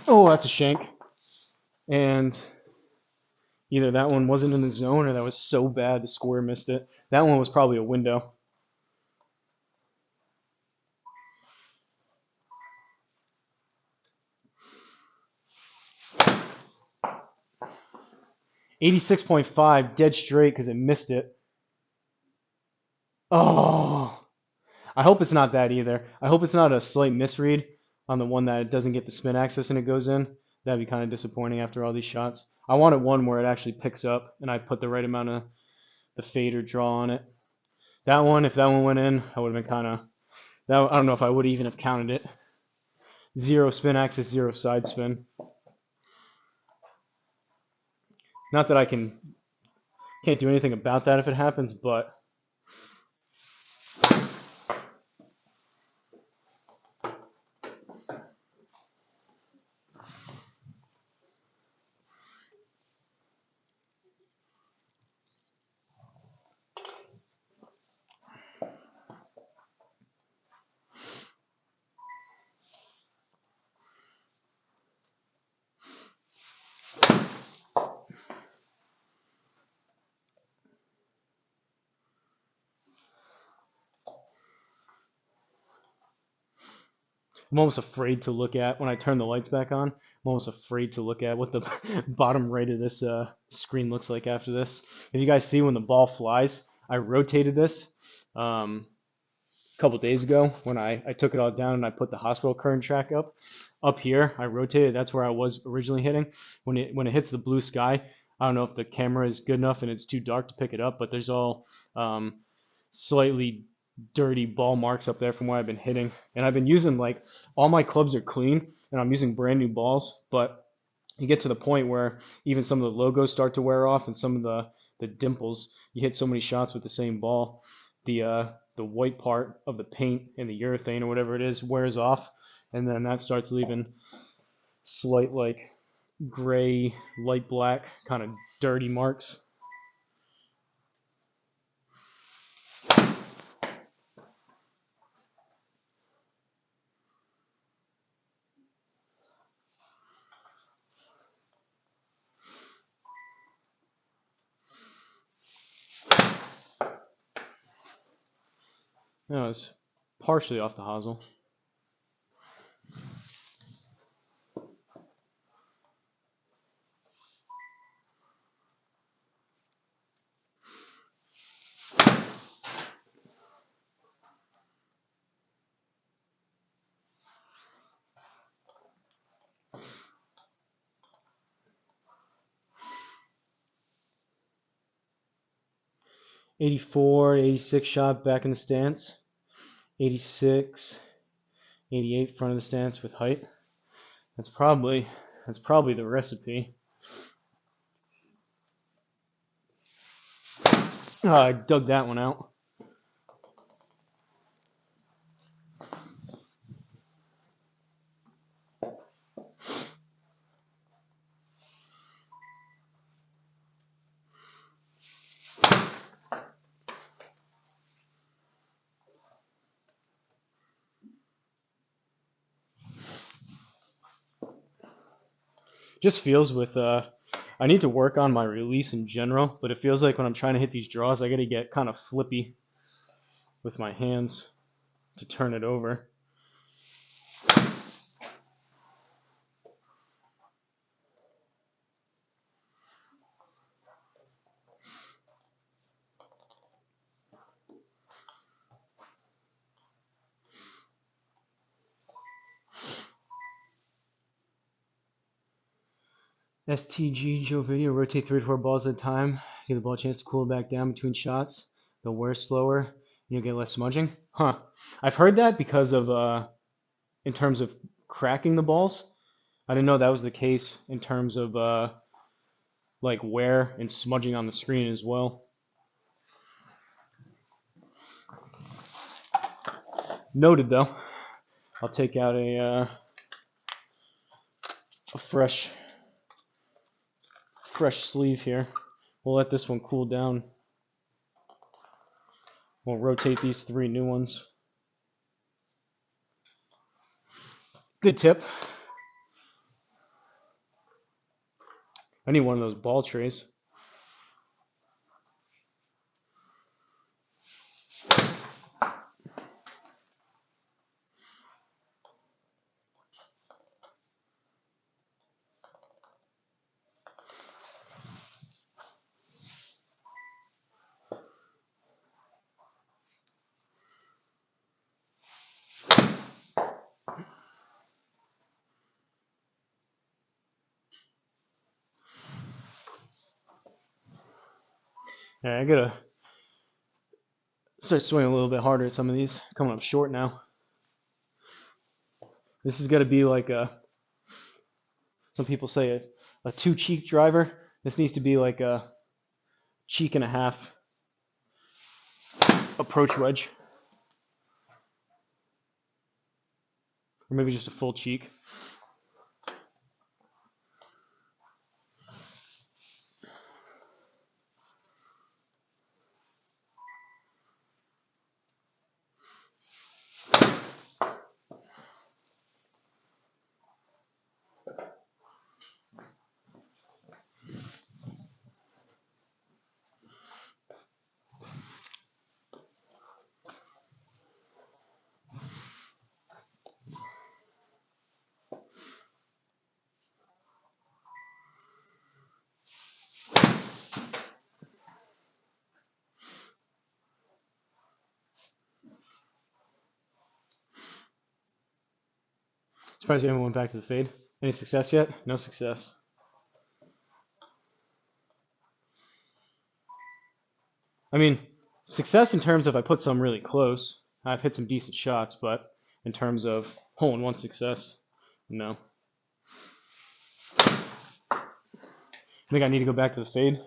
Oh, that's a shank. And either that one wasn't in the zone or that was so bad the square missed it. That one was probably a window. .5, dead straight because it missed it. Oh, I hope it's not that either. I hope it's not a slight misread on the one that doesn't get the spin axis and it goes in. That'd be kind of disappointing after all these shots. I wanted one where it actually picks up and I put the right amount of the fade or draw on it. That one, if that one went in, I would have been kind of, I don't know if I would even have counted it. 0 spin axis, 0 side spin. Not that I can't do anything about that if it happens, but I'm almost afraid to look at, when I turn the lights back on, I'm almost afraid to look at what the bottom right of this screen looks like after this. If you guys see when the ball flies, I rotated this a couple days ago when I took it all down and I put the hospital current track up. Up here, I rotated. That's where I was originally hitting. When it hits the blue sky, I don't know if the camera is good enough and it's too dark to pick it up, but there's all slightly dirty ball marks up there from where I've been hitting. And I've been using, like, all my clubs are clean and I'm using brand new balls, but you get to the point where even some of the logos start to wear off and some of the dimples, you hit so many shots with the same ball. the white part of the paint and the urethane or whatever it is wears off, and then that starts leaving slight like gray, light black, kind of dirty marks. No, it's partially off the hosel. '84, '86 shot back in the stance. '86, '88 front of the stance with height. That's probably the recipe. I dug that one out. Just feels with I need to work on my release in general, but it feels like when I'm trying to hit these draws, I got to get kind of flippy with my hands to turn it over. STG Joe video, rotate 3 to 4 balls at a time. Give the ball a chance to cool back down between shots. They'll wear slower, and you'll get less smudging. Huh. I've heard that because of, in terms of cracking the balls. I didn't know that was the case in terms of, like wear and smudging on the screen as well. Noted though. I'll take out a fresh sleeve here. We'll let this one cool down. We'll rotate these 3 new ones. Good tip. I need one of those ball trays. Alright, I gotta start swinging a little bit harder at some of these. Coming up short now. This is gotta be like some people say a 2-cheek driver. This needs to be like a cheek and a half approach wedge. Or maybe just a full cheek. Surprised you haven't went back to the fade. Any success yet? No success. I mean, success in terms of I put some really close. I've hit some decent shots, but in terms of hole-in-one success, no. I think I need to go back to the fade.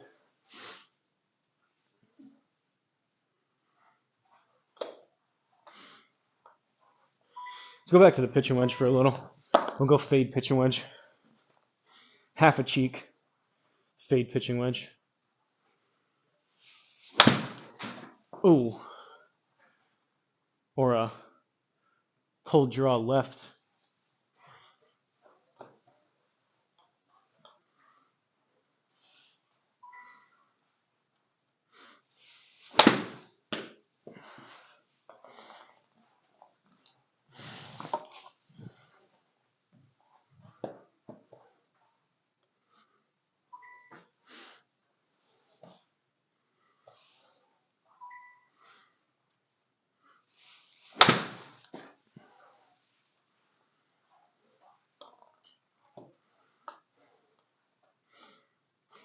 Let's go back to the pitching wedge for a little. We'll go fade pitching wedge. Half a cheek. Fade pitching wedge. Ooh. Or a pull draw left.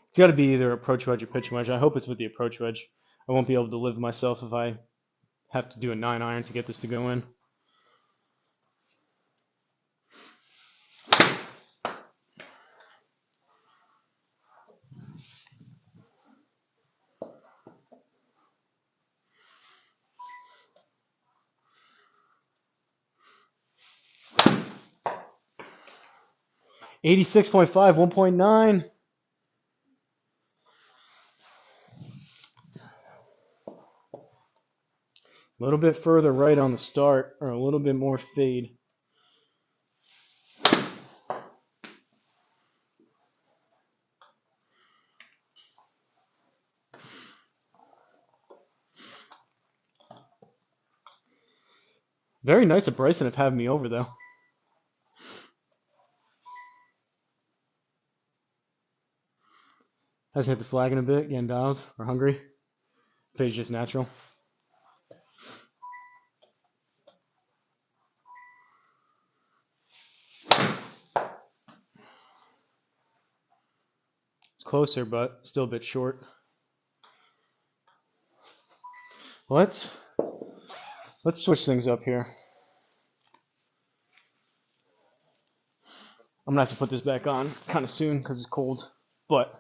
It's got to be either approach wedge or pitching wedge. I hope it's with the approach wedge. I won't be able to live myself if I have to do a 9-iron to get this to go in. $86.5, 1.9. A little bit further right on the start, or a little bit more fade. Very nice of Bryson of having me over, though. Hasn't hit the flag in a bit, getting dialed or hungry. Fade's just natural. It's closer, but still a bit short. Let's switch things up here. I'm gonna have to put this back on kind of soon because it's cold, but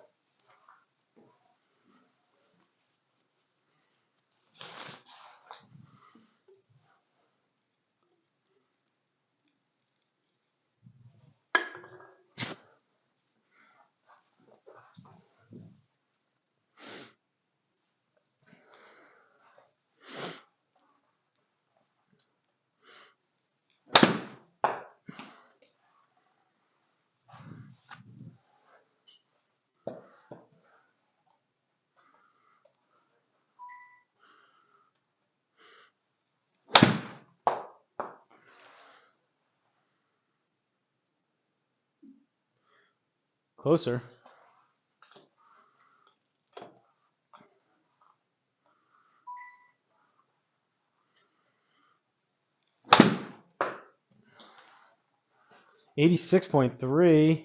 closer. $86.3.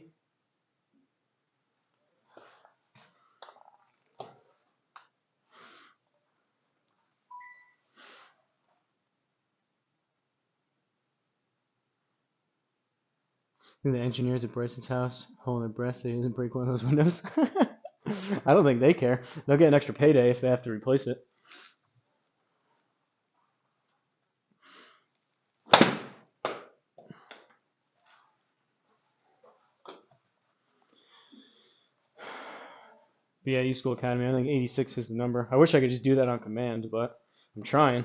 The engineers at Bryson's house holding their breath so he doesn't break one of those windows. I don't think they care. They'll get an extra payday if they have to replace it. BIU School Academy, I think 86 is the number. I wish I could just do that on command, but I'm trying.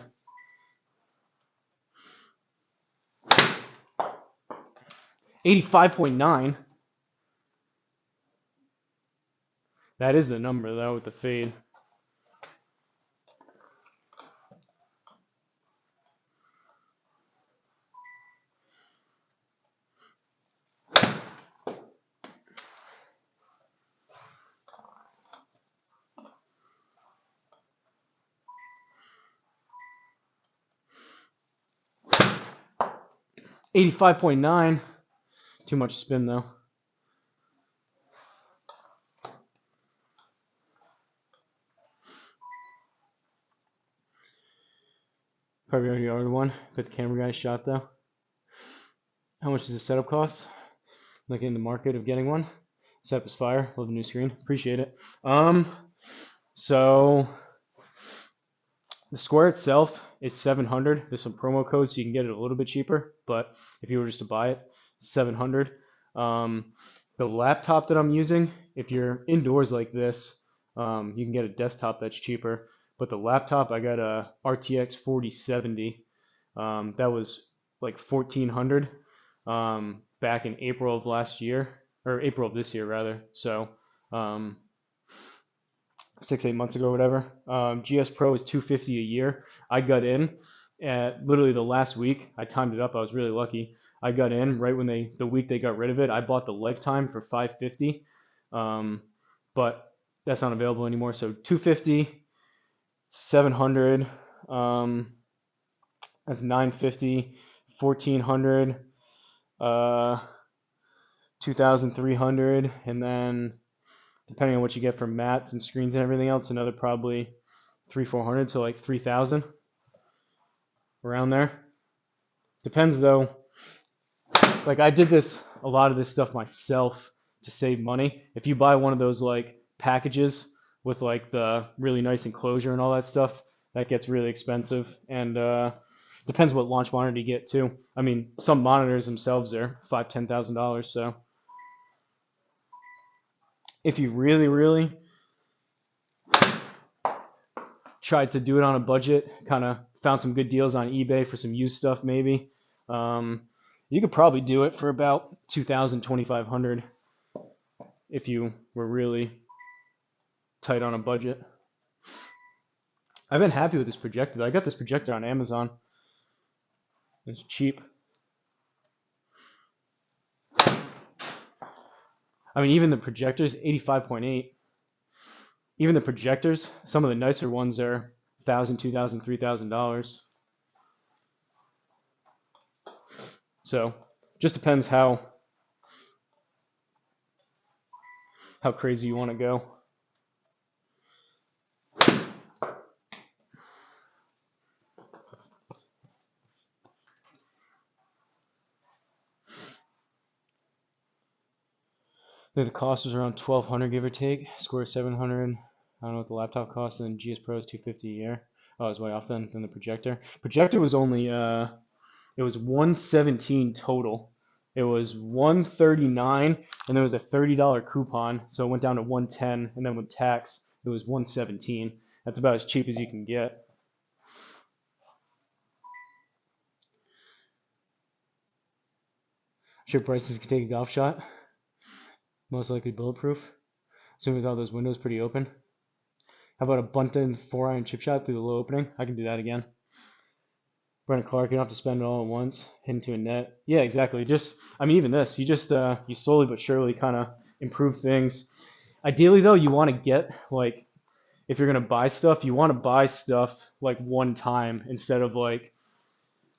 $85.9. That is the number, though, with the fade. $85.9. Too much spin, though. Probably already ordered one, but the camera guy shot, though. How much does the setup cost? Looking in the market of getting one. Setup is fire. Love the new screen. Appreciate it. So The Square itself is 700. There's some promo codes so you can get it a little bit cheaper, but if you were just to buy it, 700. Um, the laptop that I'm using, if you're indoors like this, you can get a desktop that's cheaper. But the laptop, I got a RTX 4070. That was like 1400 back in April of last year, or April of this year rather. So 6-8 months ago, whatever. GS Pro is 250 a year. I got in at literally the last week. I timed it up. I was really lucky. I got in right when the week they got rid of it. I bought the lifetime for 550, but that's not available anymore. So 250, 700, that's 950, 1400, 2300, and then depending on what you get from mats and screens and everything else, another probably 300-400, so like 3000 around there. Depends though. Like I did a lot of this stuff myself to save money. If you buy one of those like packages with like the really nice enclosure and all that stuff, that gets really expensive. And depends what launch monitor you get too. I mean, some monitors themselves are $5,000-$10,000. So if you really tried to do it on a budget, kind of found some good deals on eBay for some used stuff maybe, you could probably do it for about $2,000-$2,500 if you were really tight on a budget. I've been happy with this projector. I got this projector on Amazon. It's cheap. I mean, even the projectors, 85.8. Even the projectors, some of the nicer ones are $1,000, $2,000, $3,000. So, just depends how crazy you want to go. The cost was around $1,200 give or take. Square 700. I don't know what the laptop cost, and then GS Pro is $250 a year. Oh, I was way off then than the projector. Projector was only it was $117 total. It was $139, and there was a $30 coupon, so it went down to $110, and then with tax, it was $117. That's about as cheap as you can get. Sure, Bryson could take a golf shot. Most likely bulletproof. Assuming with all those windows pretty open. How about a bunted 4-iron chip shot through the low opening? I can do that again. Brennan Clark, you don't have to spend it all at once. Hit into a net. Yeah, exactly. I mean, even this, you slowly but surely kind of improve things. Ideally, though, you want to get, like, if you're going to buy stuff, you want to buy stuff, like, one time instead of, like,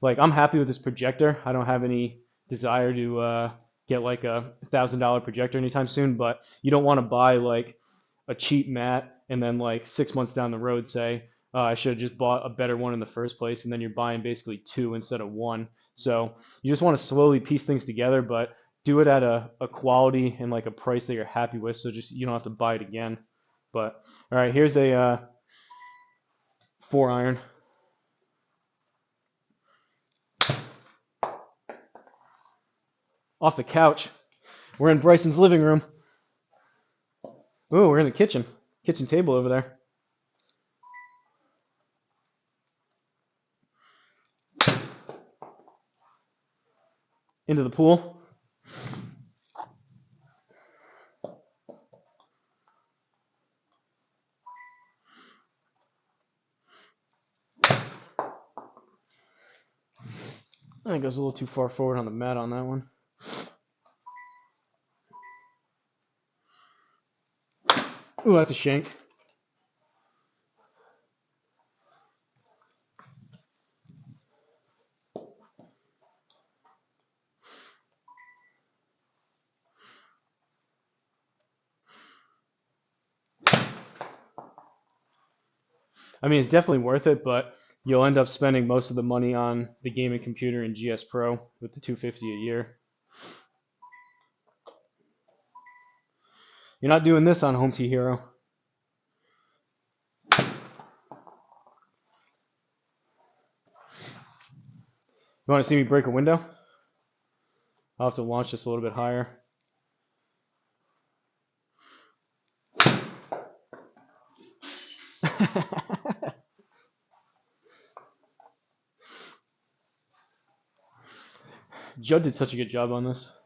I'm happy with this projector. I don't have any desire to get like a $1,000 projector anytime soon, but you don't want to buy like a cheap mat and then like 6 months down the road say, I should have just bought a better one in the first place, and then you're buying basically two instead of one. So you just want to slowly piece things together, but do it at a quality and like a price that you're happy with, so just you don't have to buy it again. But all right, here's a 4-iron. Off the couch. We're in Bryson's living room. Ooh, we're in the kitchen table over there. Into the pool. I think I was a little too far forward on the mat on that one. Ooh, that's a shank. I mean, it's definitely worth it, but you'll end up spending most of the money on the gaming computer and GS Pro with the $250 a year. You're not doing this on Home T Hero. You want to see me break a window? I'll have to launch this a little bit higher. Judd did such a good job on this.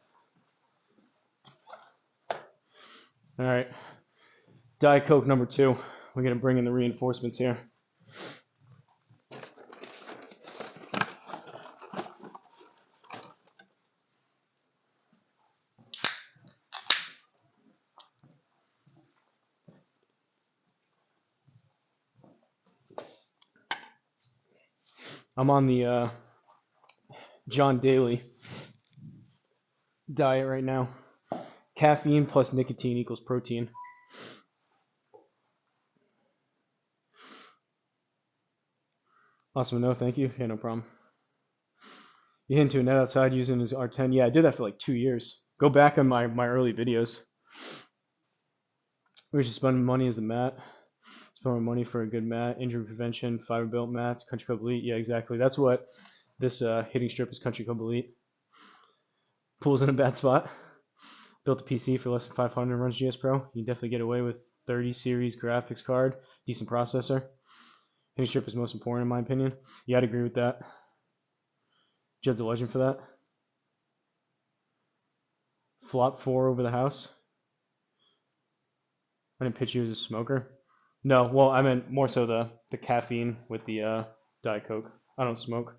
All right. Diet Coke number 2. We're going to bring in the reinforcements here. I'm on the John Daly diet right now. Caffeine plus nicotine equals protein. Awesome. No, thank you. Yeah, no problem. You hit into a net outside using his R10. Yeah, I did that for like 2 years. Go back on my early videos. We should spend money as the mat. Spend money for a good mat, injury prevention, fiber built mats, Country Club Elite. Yeah, exactly. That's what this hitting strip is, Country Club Elite. Pool's in a bad spot. Built a PC for less than 500, runs GS Pro. You can definitely get away with 30 series graphics card, decent processor. Hitting strip is most important in my opinion. Yeah, I'd agree with that. Judd's a legend for that. Flop 4 over the house. I didn't pitch you as a smoker. No, well, I meant more so the caffeine with the Diet Coke. I don't smoke.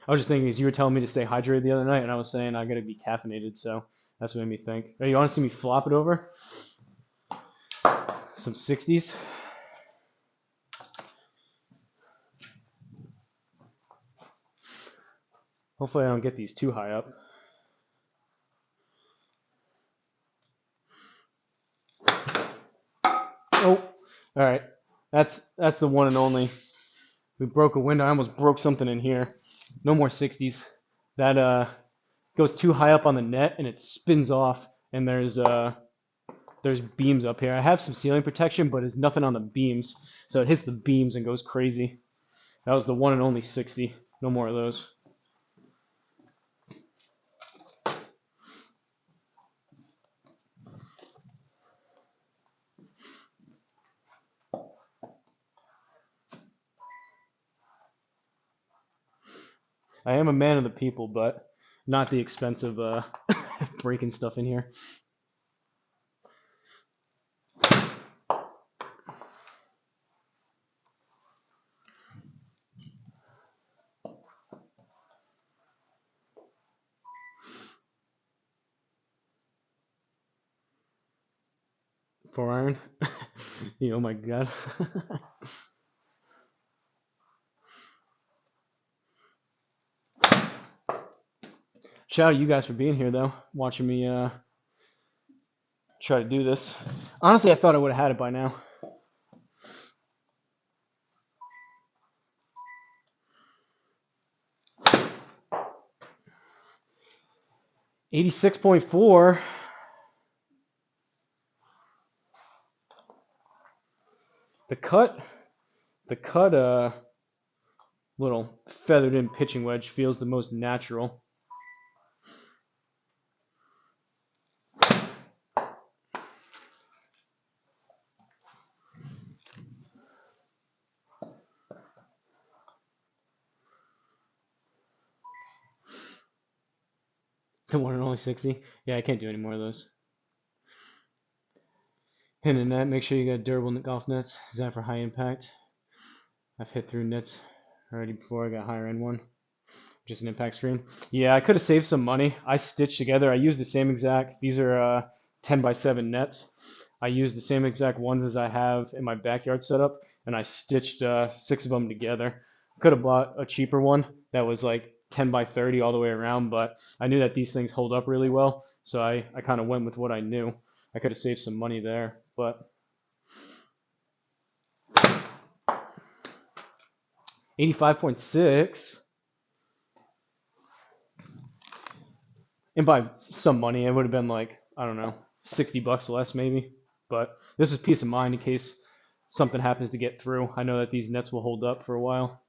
I was just thinking, because you were telling me to stay hydrated the other night, and I was saying I gotta be caffeinated, so that's what made me think. Hey, you want to see me flop it over? Some 60s. Hopefully I don't get these too high up. Oh, all right. That's the one and only. We broke a window. I almost broke something in here. No more 60s. That goes too high up on the net and it spins off. And there's beams up here. I have some ceiling protection, but there's nothing on the beams, so it hits the beams and goes crazy. That was the one and only 60. No more of those. I am a man of the people, but not the expense of breaking stuff in here. Four iron. Oh my god. Shout out to you guys for being here, though, watching me try to do this. Honestly, I thought I would have had it by now. $86.4. The cut little feathered in pitching wedge feels the most natural. The one and only 60. Yeah, I can't do any more of those. Hitting net, make sure you got durable golf nets. Is that for high impact? I've hit through nets already before. I got higher end one. Just an impact screen. Yeah, I could have saved some money. I stitched together. I used the same exact. These are 10 by 7 nets. I used the same exact ones as I have in my backyard setup, and I stitched 6 of them together. Could have bought a cheaper one that was like 10 by 30 all the way around, but I knew that these things hold up really well, so I kind of went with what I knew. I could have saved some money there, but 85.6. And by some money, it would have been like, I don't know, $60 less maybe. But this is peace of mind in case something happens to get through. I know that these nets will hold up for a while.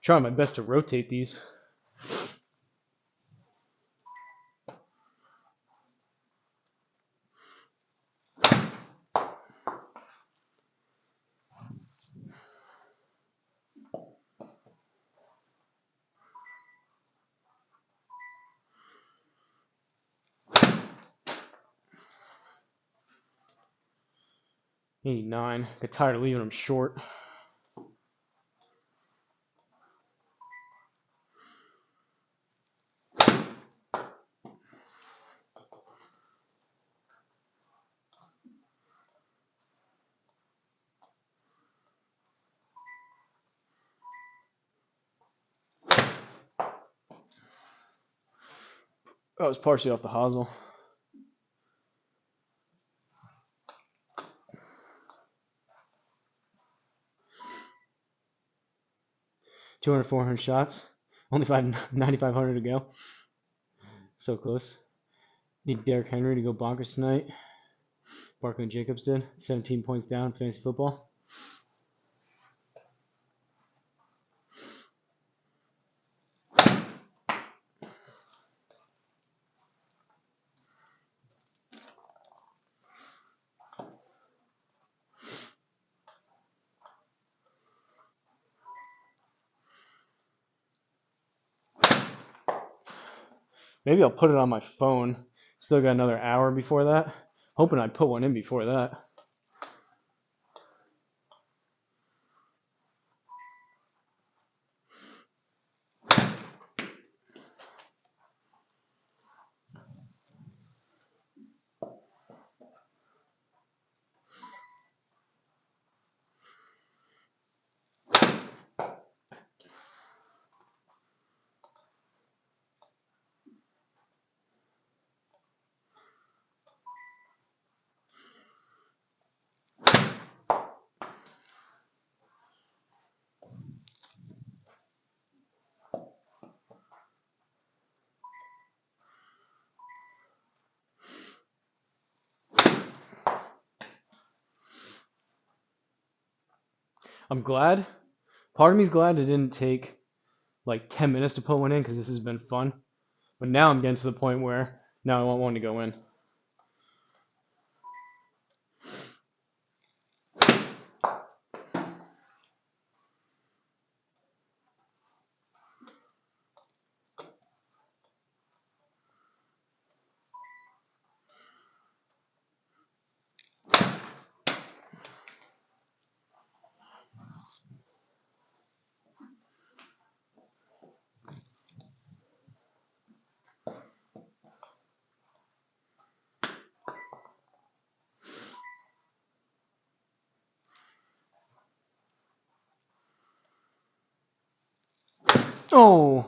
Trying my best to rotate these. '89. Got tired of leaving them short. That was partially off the Hosel. $200, 400 shots. Only 9,500 to go. So close. Need Derrick Henry to go bonkers tonight. Barkley and Jacobs did. 17 points down, fantasy football. Maybe I'll put it on my phone. Still got another hour before that. Hoping I put one in before that. I'm glad. Part of me's glad it didn't take like 10 minutes to put one in because this has been fun. But now I'm getting to the point where now I want one to go in. Oh.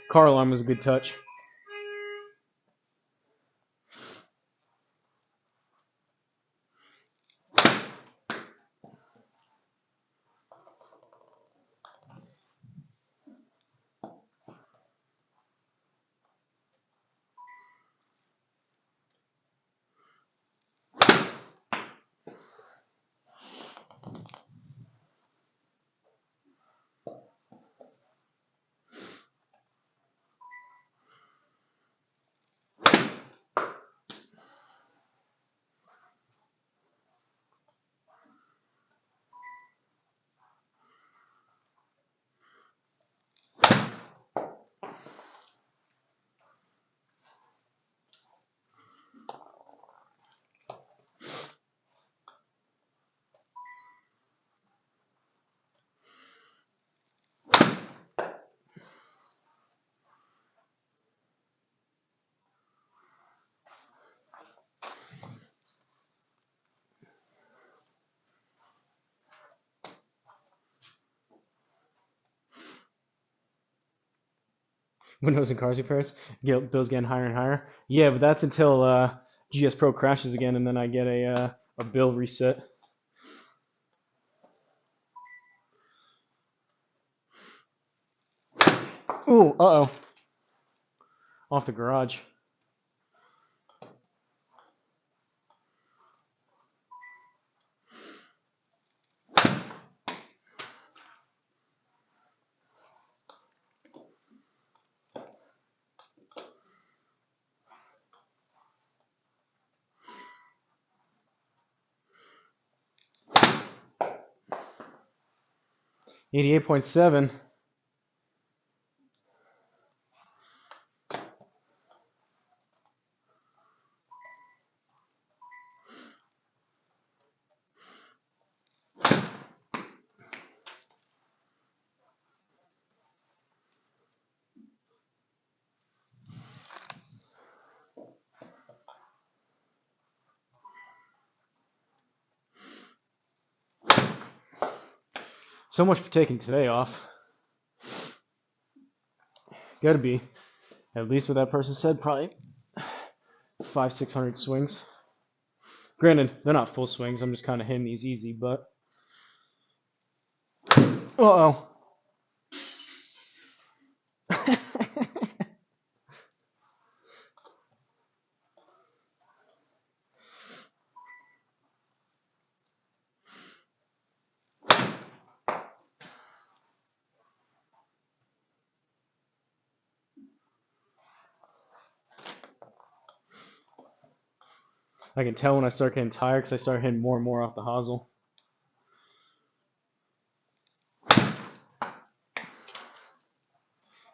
Car alarm was a good touch. Windows and cars repairs. Bills getting higher and higher. Yeah, but that's until GS Pro crashes again, and then I get a bill reset. Ooh, uh-oh. Off the garage. $88.7. So much for taking today off. Gotta be, at least what that person said, probably 500-600 swings. Granted, they're not full swings. I'm just kind of hitting these easy, but uh-oh. I can tell when I start getting tired because I start hitting more and more off the hosel.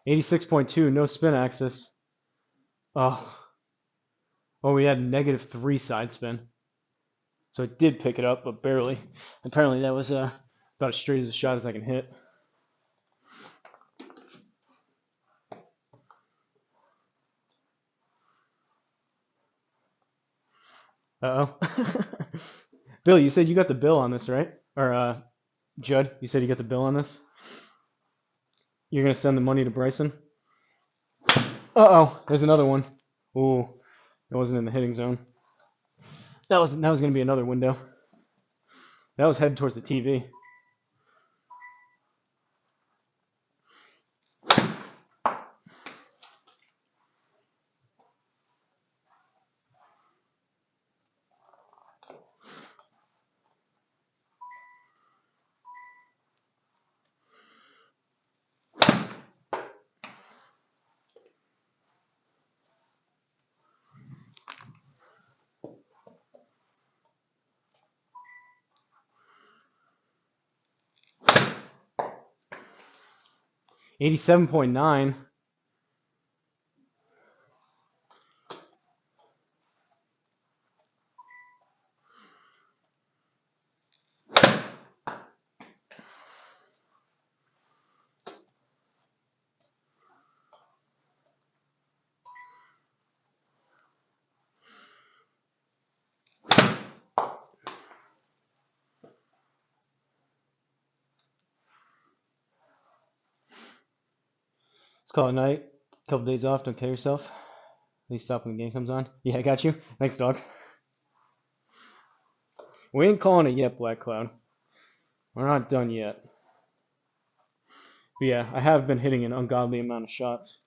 $86.2, no spin axis. Oh, we had -3 side spin. So it did pick it up, but barely. Apparently that was about as straight as a shot as I can hit. Uh-oh. Bill, you said you got the bill on this, right? Or Judd, you said you got the bill on this? You're going to send the money to Bryson? Uh-oh, there's another one. Ooh, it wasn't in the hitting zone. That was going to be another window. That was headed towards the TV. $87.9. Let's call it a night. A couple days off, don't kill yourself. At least stop when the game comes on. Yeah, I got you. Thanks, dog. We ain't calling it yet, Black Cloud. We're not done yet. But yeah, I have been hitting an ungodly amount of shots.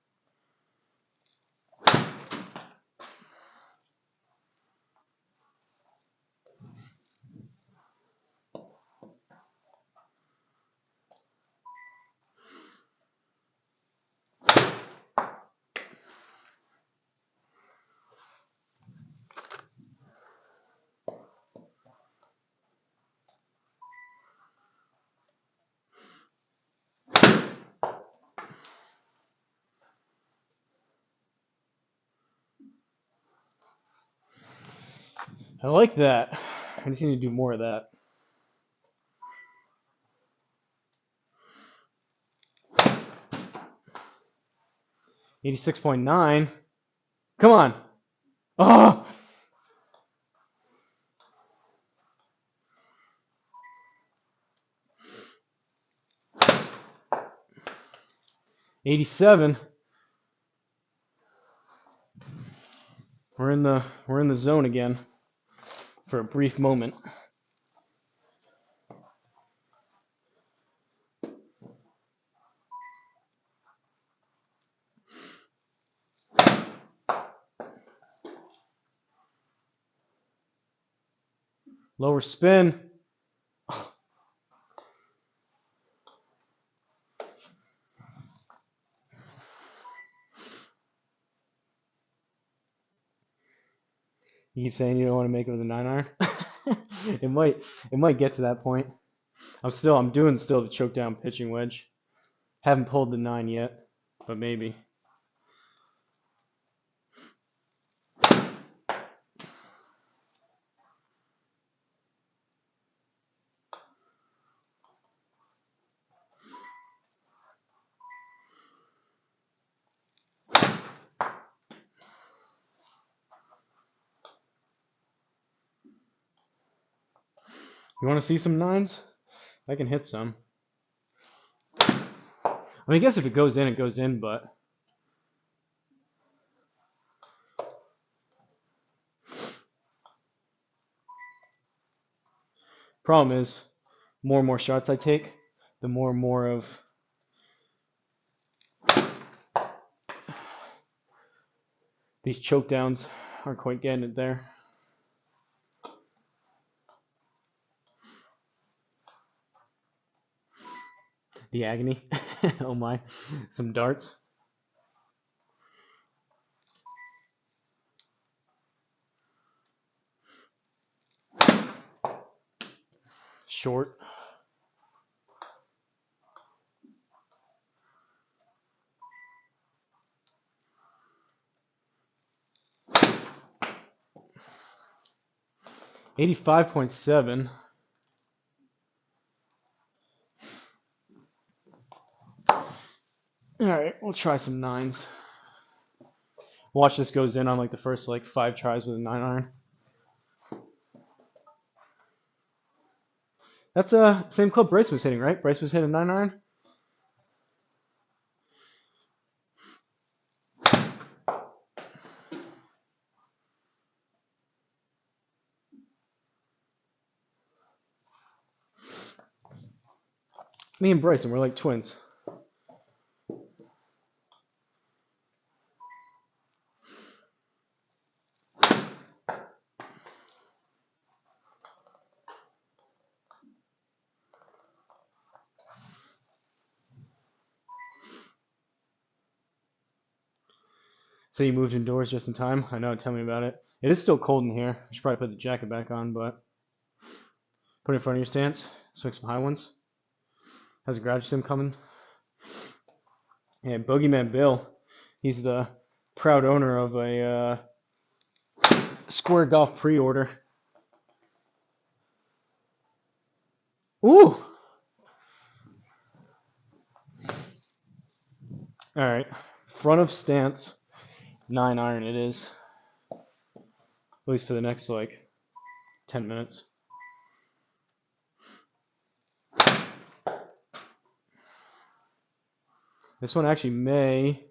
I like that. I just need to do more of that. $86.9. Come on. Oh! 87. we're in the zone again for a brief moment. Lower spin. You keep saying you don't want to make it with a 9-iron. it might get to that point. I'm doing still the choke down pitching wedge. Haven't pulled the 9 yet, but maybe. You want to see some 9s? I can hit some. I mean, I guess if it goes in, it goes in, but problem is, more and more shots I take, the more and more of these choke downs aren't quite getting it there. The agony. Oh my. Some darts. Short. $85.7. All right, we'll try some 9s. Watch this goes in on like the first like 5 tries with a 9-iron. That's same club Bryson was hitting, right? Bryson was hitting a 9-iron. Me and Bryson, we're like twins. So you moved indoors just in time? I know, tell me about it. It is still cold in here. I should probably put the jacket back on, but put it in front of your stance. Swing some high ones. How's the garage sim coming? Yeah, Bogeyman Bill. He's the proud owner of a Square Golf pre-order. Ooh! Alright. Front of stance. 9-iron it is. At least for the next, like, 10 minutes. This one actually may...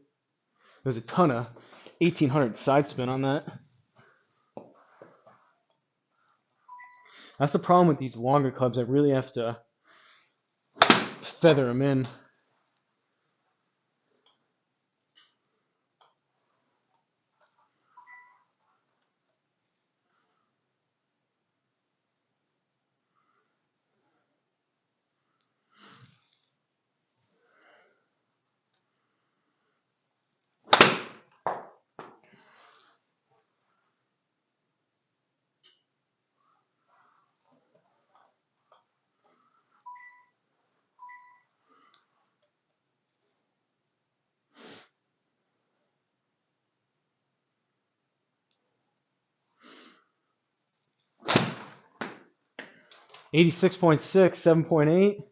There's a ton of 1800 side spin on that. That's the problem with these longer clubs. I really have to feather them in. .86, 7.8.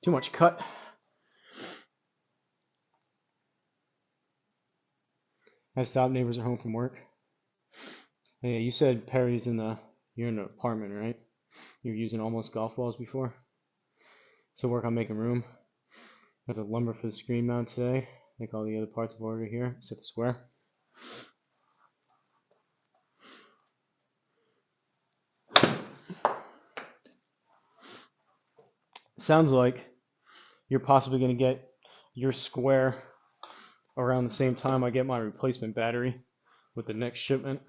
Too much cut. My stop neighbors are home from work. Oh, yeah, you said Perry's you're in an apartment, right? You're using almost golf balls before. So work on making room. Got the lumber for the screen mount today. Make all the other parts of order here, except the square. Sounds like you're possibly going to get your square around the same time I get my replacement battery with the next shipment.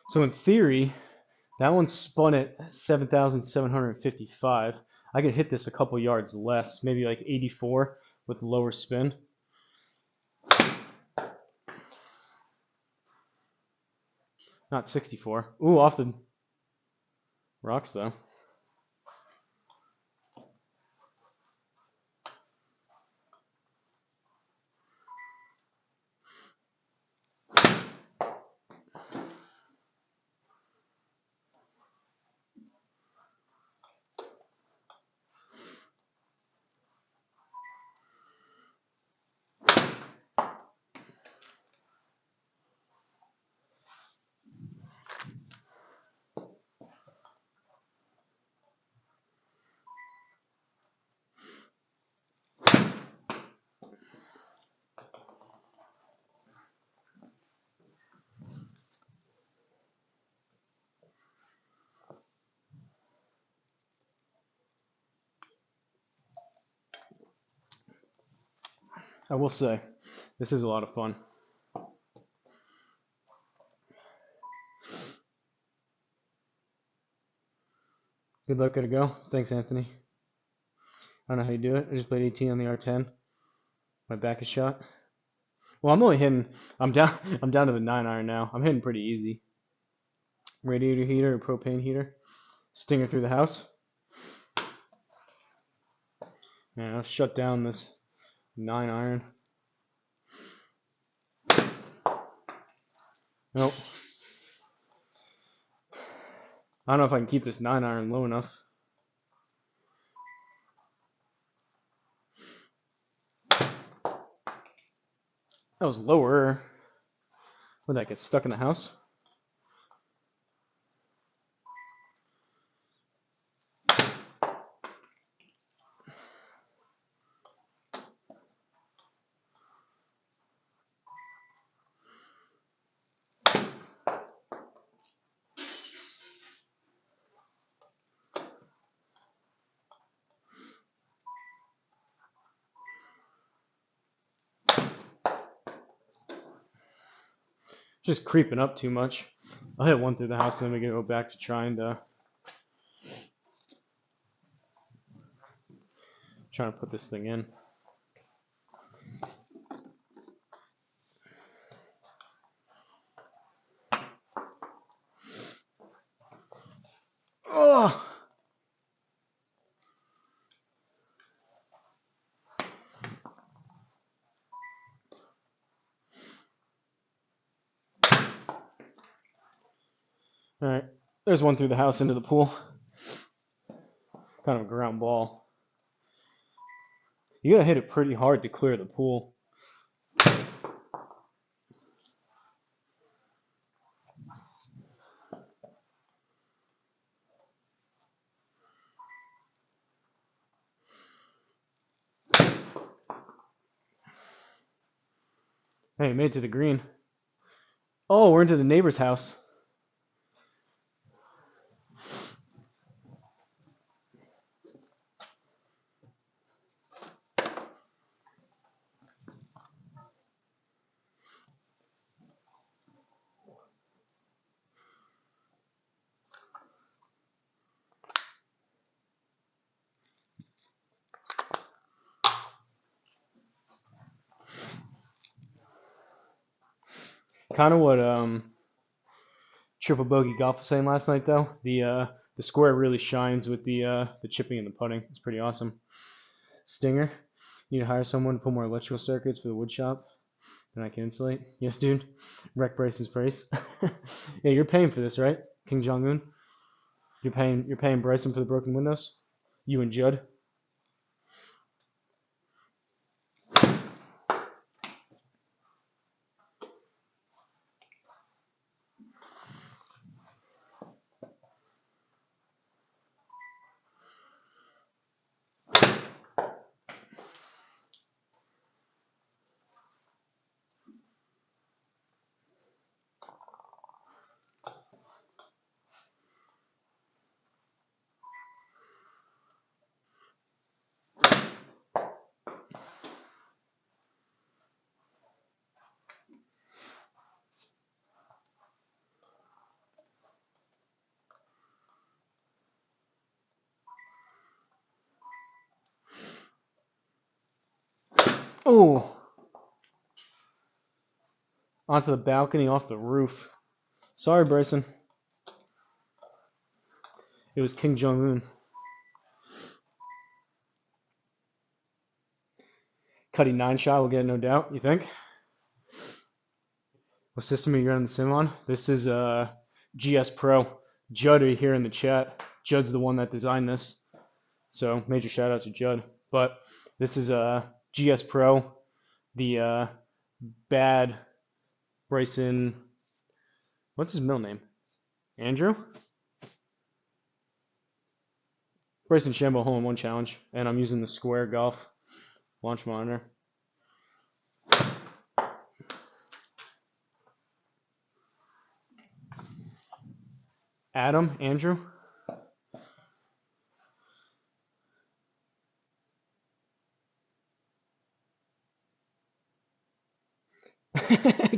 So in theory, that one spun at 7,755. I could hit this a couple yards less, maybe like 84 with lower spin. Not 64. Ooh, off the rocks though. I will say, this is a lot of fun. Good luck, gotta go. Thanks, Anthony. I don't know how you do it. I just played 18 on the R10. My back is shot. Well, I'm only hitting. I'm down. I'm down to the 9-iron now. I'm hitting pretty easy. Radiator heater or propane heater. Stinger through the house. Yeah, I'll shut down this 9-iron. Nope. I don't know if I can keep this 9-iron low enough. That was lower. Would that get stuck in the house? Just creeping up too much. I'll hit one through the house and then we can go back to trying to put this thing in. Oh! Alright, there's one through the house into the pool. Kind of a ground ball. You gotta hit it pretty hard to clear the pool. Hey, made it to the green. Oh, we're into the neighbor's house. Kind of what triple bogey golf was saying last night though. The square really shines with the chipping and the putting. It's pretty awesome. Stinger, need to hire someone to put more electrical circuits for the wood shop. Then I can insulate. Yes, dude. Wreck Bryson's price. Yeah, you're paying for this, right? King Jong-un. You're paying Bryson for the broken windows. You and Judd. Oh, onto the balcony off the roof. Sorry, Bryson. It was King Jong-un. Cutting 9 shot will get no doubt, you think? What system are you running the sim on? This is GS Pro. Judd here in the chat. Judd's the one that designed this. So major shout out to Judd. But this is GS Pro. The bad Bryson. What's his middle name? Andrew? Bryson DeChambeau's hole-in-one challenge. And I'm using the Square Golf launch monitor. Andrew?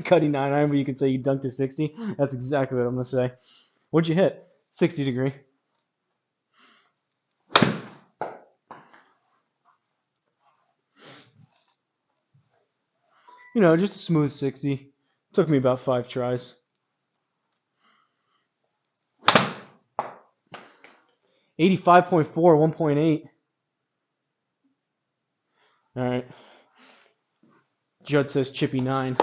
Cutting 9 iron, but you can say you dunked to 60. That's exactly what I'm going to say. What'd you hit? 60 degree. You know, just a smooth 60. Took me about 5 tries. 85.4, 1.8. All right. Judd says chippy 9.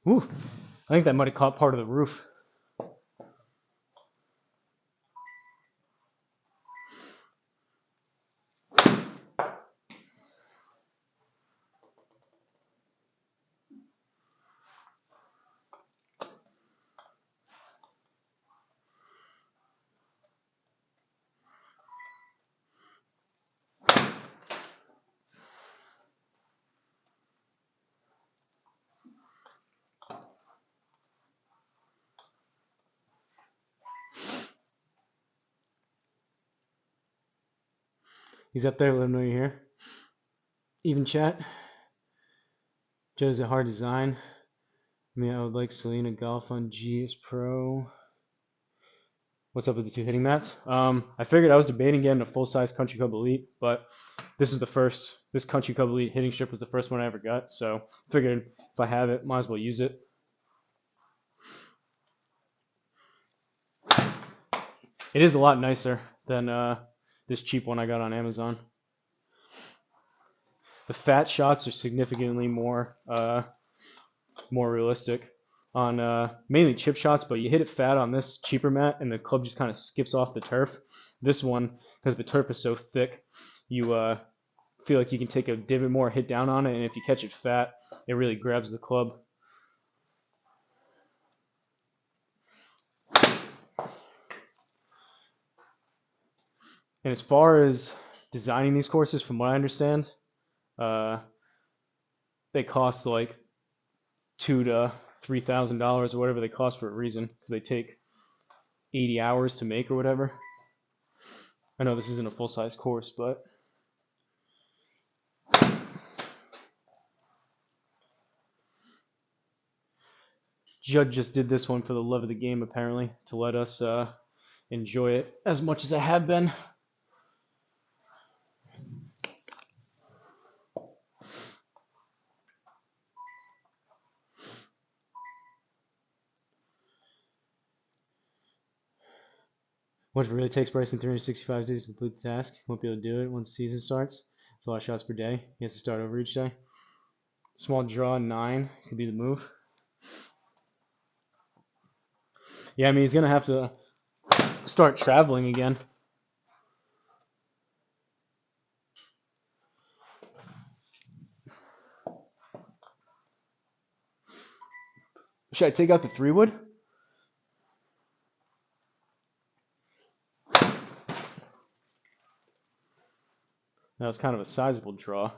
Ooh, I think that might have caught part of the roof. He's up there, let him know you're here. Even chat. Joe's a hard design. I mean, I would like Selena Golf on GS Pro. What's up with the 2 hitting mats? I figured I was debating getting a full-size Country Club Elite, but this is the first. This Country Club Elite hitting strip was the first one I ever got, so figured if I have it, might as well use it. It is a lot nicer than this cheap one I got on Amazon. The fat shots are significantly more realistic on mainly chip shots, but you hit it fat on this cheaper mat and the club just kind of skips off the turf. This one, because the turf is so thick, you feel like you can take a divot more, hit down on it, and if you catch it fat, it really grabs the club. And as far as designing these courses, from what I understand, they cost like $2,000 to $3,000 or whatever they cost for a reason, because they take 80 hours to make or whatever. I know this isn't a full-size course, but Judd just did this one for the love of the game, apparently, to let us enjoy it as much as I have been. What if it really takes Bryson 365 days to complete the task? He won't be able to do it once the season starts. It's a lot of shots per day. He has to start over each day. Small draw 9 could be the move. Yeah, I mean, he's going to have to start traveling again. Should I take out the 3-wood? That was kind of a sizable draw.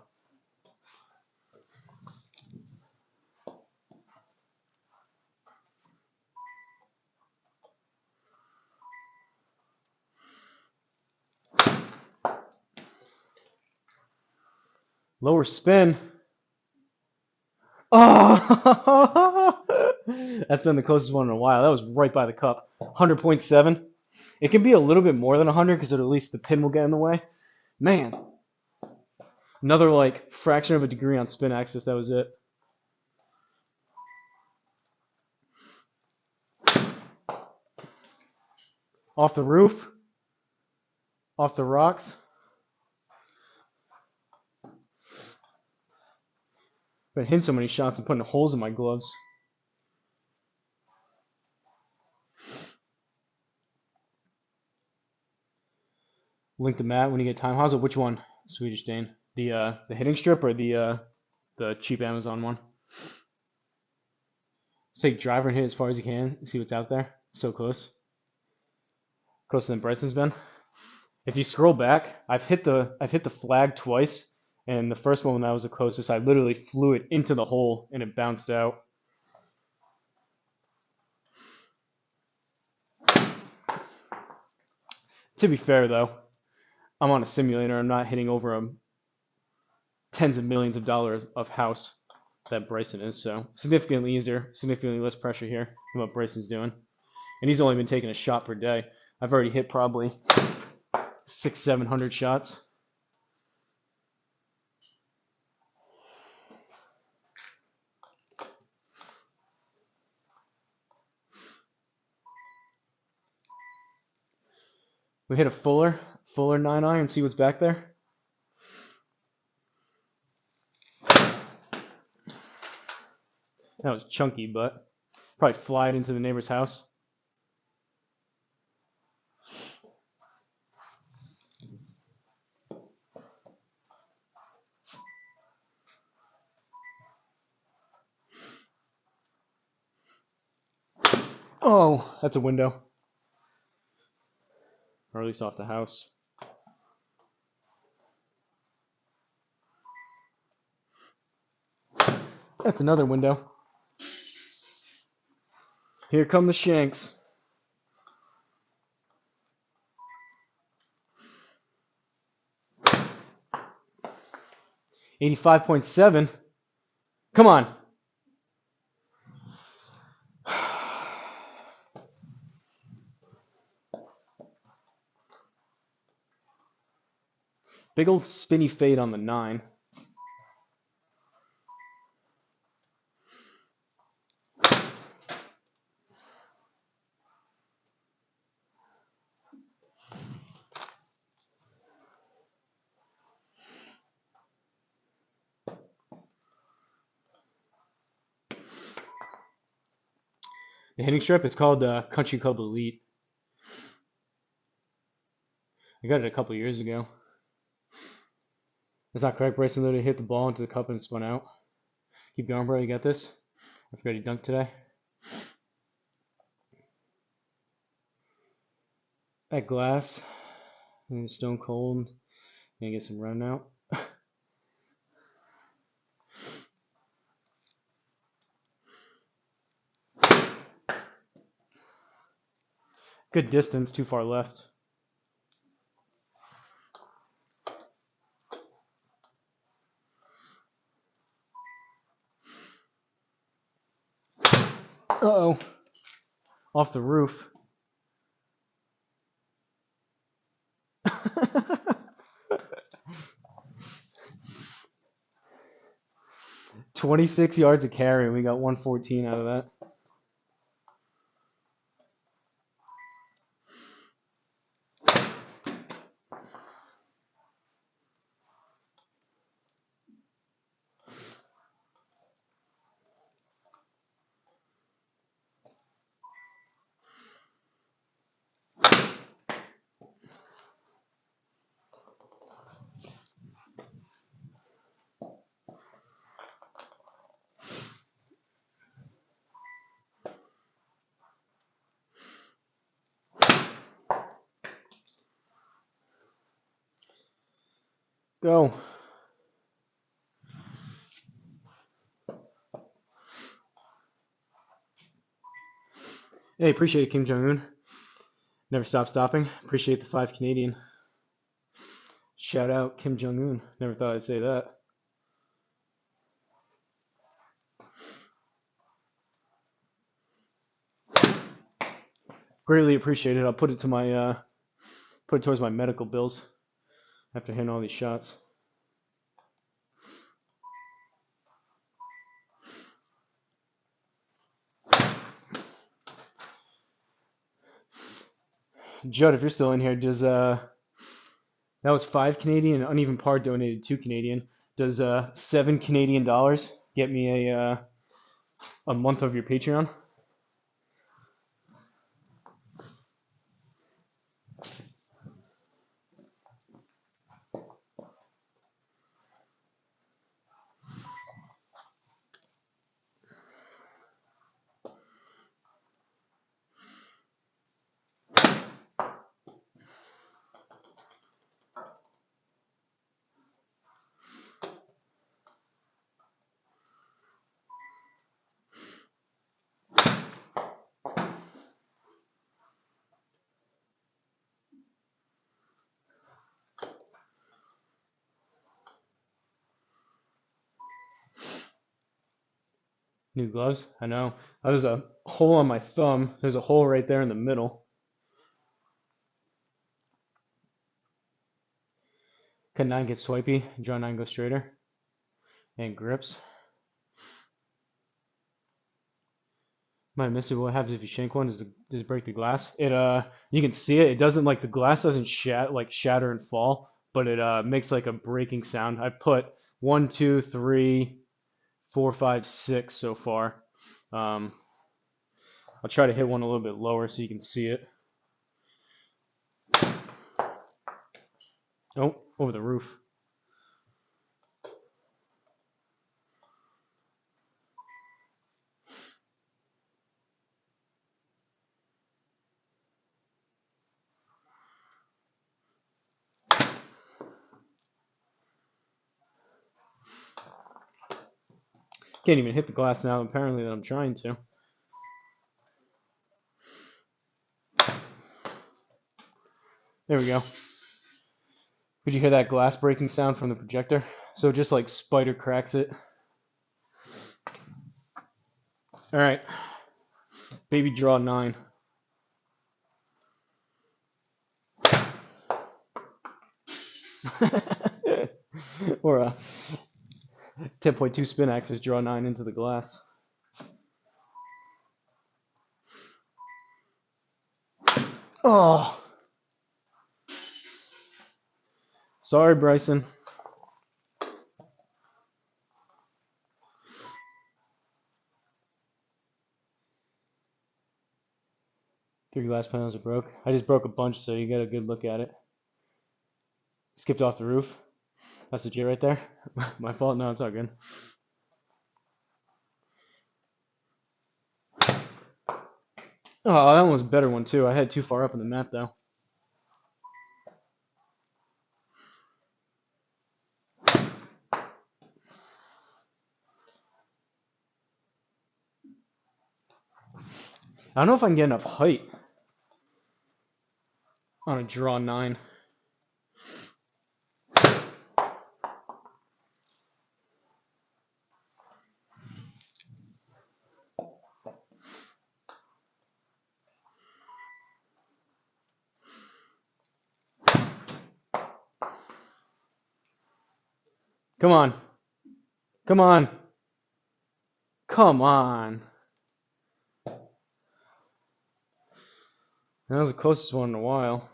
Lower spin. Oh! That's been the closest one in a while. That was right by the cup. 100.7. It can be a little bit more than 100 because at least the pin will get in the way. Man. Another like fraction of a degree on spin axis. That was it. Off the roof. Off the rocks. Been hitting so many shots and putting holes in my gloves. Link the mat when you get time. Hosel, which one? Swedish Dane. The hitting strip or the cheap Amazon one? Just take driver and hit as far as you can. See what's out there. So close. Closer than Bryson's been. If you scroll back, I've hit the flag twice, and the first one when that was the closest, I literally flew it into the hole and it bounced out. To be fair though, I'm on a simulator. I'm not hitting over tens of millions of dollars of house that Bryson is, so significantly easier, significantly less pressure here than what Bryson's doing. And he's only been taking a shot per day. I've already hit probably 600-700 shots. We hit a Fuller 9-iron and see what's back there. That was chunky, but probably fly it into the neighbor's house. Oh, that's a window. Or at least off the house. That's another window. Here come the shanks. $85.7. Come on. Big old spinny fade on the 9. The hitting strip, it's called Country Club Elite. I got it a couple years ago. That's not correct. Bryson literally hit the ball into the cup and spun out. Keep going, bro. You got this? I forgot he dunked today. That glass. And stone cold. Gonna get some run out. Good distance, too far left. off the roof. 26 yards of carry, and we got 114 out of that. Go. Hey, appreciate it, Kim Jong-un. Never stop stopping. Appreciate the 5 Canadian. Shout out Kim Jong-un. Never thought I'd say that. Greatly appreciated. I'll put it to my put it towards my medical bills after hitting all these shots. Judd, if you're still in here, does that was 5 Canadian, uneven par donated 2 Canadian. Does 7 Canadian dollars get me a month of your Patreon? New gloves? I know. There's a hole on my thumb. There's a hole right there in the middle. Cut 9 get swipey. Draw 9 go straighter. And grips. Might miss it. What happens if you shank one? Does it break the glass? It you can see it. It doesn't, like, the glass doesn't shatter and fall, but it makes like a breaking sound. I put 1, 2, 3, 4, 5, 6 so far. I'll try to hit one a little bit lower so you can see it. Oh, over the roof. Can't even hit the glass now, apparently, that I'm trying to. There we go. Could you hear that glass breaking sound from the projector? So it just like spider cracks it. All right. Baby draw 9. Or a 10.2 spin axis, draw 9 into the glass. Oh. Sorry, Bryson. 3 glass panels are broke. I just broke a bunch, so you get a good look at it. Skipped off the roof. That's legit right there. My fault? No, it's all good. Oh, that one was a better one, too. I had too far up in the mat, though. I don't know if I can get enough height on a draw 9. Come on. Come on. Come on. That was the closest one in a while.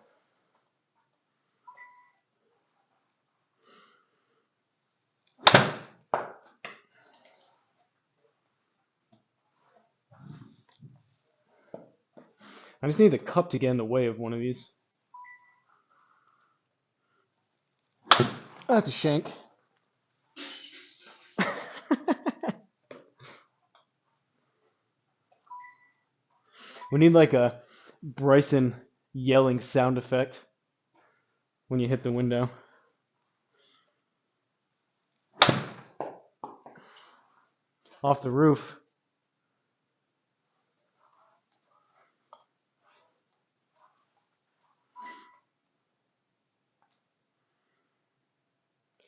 I just need the cup to get in the way of one of these. Oh, that's a shank. We need like a Bryson yelling sound effect when you hit the window. Off the roof.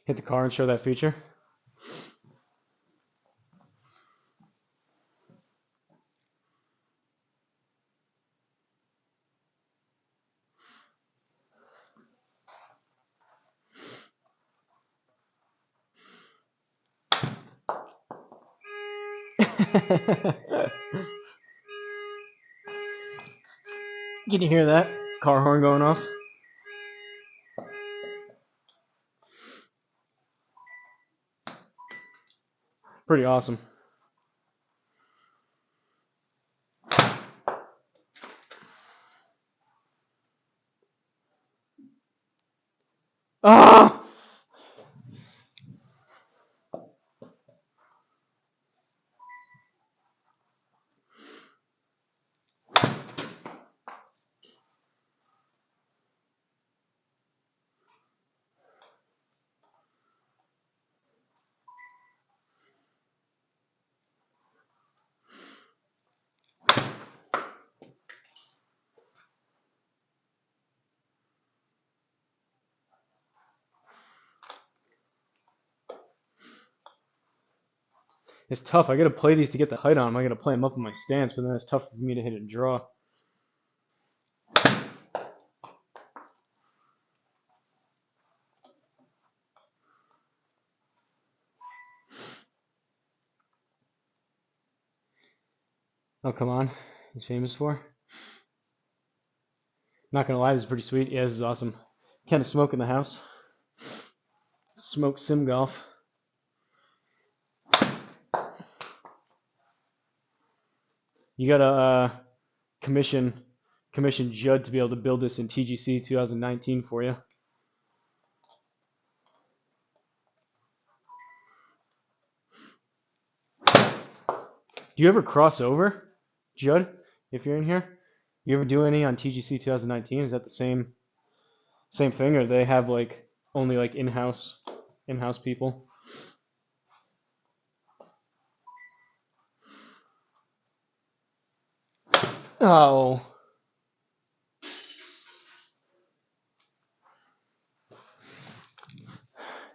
Hit the car and show that feature. Can you hear that car horn going off? Pretty awesome. Ah! It's tough. I gotta play these to get the height on them. I gotta play them up in my stance, but then it's tough for me to hit a draw. Oh, come on. He's famous for. Not gonna lie, this is pretty sweet. Yeah, this is awesome. Kind of smoke in the house. Smoke sim golf. You gotta commission Judd to be able to build this in TGC 2019 for you. Do you ever cross over, Judd? If you're in here, you ever do any on TGC 2019? Is that the same thing, or they have like only like in-house people? Oh.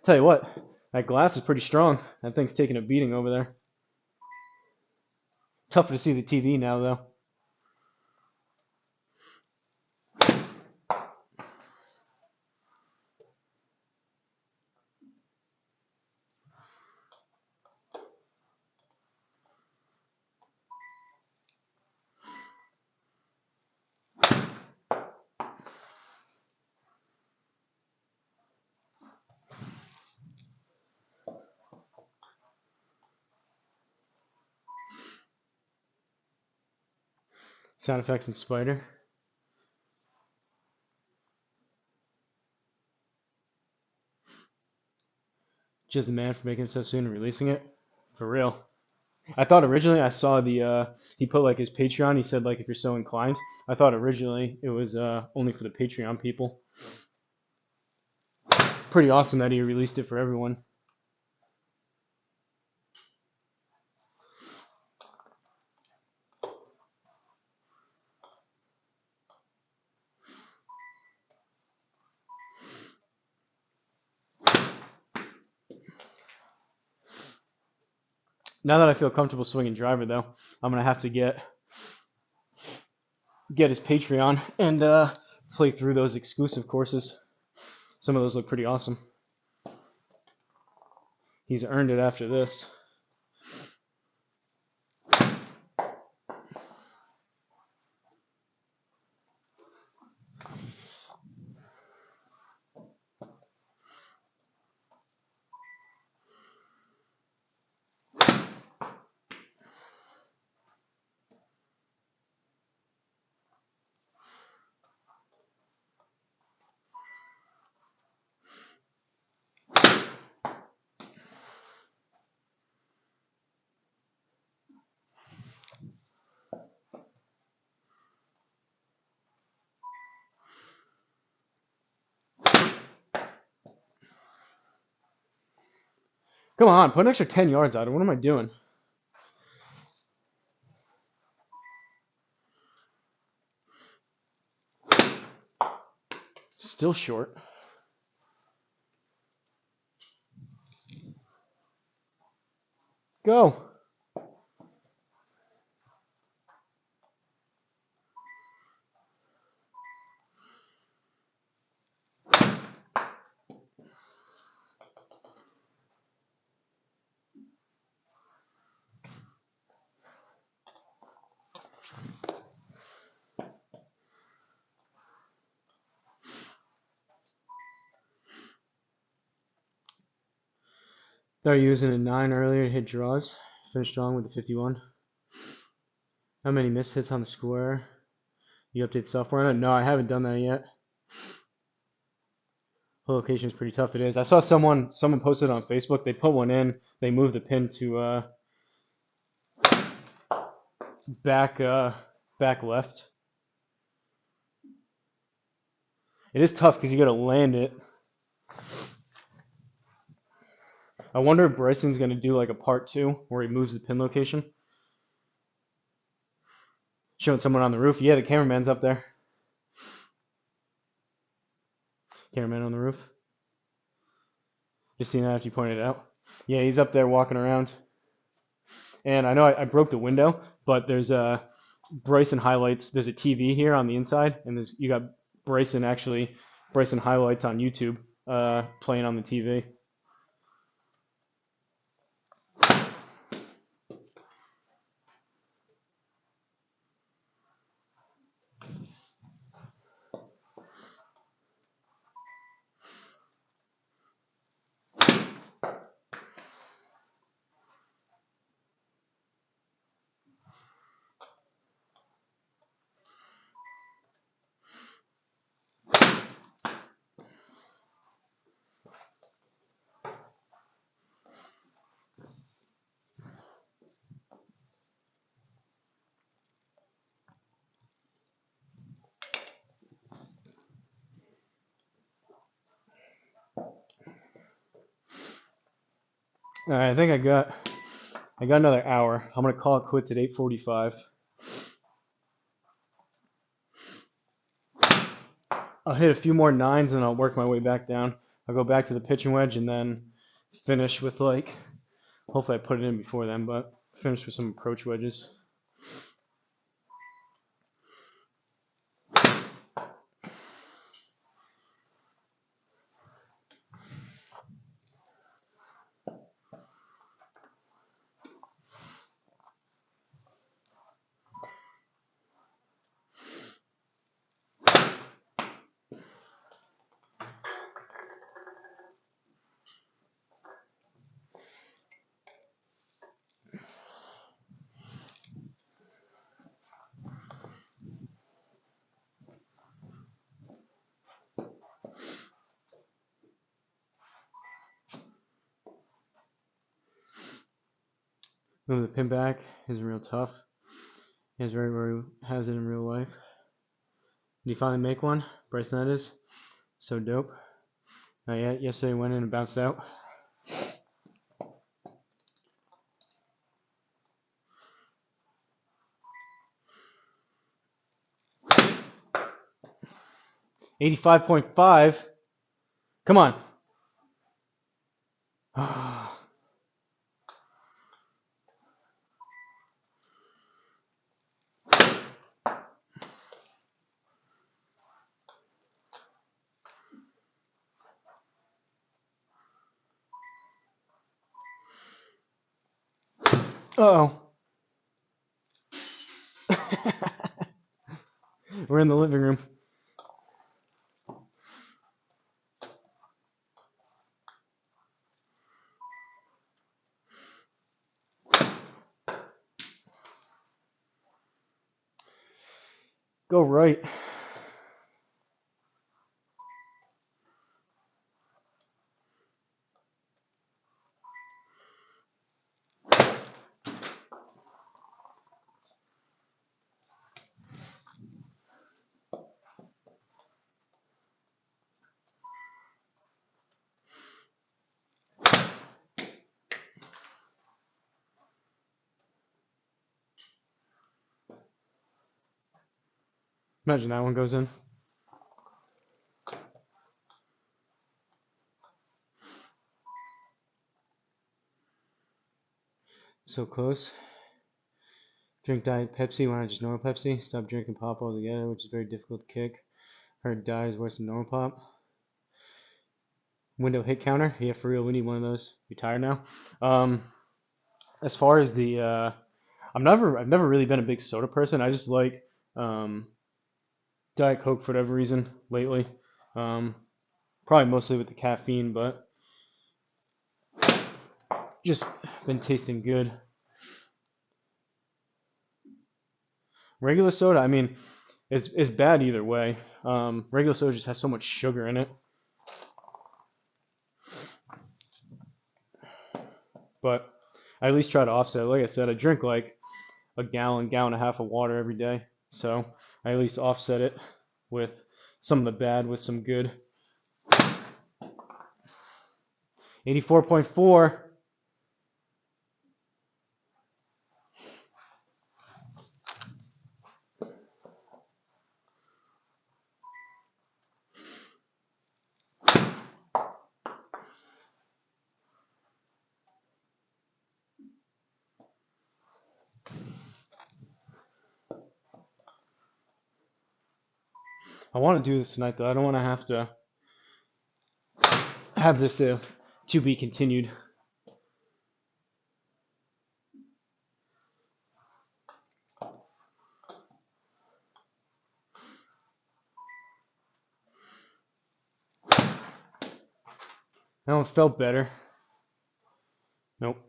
Tell you what, that glass is pretty strong. That thing's taking a beating over there. Tougher to see the TV now, though. Sound effects and spider. Just the man for making it so soon and releasing it. For real. I thought originally I saw the he put like his Patreon. He said like if you're so inclined. I thought originally it was only for the Patreon people. Pretty awesome that he released it for everyone. Now that I feel comfortable swinging driver, though, I'm gonna have to get his Patreon and play through those exclusive courses. Some of those look pretty awesome. He's earned it after this. Come on, put an extra 10 yards out of it. What am I doing? Still short. Go. They're using a 9 earlier to hit draws. Finished strong with the 51. How many missed hits on the square? You update software? No, I haven't done that yet. The location is pretty tough. It is. I saw someone posted on Facebook. They put one in. They moved the pin to back left. It is tough because you got to land it. I wonder if Bryson's going to do like a part 2 where he moves the pin location. Showing someone on the roof. Yeah, the cameraman's up there. Cameraman on the roof. Just seen that after you pointed it out. Yeah, he's up there walking around. And I know I broke the window, but there's a Bryson highlights. There's a TV here on the inside, and you got Bryson highlights on YouTube playing on the TV. All right, I think I got another hour. I'm gonna call it quits at 8:45. I'll hit a few more 9s and I'll work my way back down. I'll go back to the pitching wedge and then finish with hopefully I put it in before then, but finish with some approach wedges. Move the pin back is real tough. It's right where he has it in real life. Did he finally make one? Bryson, that is. So dope. Not yet. Yesterday went in and bounced out. $85.5. Come on. Uh-oh. We're in the living room. Go right. Imagine that one goes in. So close. Drink Diet Pepsi. Why not just normal Pepsi? Stop drinking pop altogether, which is very difficult to kick. Heard diet is worse than normal pop. Window hit counter. Yeah, for real, we need one of those. You tired now? As far as the, I've never really been a big soda person. I just like Diet Coke for whatever reason lately. Probably mostly with the caffeine, but just been tasting good. Regular soda, I mean, it's bad either way. Regular soda just has so much sugar in it. But I at least try to offset it. Like I said, I drink like a gallon and a half of water every day. So I at least offset it with some of the bad with some good. 84.4. I want to do this tonight though. I don't want to have this to be continued. That one felt better. Nope.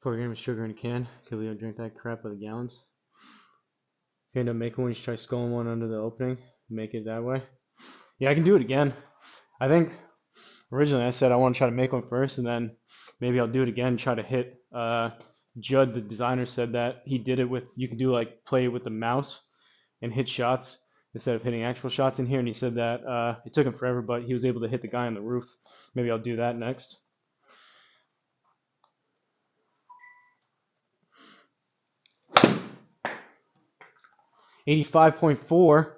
Four grams of sugar in a can. Could we drink that crap by the gallons? If you end up making one, you should try sculling one under the opening. Make it that way. Yeah, I can do it again. I think originally I said I want to try to make one first, and then maybe I'll do it again. Try to hit. Judd, the designer, said that he did it with. You can do like play with the mouse and hit shots instead of hitting actual shots in here. And he said that it took him forever, but he was able to hit the guy on the roof. Maybe I'll do that next. 85.4.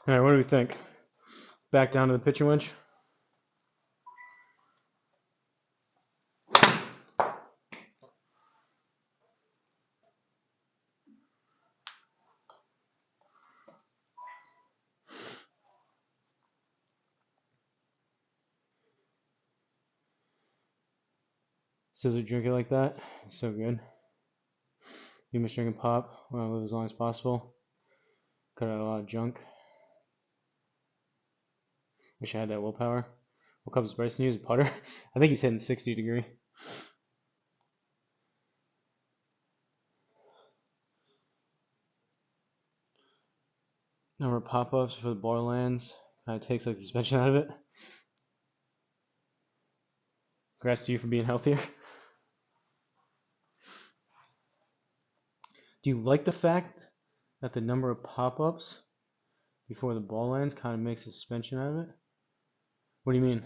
All right, what do we think? Back down to the pitching wedge. Scissor drink it like that. It's so good. Give me a string and pop. I want to live as long as possible. Cut out a lot of junk. Wish I had that willpower. What club does Bryson use? A putter? I think he's hitting 60 degree. Number of pop-ups for the Borderlands. Kind of takes like the suspension out of it. Congrats to you for being healthier. Do you like the fact that the number of pop-ups before the ball lands kind of makes a suspension out of it? What do you mean?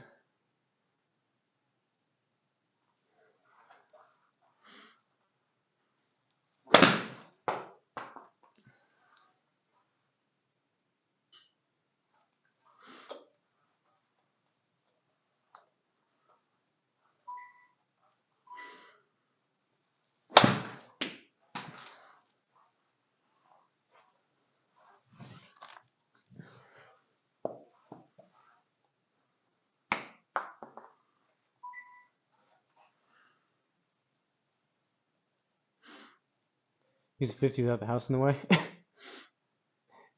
Use a 50 without the house in the way.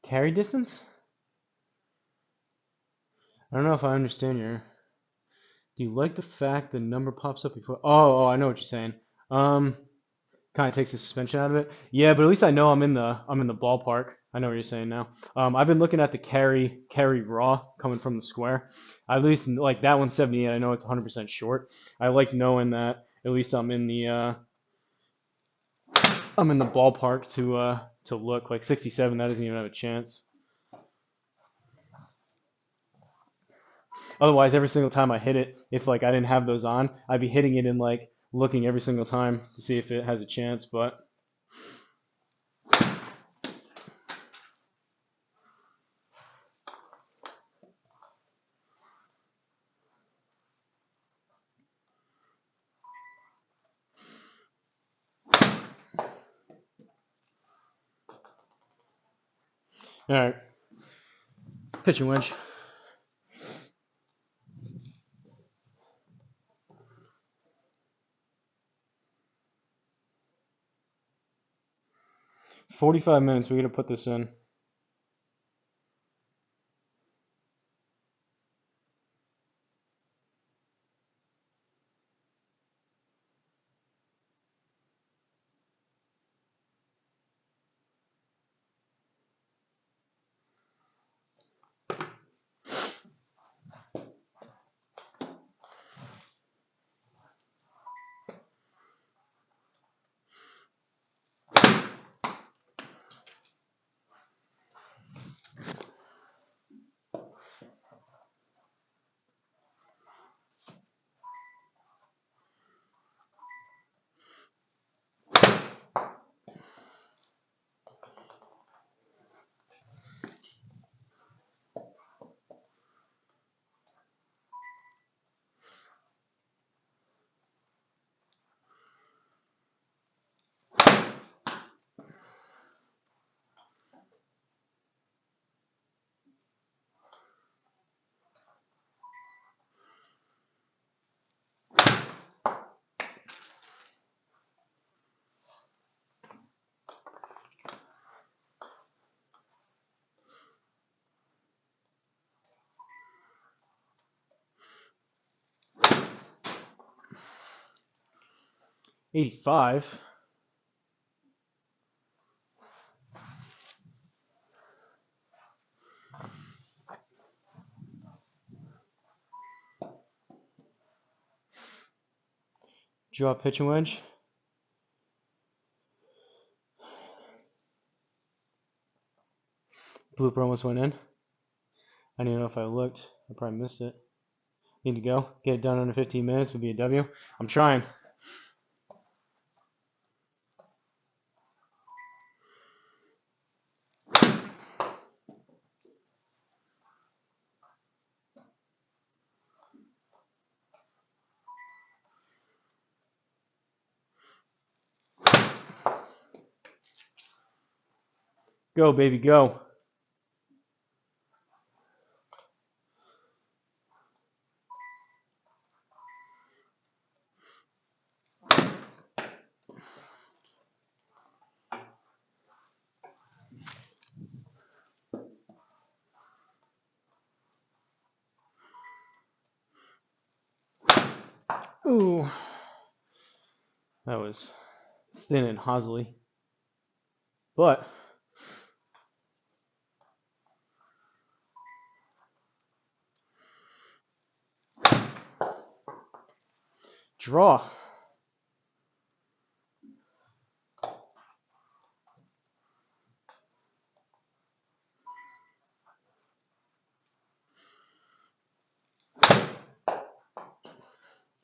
Carry distance? I don't know if I understand your. Do you like the fact the number pops up before? Oh, I know what you're saying. Kind of takes the suspension out of it. Yeah, but at least I know I'm in the ballpark. I know what you're saying now. I've been looking at the carry raw coming from the square. At least like that 178. I know it's 100% short. I like knowing that at least I'm in the ballpark to look like 67. That doesn't even have a chance. Otherwise, every single time I hit it, if like I didn't have those on, I'd be hitting it and like looking every single time to see if it has a chance. But all right, pitching wedge. "45 minutes. We're gonna put this in." "85. Draw pitching wedge. Blooper almost went in. I don't even know if I looked. I probably missed it. Need to go. Get it done under 15 minutes would be a W. I'm trying. Go, baby, go. That was thin and Hosel, but draw.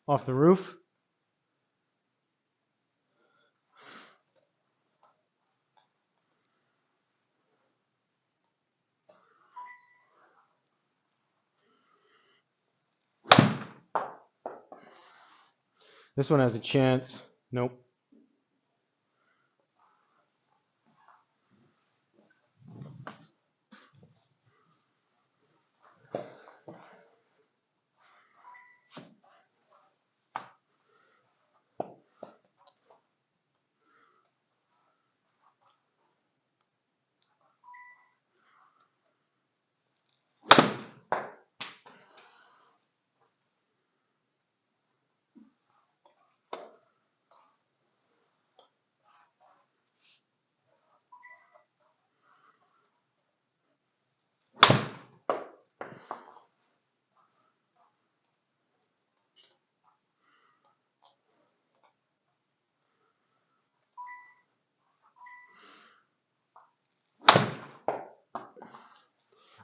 Off the roof. This one has a chance. Nope.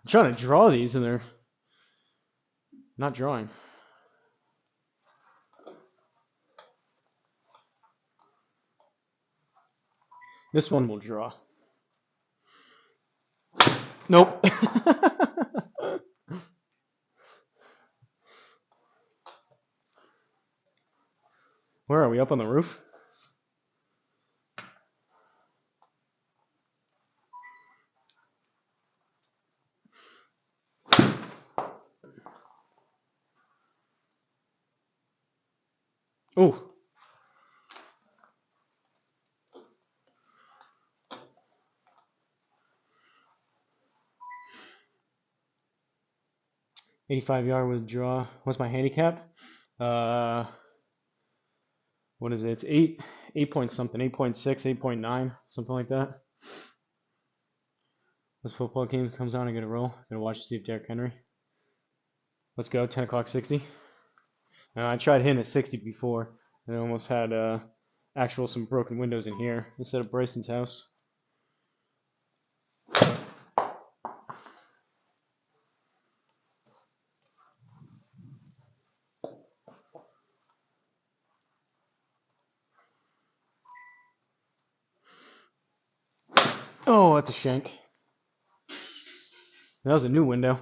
I'm trying to draw these and they're not drawing. This one will draw. Nope. Where are we? Up on the roof? Oh. $85 withdraw. What's my handicap? What is it? It's 8 point something, 8.6, 8.9, something like that. This football game comes on, I gotta roll. Gonna watch to see if Derrick Henry. Let's go, 10 o'clock 60. I tried hitting at 60 before, and I almost had some broken windows in here instead of Bryson's house. Oh, that's a shank. That was a new window.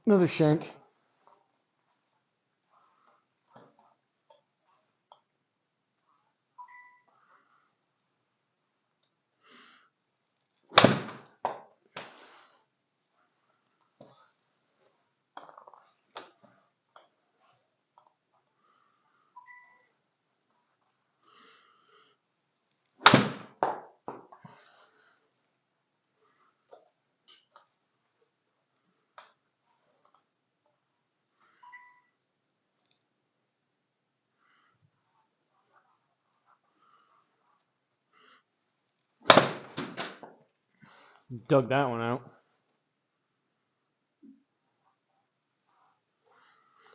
Another shank. Dug that one out.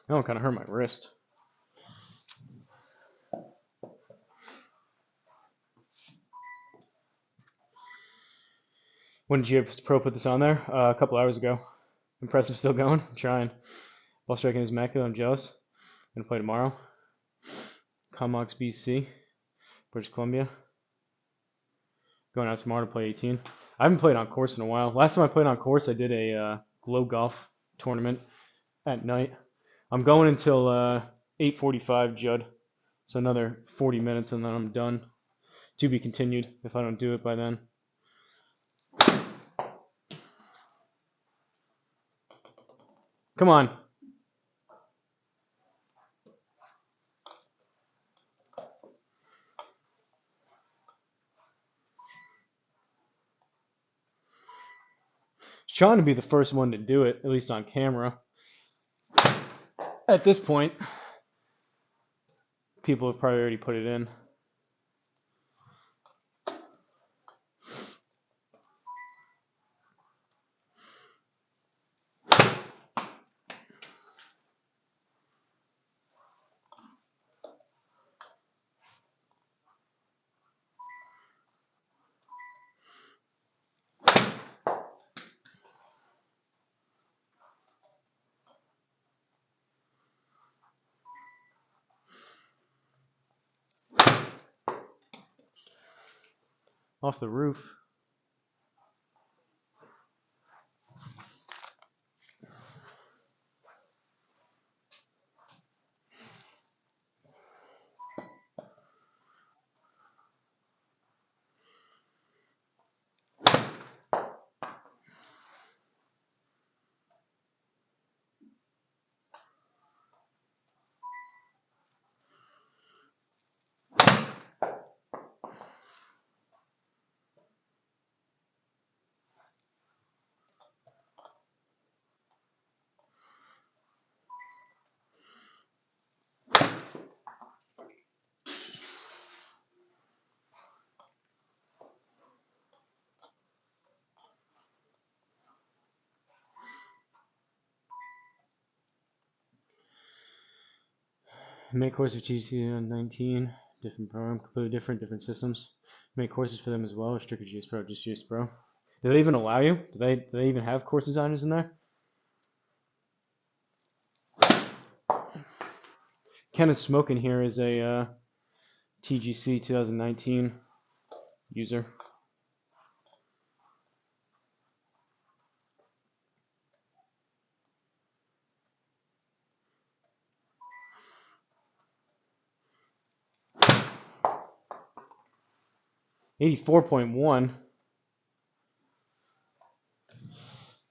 That one kind of hurt my wrist. When did DeChambeau's put this on there? A couple hours ago. Impressive, still going. I'm trying. Ball striking is immaculate. I'm jealous. Gonna play tomorrow. Comox BC, British Columbia. Going out tomorrow to play 18. I haven't played on course in a while. Last time I played on course, I did a glow golf tournament at night. I'm going until 8:45, Judd. So another 40 minutes and then I'm done. To be continued if I don't do it by then. Come on. trying to be the first one to do it, at least on camera. At this point, people have probably already put it in. Off the roof. Make course of GC19, different program, completely different systems. Make courses for them as well, or strictly GS Pro, just GS Pro. Do they even allow you? Do they even have course designers in there? Kenneth Smoking here is a TGC 2019 user. .1.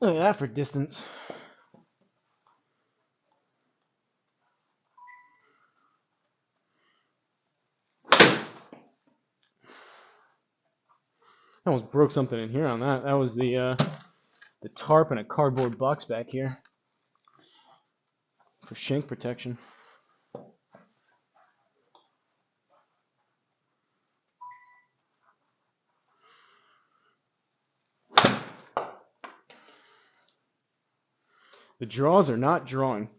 Look at that for distance. I almost broke something in here on that. That was the tarp and a cardboard box back here for shank protection. The draws are not drawing.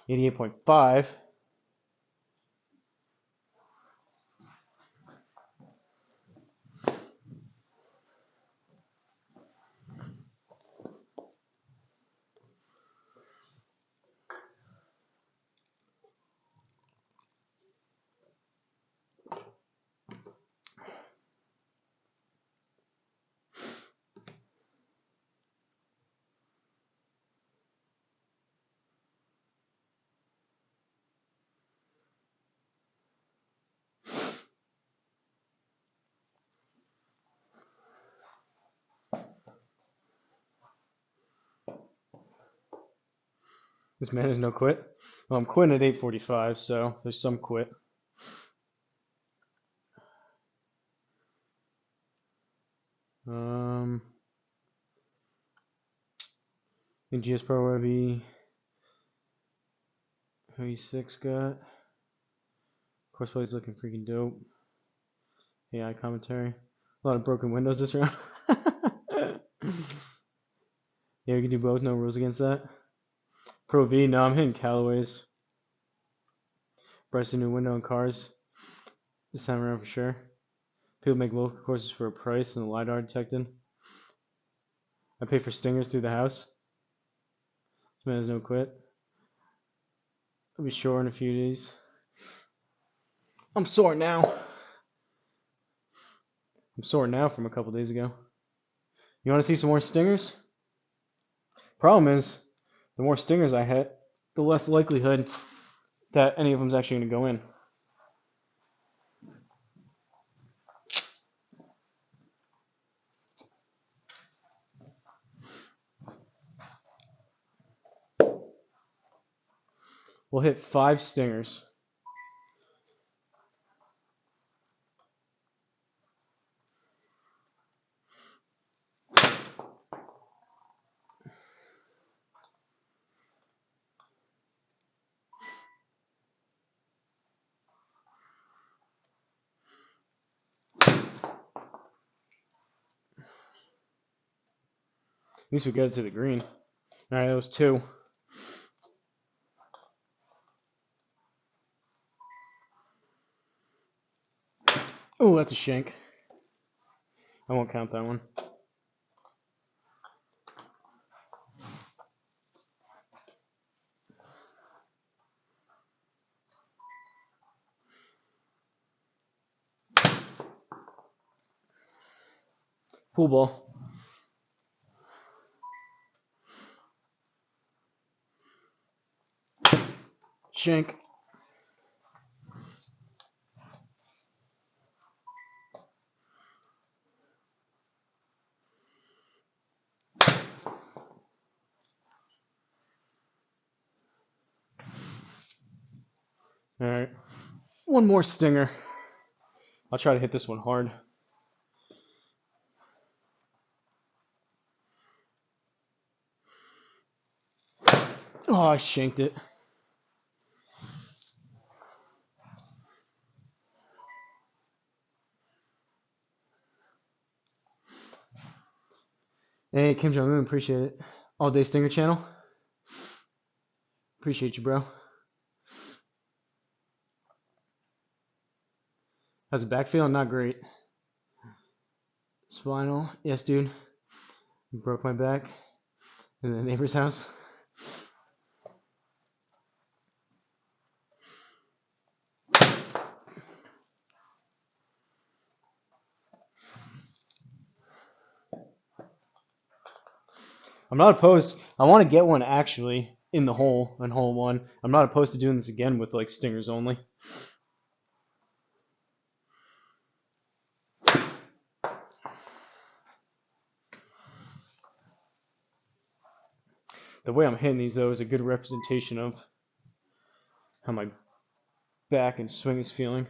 .5. This man has no quit. Well, I'm quitting at 8:45, so there's some quit. In GS Pro Heavy 6 got. Course play's looking freaking dope. AI commentary. A lot of broken windows this round. Yeah, we can do both. No rules against that. Pro V, no, I'm hitting Callaway's. Bryson, new window and cars. This time around for sure. People make local courses for a price and the LiDAR detected. I pay for stingers through the house. This man has no quit. I'll be sure in a few days. I'm sore now. I'm sore now from a couple days ago. You want to see some more stingers? Problem is, the more stingers I hit, the less likelihood that any of them's actually going to go in. We'll hit 5 stingers. At least we get it to the green. All right, that was 2. Oh, that's a shank. I won't count that one. Pool ball. Shank. All right. One more stinger. I'll try to hit this one hard. Oh, I shanked it. Hey, Kim Jong-un, appreciate it. All Day Stinger channel. Appreciate you, bro. How's the back feeling? Not great. Spinal. Yes, dude. Broke my back in the neighbor's house. I'm not opposed. I want to get one actually in the hole, in hole 1. I'm not opposed to doing this again with like stingers only. The way I'm hitting these though is a good representation of how my back and swing is feeling.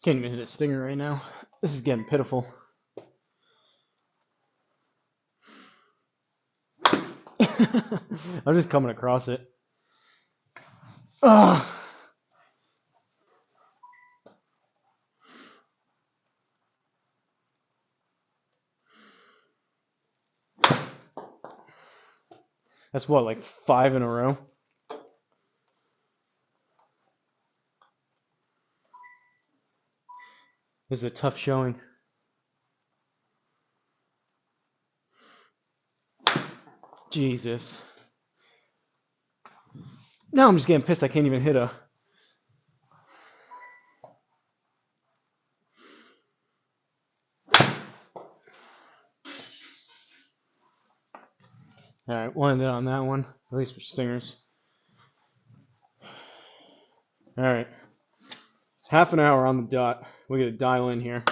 Can't even hit a stinger right now. This is getting pitiful. I'm just coming across it. Ugh. That's what, like 5 in a row? This is a tough showing. Jesus. Now I'm just getting pissed I can't even hit a... Alright, one on that one. At least for stingers. Alright. Half an hour on the dot. We're going to dial in here.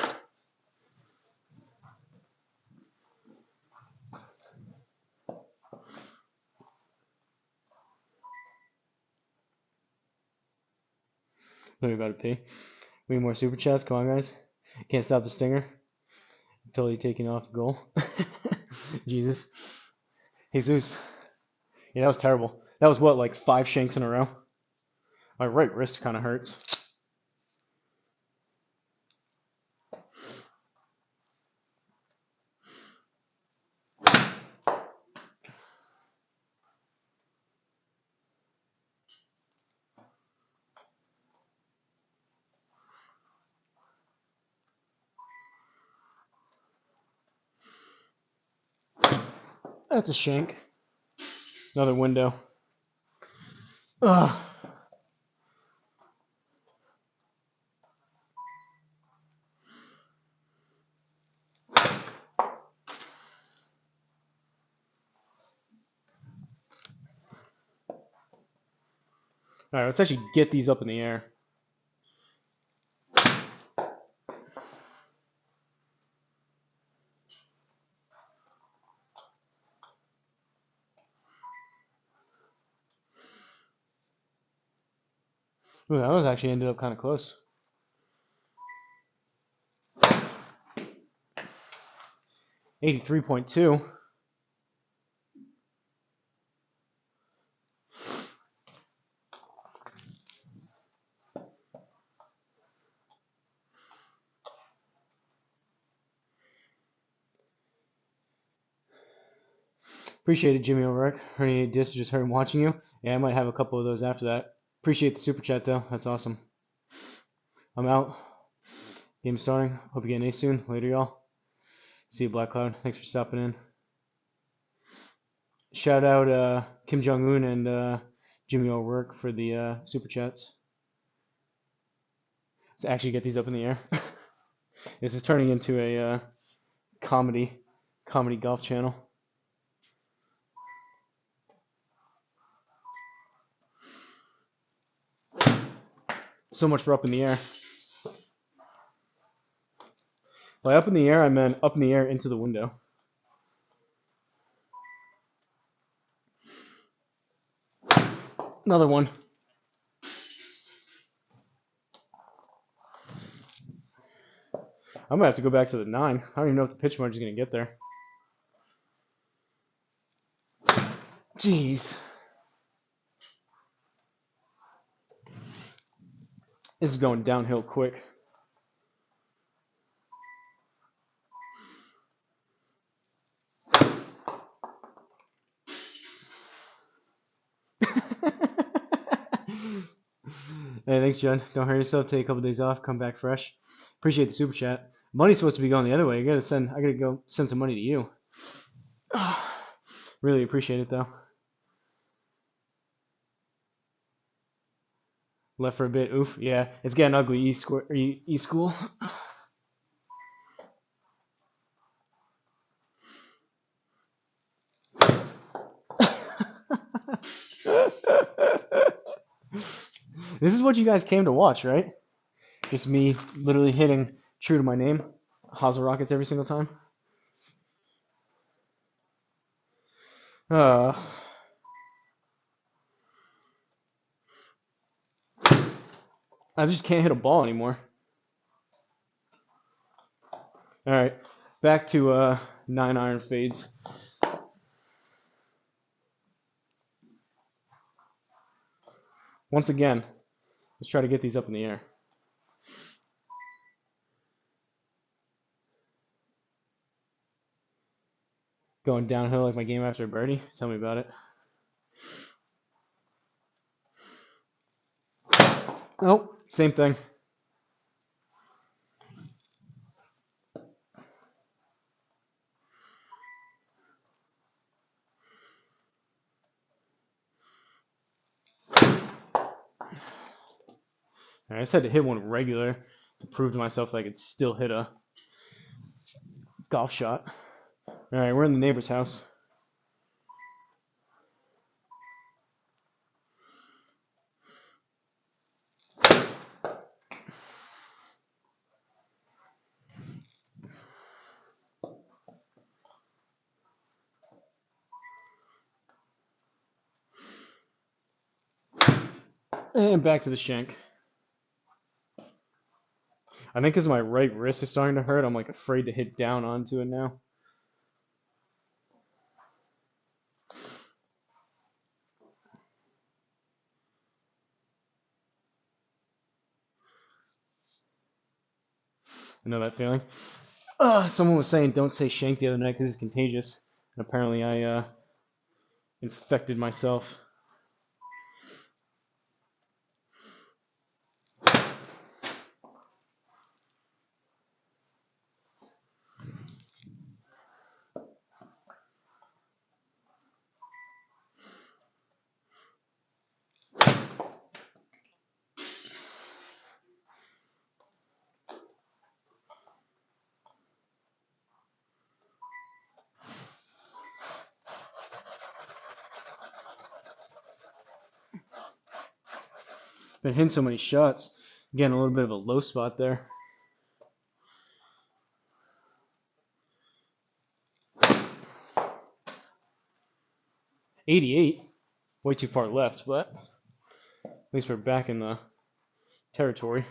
Let me about to pee. We need more super chats. Come on, guys. Can't stop the stinger. I'm totally taking off the goal. Jesus. Jesus. Yeah, that was terrible. That was what, like 5 shanks in a row? My right wrist kind of hurts. That's a shank. Another window. Ugh. All right, let's actually get these up in the air. Ooh, that was actually ended up kind of close. 83.2. Appreciate it, Jimmy O'Rourke. Heard any discs, just heard him watching you. Yeah, I might have a couple of those after that. Appreciate the super chat though. That's awesome. I'm out. Game starting. Hope you get an ace soon. Later, y'all. See you, Black Cloud. Thanks for stopping in. Shout out Kim Jong-un and Jimmy O'Rourke for the super chats. Let's actually get these up in the air. This is turning into a comedy golf channel. So much for up in the air. By up in the air, I meant up in the air into the window. Another one. I'm going to have to go back to the 9. I don't even know if the pitch margin is going to get there. Jeez. This is going downhill quick. Hey, thanks, John. Don't hurt yourself. Take a couple days off. Come back fresh. Appreciate the super chat. Money's supposed to be going the other way. I gotta go send some money to you. Really appreciate it though. Left for a bit. Oof. Yeah, it's getting ugly. E school. This is what you guys came to watch, right? Just me literally hitting true to my name, Hosel Rockets every single time. I just can't hit a ball anymore. All right, back to 9-iron fades. Once again, let's try to get these up in the air. Going downhill like my game after a birdie. Tell me about it. Nope, same thing. I just had to hit one regular to prove to myself that I could still hit a golf shot. All right, we're in the neighbor's house. And back to the shank. I think because my right wrist is starting to hurt, I'm like afraid to hit down onto it now. I know that feeling. Someone was saying don't say shank the other night because it's contagious. And apparently I infected myself. Been hitting so many shots. Again, a little bit of a low spot there. .88, way too far left, but at least we're back in the territory.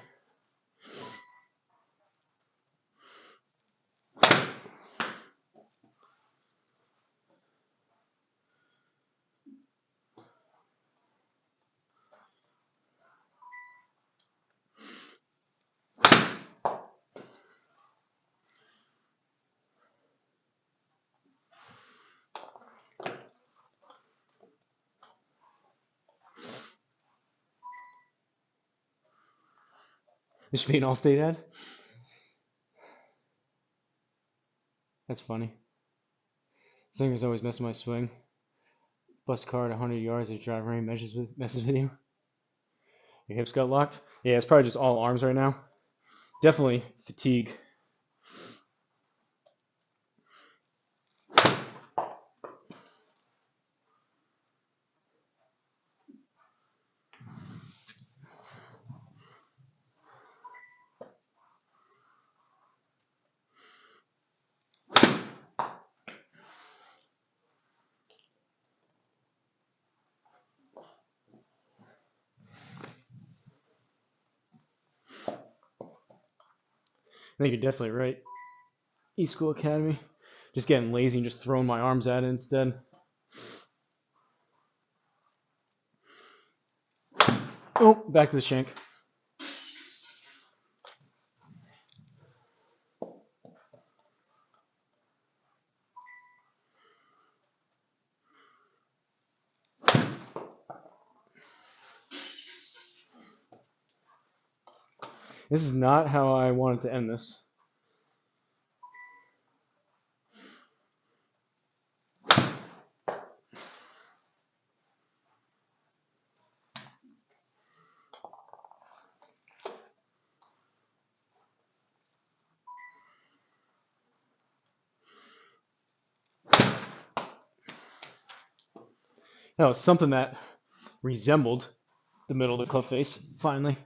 This should be an all-state ad. That's funny. Singer's always messing my swing. Bust car at 100 yards as driver range messes with you. Your hips got locked? Yeah, it's probably just all arms right now. Definitely fatigue. I think you're definitely right. East School Academy. Just getting lazy and just throwing my arms at it instead. Oh, back to the shank. This is not how I wanted to end this. That was something that resembled the middle of the cliff face, finally.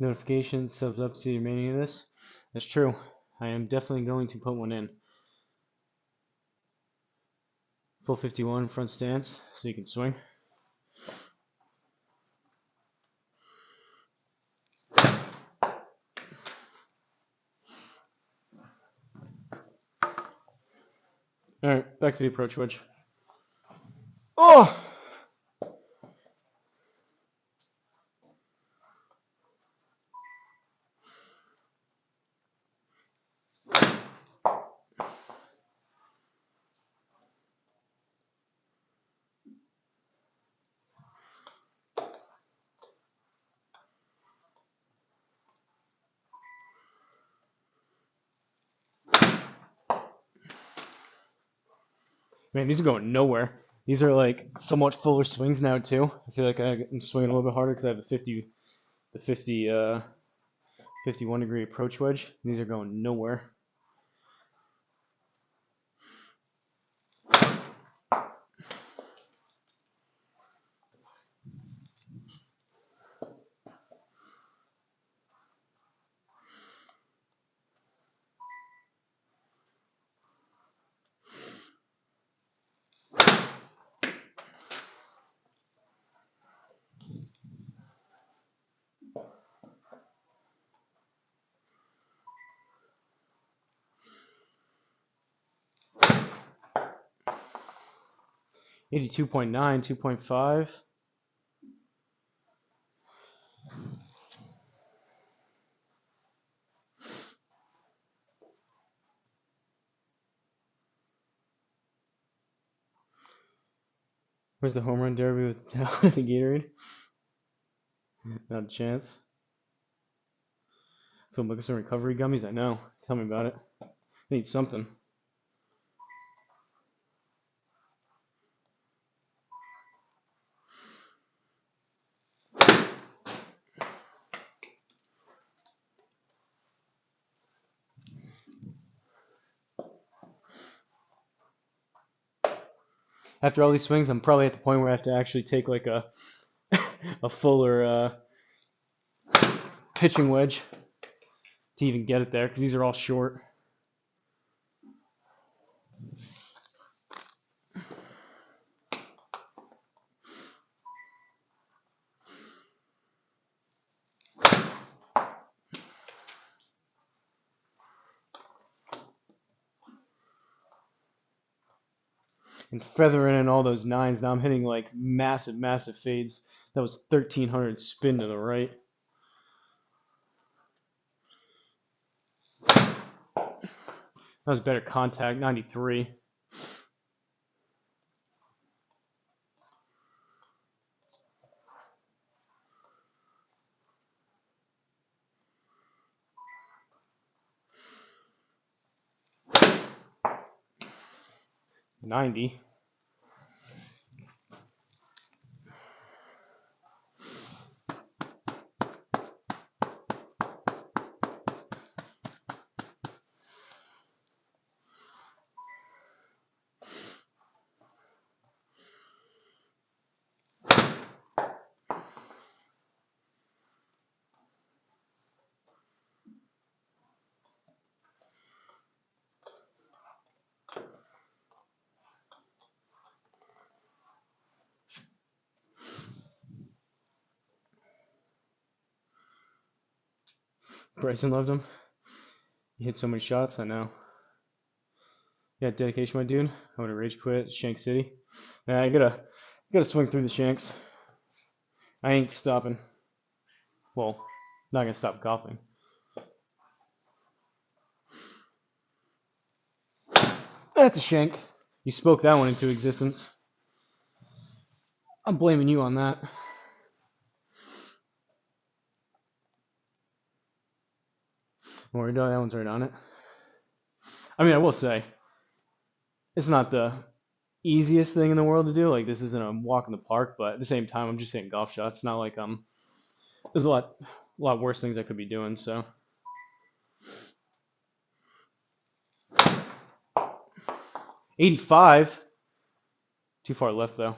Notifications, subs up to see the remaining of this. That's true. I am definitely going to put one in. Full 51 front stance, so you can swing. Alright, back to the approach wedge. Oh! Man, these are going nowhere. These are like somewhat fuller swings now too. I feel like I'm swinging a little bit harder because I have the 51 degree approach wedge. These are going nowhere. 82.9, 2.5. Where's the home run derby with the Gatorade? Not a chance. Phil Mickelson recovery gummies? I know. Tell me about it. I need something. After all these swings, I'm probably at the point where I have to actually take like a fuller pitching wedge to even get it there, because these are all short. And feathering in all those nines. Now I'm hitting like massive, massive fades. That was 1300 spin to the right. That was better contact, 93. $90. Bryson loved him. He hit so many shots, I know. Yeah, dedication, my dude. I would have rage quit Shank City. Nah, I gotta swing through the Shanks. I ain't stopping. Well, not gonna stop golfing. That's a Shank. You spoke that one into existence. I'm blaming you on that. Don't worry, that one's right on it. I mean, I will say, it's not the easiest thing in the world to do. Like, this isn't a walk in the park, but at the same time, I'm just hitting golf shots. It's not like there's a lot worse things I could be doing. So, 85. Too far left though.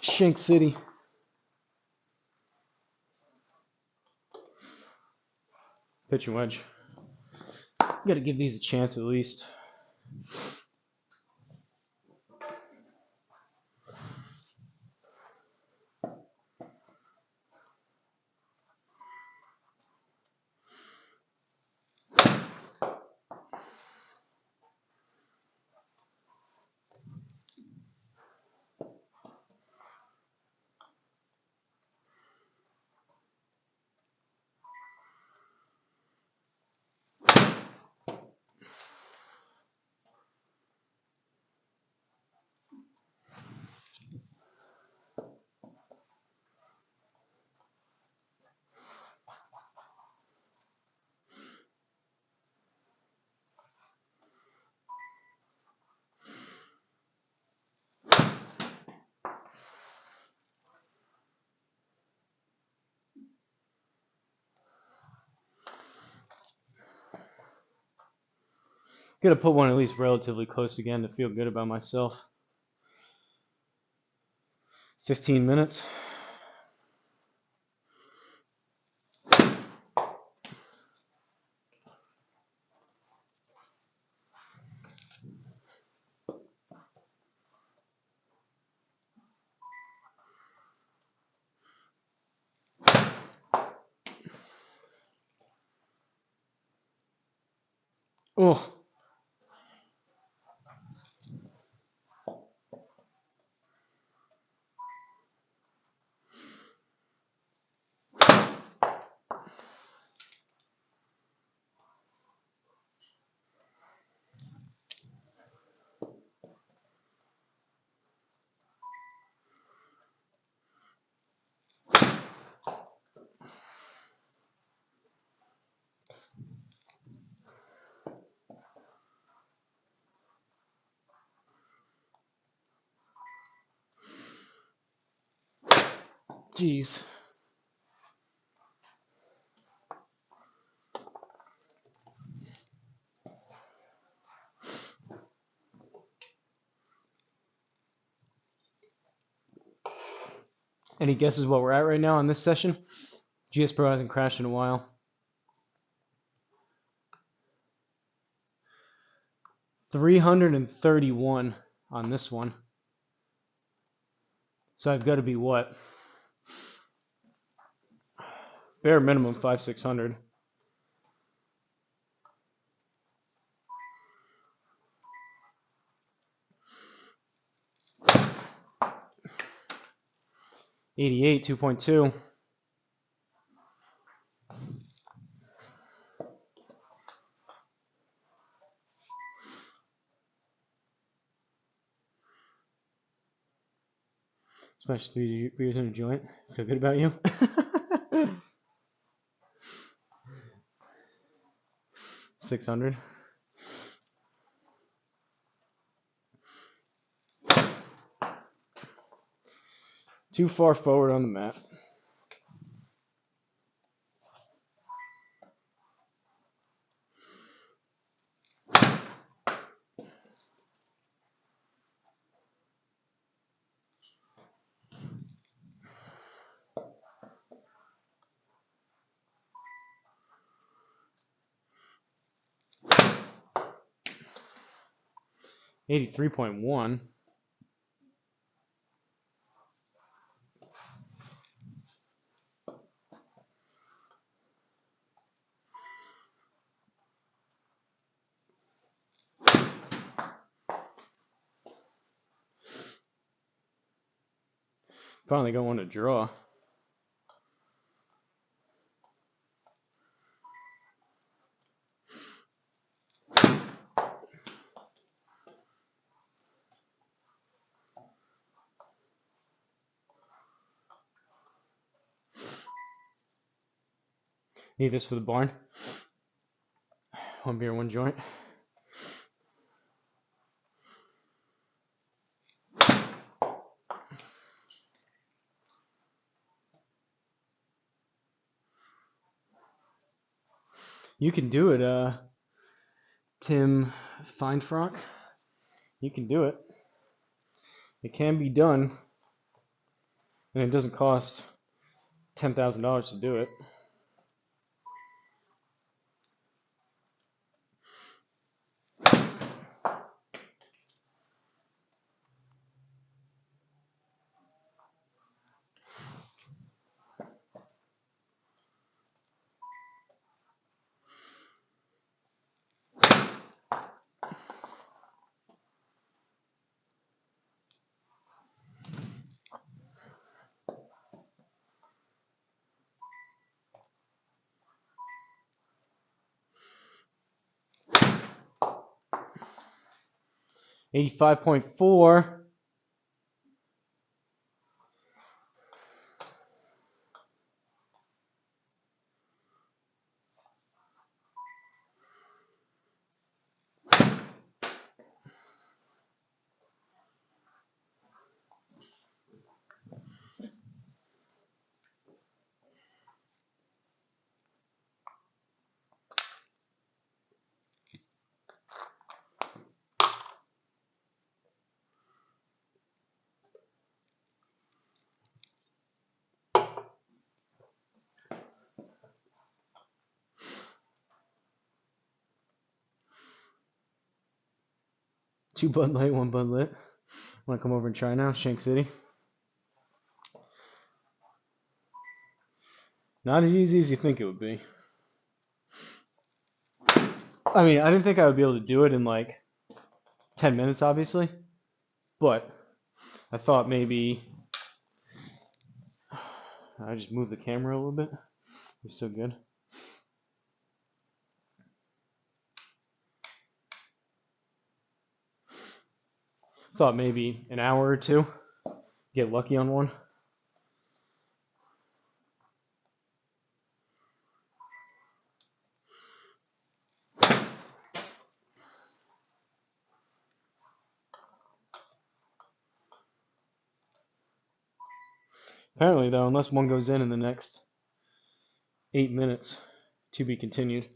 Shank City. Pitch and wedge. Got to give these a chance at least. Got to put one at least relatively close again to feel good about myself. 15 minutes. Oh. Jeez. Any guesses what we're at right now on this session? GS Pro hasn't crashed in a while. 331 on this one. So I've got to be what? Bare minimum 500-600. $88, 2.2. Smash 3 beers in a joint. Feel good about you? 600. Too far forward on the map. $83.1. Finally got one to draw. Need this for the barn. One beer, one joint. You can do it, Tim Feinfrock. You can do it. It can be done. And it doesn't cost $10,000 to do it. $85.4. Two Bud Light, one Bud Lit. Want to come over and try now? Shank City. Not as easy as you think it would be. I mean, I didn't think I would be able to do it in like 10 minutes, obviously, but I thought maybe I just moved the camera a little bit. You're still good. Thought maybe an hour or two, get lucky on one. Apparently, though, unless one goes in the next 8 minutes, to be continued.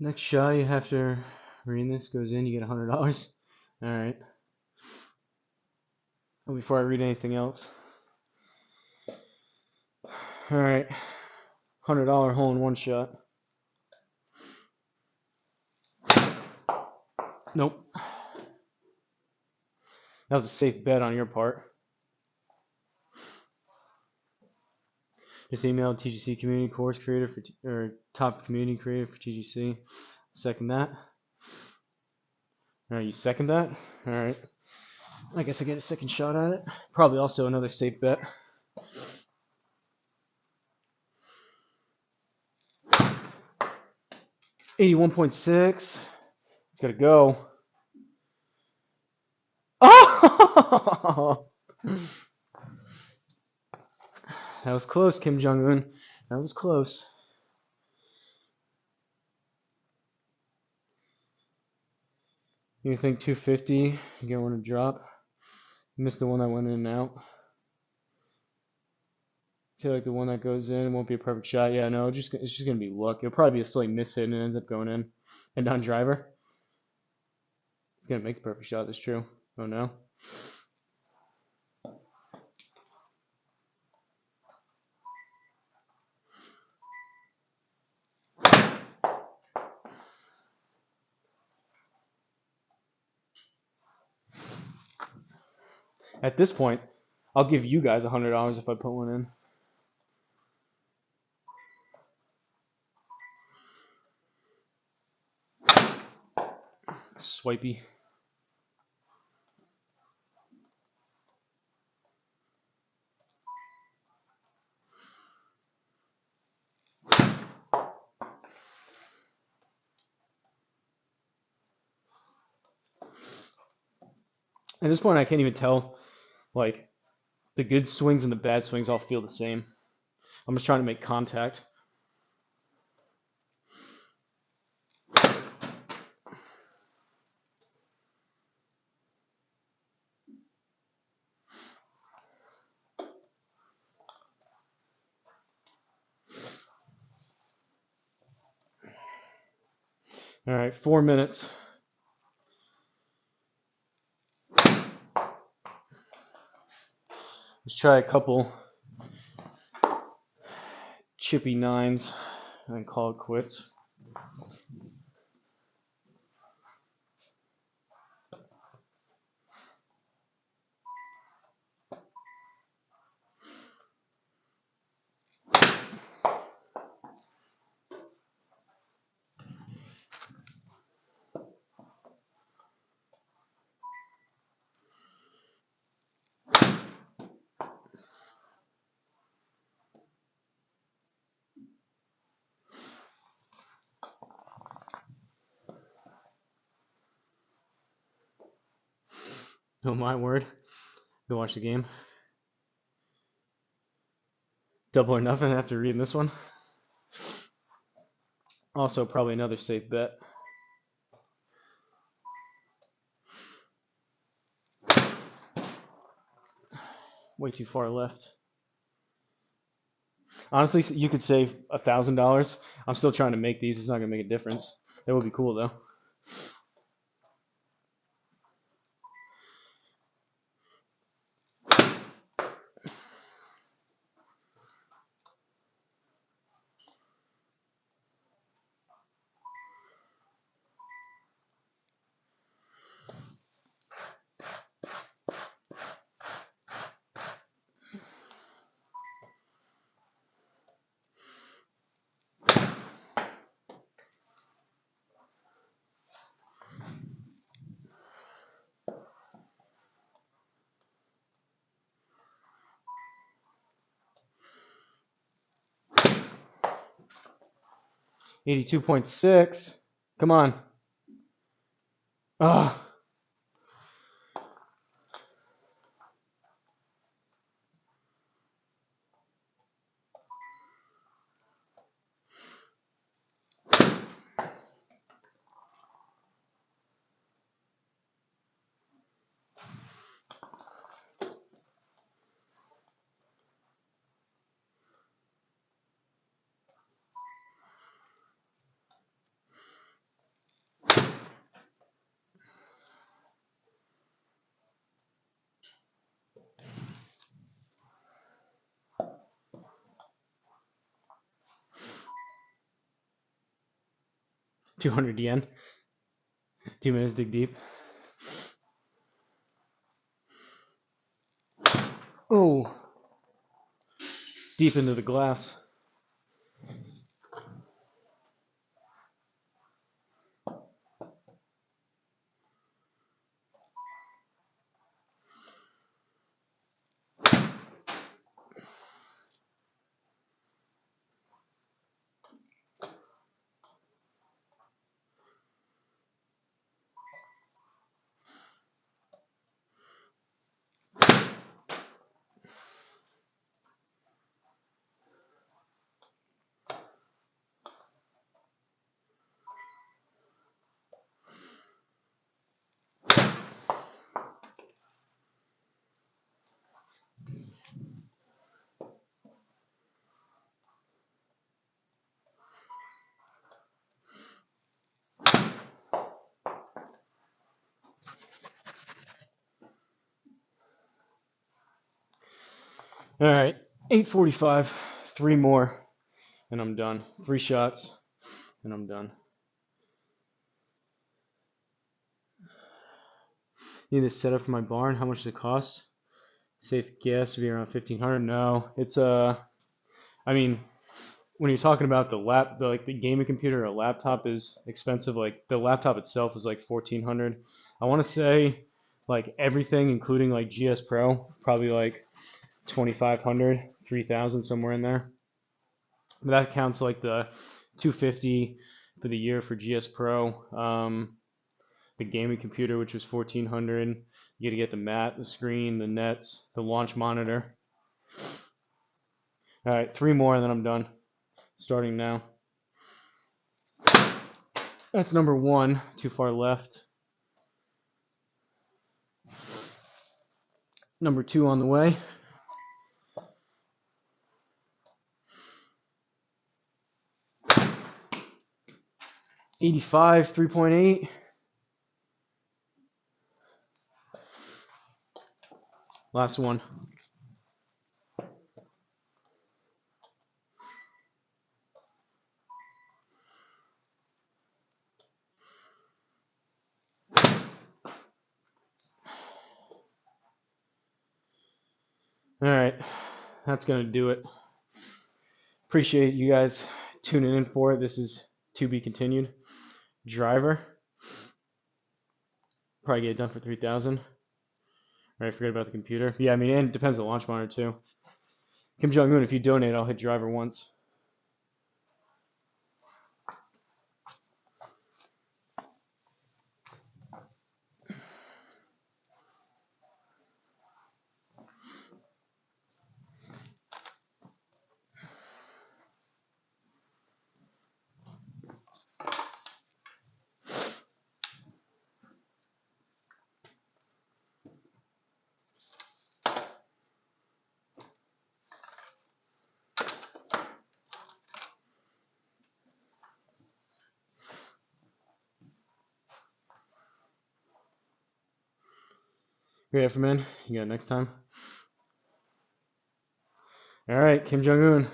Next shot, you have to read this, goes in, you get $100. All right. Well, before I read anything else. All right. $100 hole in one shot. Nope. That was a safe bet on your part. Just email TGC community course creator or top community creator for TGC. Second that. All right, you second that? All right. I guess I get a second shot at it. Probably also another safe bet. $81.6. It's got to go. Oh! That was close, Kim Jong-un. That was close. You think 250? You get one to drop? You missed the one that went in and out. I feel like the one that goes in won't be a perfect shot. Yeah, no, it's just gonna be luck. It'll probably be a slight miss hit and it ends up going in. And on driver. It's gonna make a perfect shot. That's true. Oh no. At this point, I'll give you guys $100 if I put one in. Swipey. At this point, I can't even tell, like, the good swings and the bad swings all feel the same. I'm just trying to make contact. All right, 4 minutes. Let's try a couple chippy nines and then call it quits. Oh my word. Go watch the game. Double or nothing after reading this one. Also, probably another safe bet. Way too far left. Honestly, you could save $1,000. I'm still trying to make these. It's not going to make a difference. That would be cool, though. $82.6. Come on. Ah. Oh. 200 yen. 2 minutes, dig deep. Oh. Deep into the glass. All right, 8:45. 3 more, and I'm done. 3 shots, and I'm done. Need this set up for my barn. How much does it cost? Safe guess would be around 1,500. No, it's I mean, when you're talking about the gaming computer, a laptop is expensive. Like the laptop itself is like 1,400. I want to say like everything, including like GS Pro, probably like 2,500, 3,000, somewhere in there. But that counts like the 250 for the year for GS Pro. The gaming computer, which was 1,400. You got to get the mat, the screen, the nets, the launch monitor. All right, 3 more, and then I'm done. Starting now. That's number 1. Too far left. Number 2 on the way. 85, 3.8. Last one. All right, that's going to do it. Appreciate you guys tuning in for it. This is to be continued. Driver. Probably get it done for 3,000. All right, forget about the computer. Yeah, I mean, and it depends on the launch monitor too. Kim Jong-un, if you donate, I'll hit driver once. Great effort, man. You got it next time. All right, Kim Jong-un.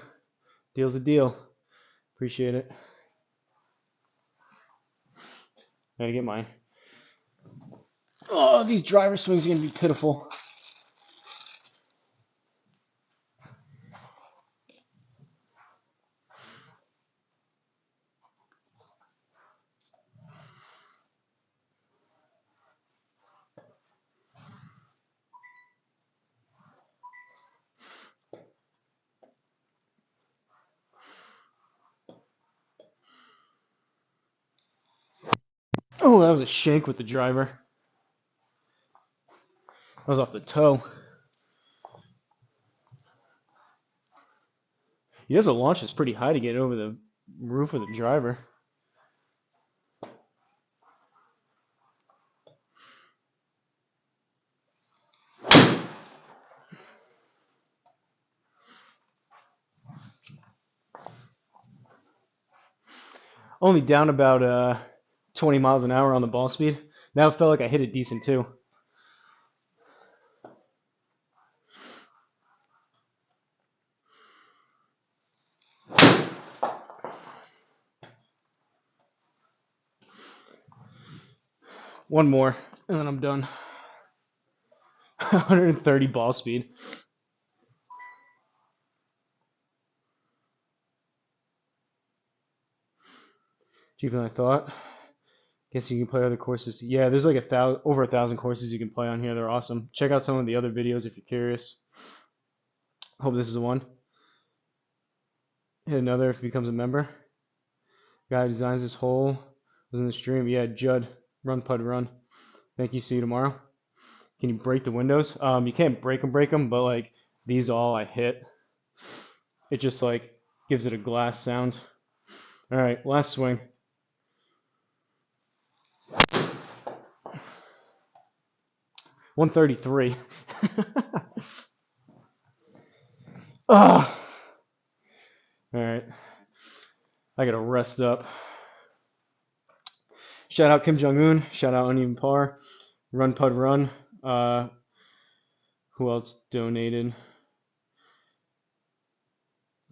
Deal's a deal. Appreciate it. Gotta get mine. Oh, these driver swings are gonna be pitiful. Oh, that was a shank with the driver. That was off the toe. He has to launch this pretty high to get over the roof of the driver. Only down about 20 miles an hour on the ball speed. Now it felt like I hit it decent too. One more, and then I'm done. 130 ball speed. Cheaper than I thought. Guess you can play other courses. Yeah, there's like over 1,000 courses you can play on here. They're awesome. Check out some of the other videos if you're curious. Hope this is the one. Hit another if he becomes a member. Guy who designs this hole was in the stream. Yeah, Judd. Run, Pud, run. Thank you. See you tomorrow. Can you break the windows? You can't break them, but like these all I hit. It just like gives it a glass sound. All right, last swing. $133. Ah. All right. I gotta rest up. Shout out Kim Jong-un. Shout out Uneven Par. Run Pud Run. Who else donated?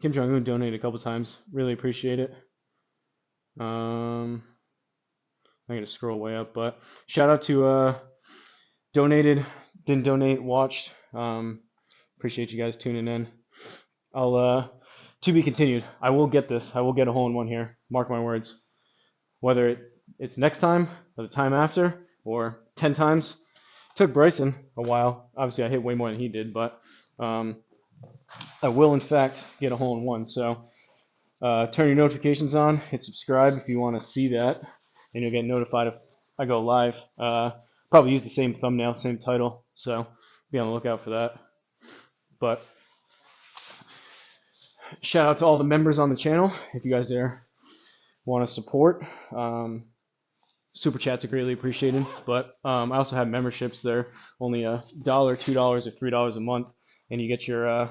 Kim Jong-un donated a couple times. Really appreciate it. I'm gonna scroll way up, but shout out to donated, didn't donate, watched. Appreciate you guys tuning in. I'll to be continued. I will get this. I will get a hole in one here. Mark my words. Whether it's next time or the time after or 10 times. Took Bryson a while. Obviously, I hit way more than he did, but I will, in fact, get a hole in one. So turn your notifications on. Hit subscribe if you want to see that, and you'll get notified if I go live. Probably use the same thumbnail, same title, so be on the lookout for that. But shout out to all the members on the channel. If you guys there want to support, super chats are greatly appreciated. But I also have memberships. They're only $1, $2, or $3 a month, and you get your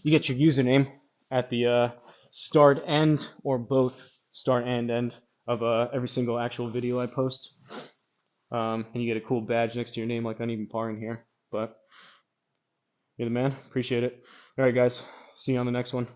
username at the start, end, or both start and end of every single actual video I post. And you get a cool badge next to your name, like Uneven Par in here. But you're the man. Appreciate it. All right, guys. See you on the next one.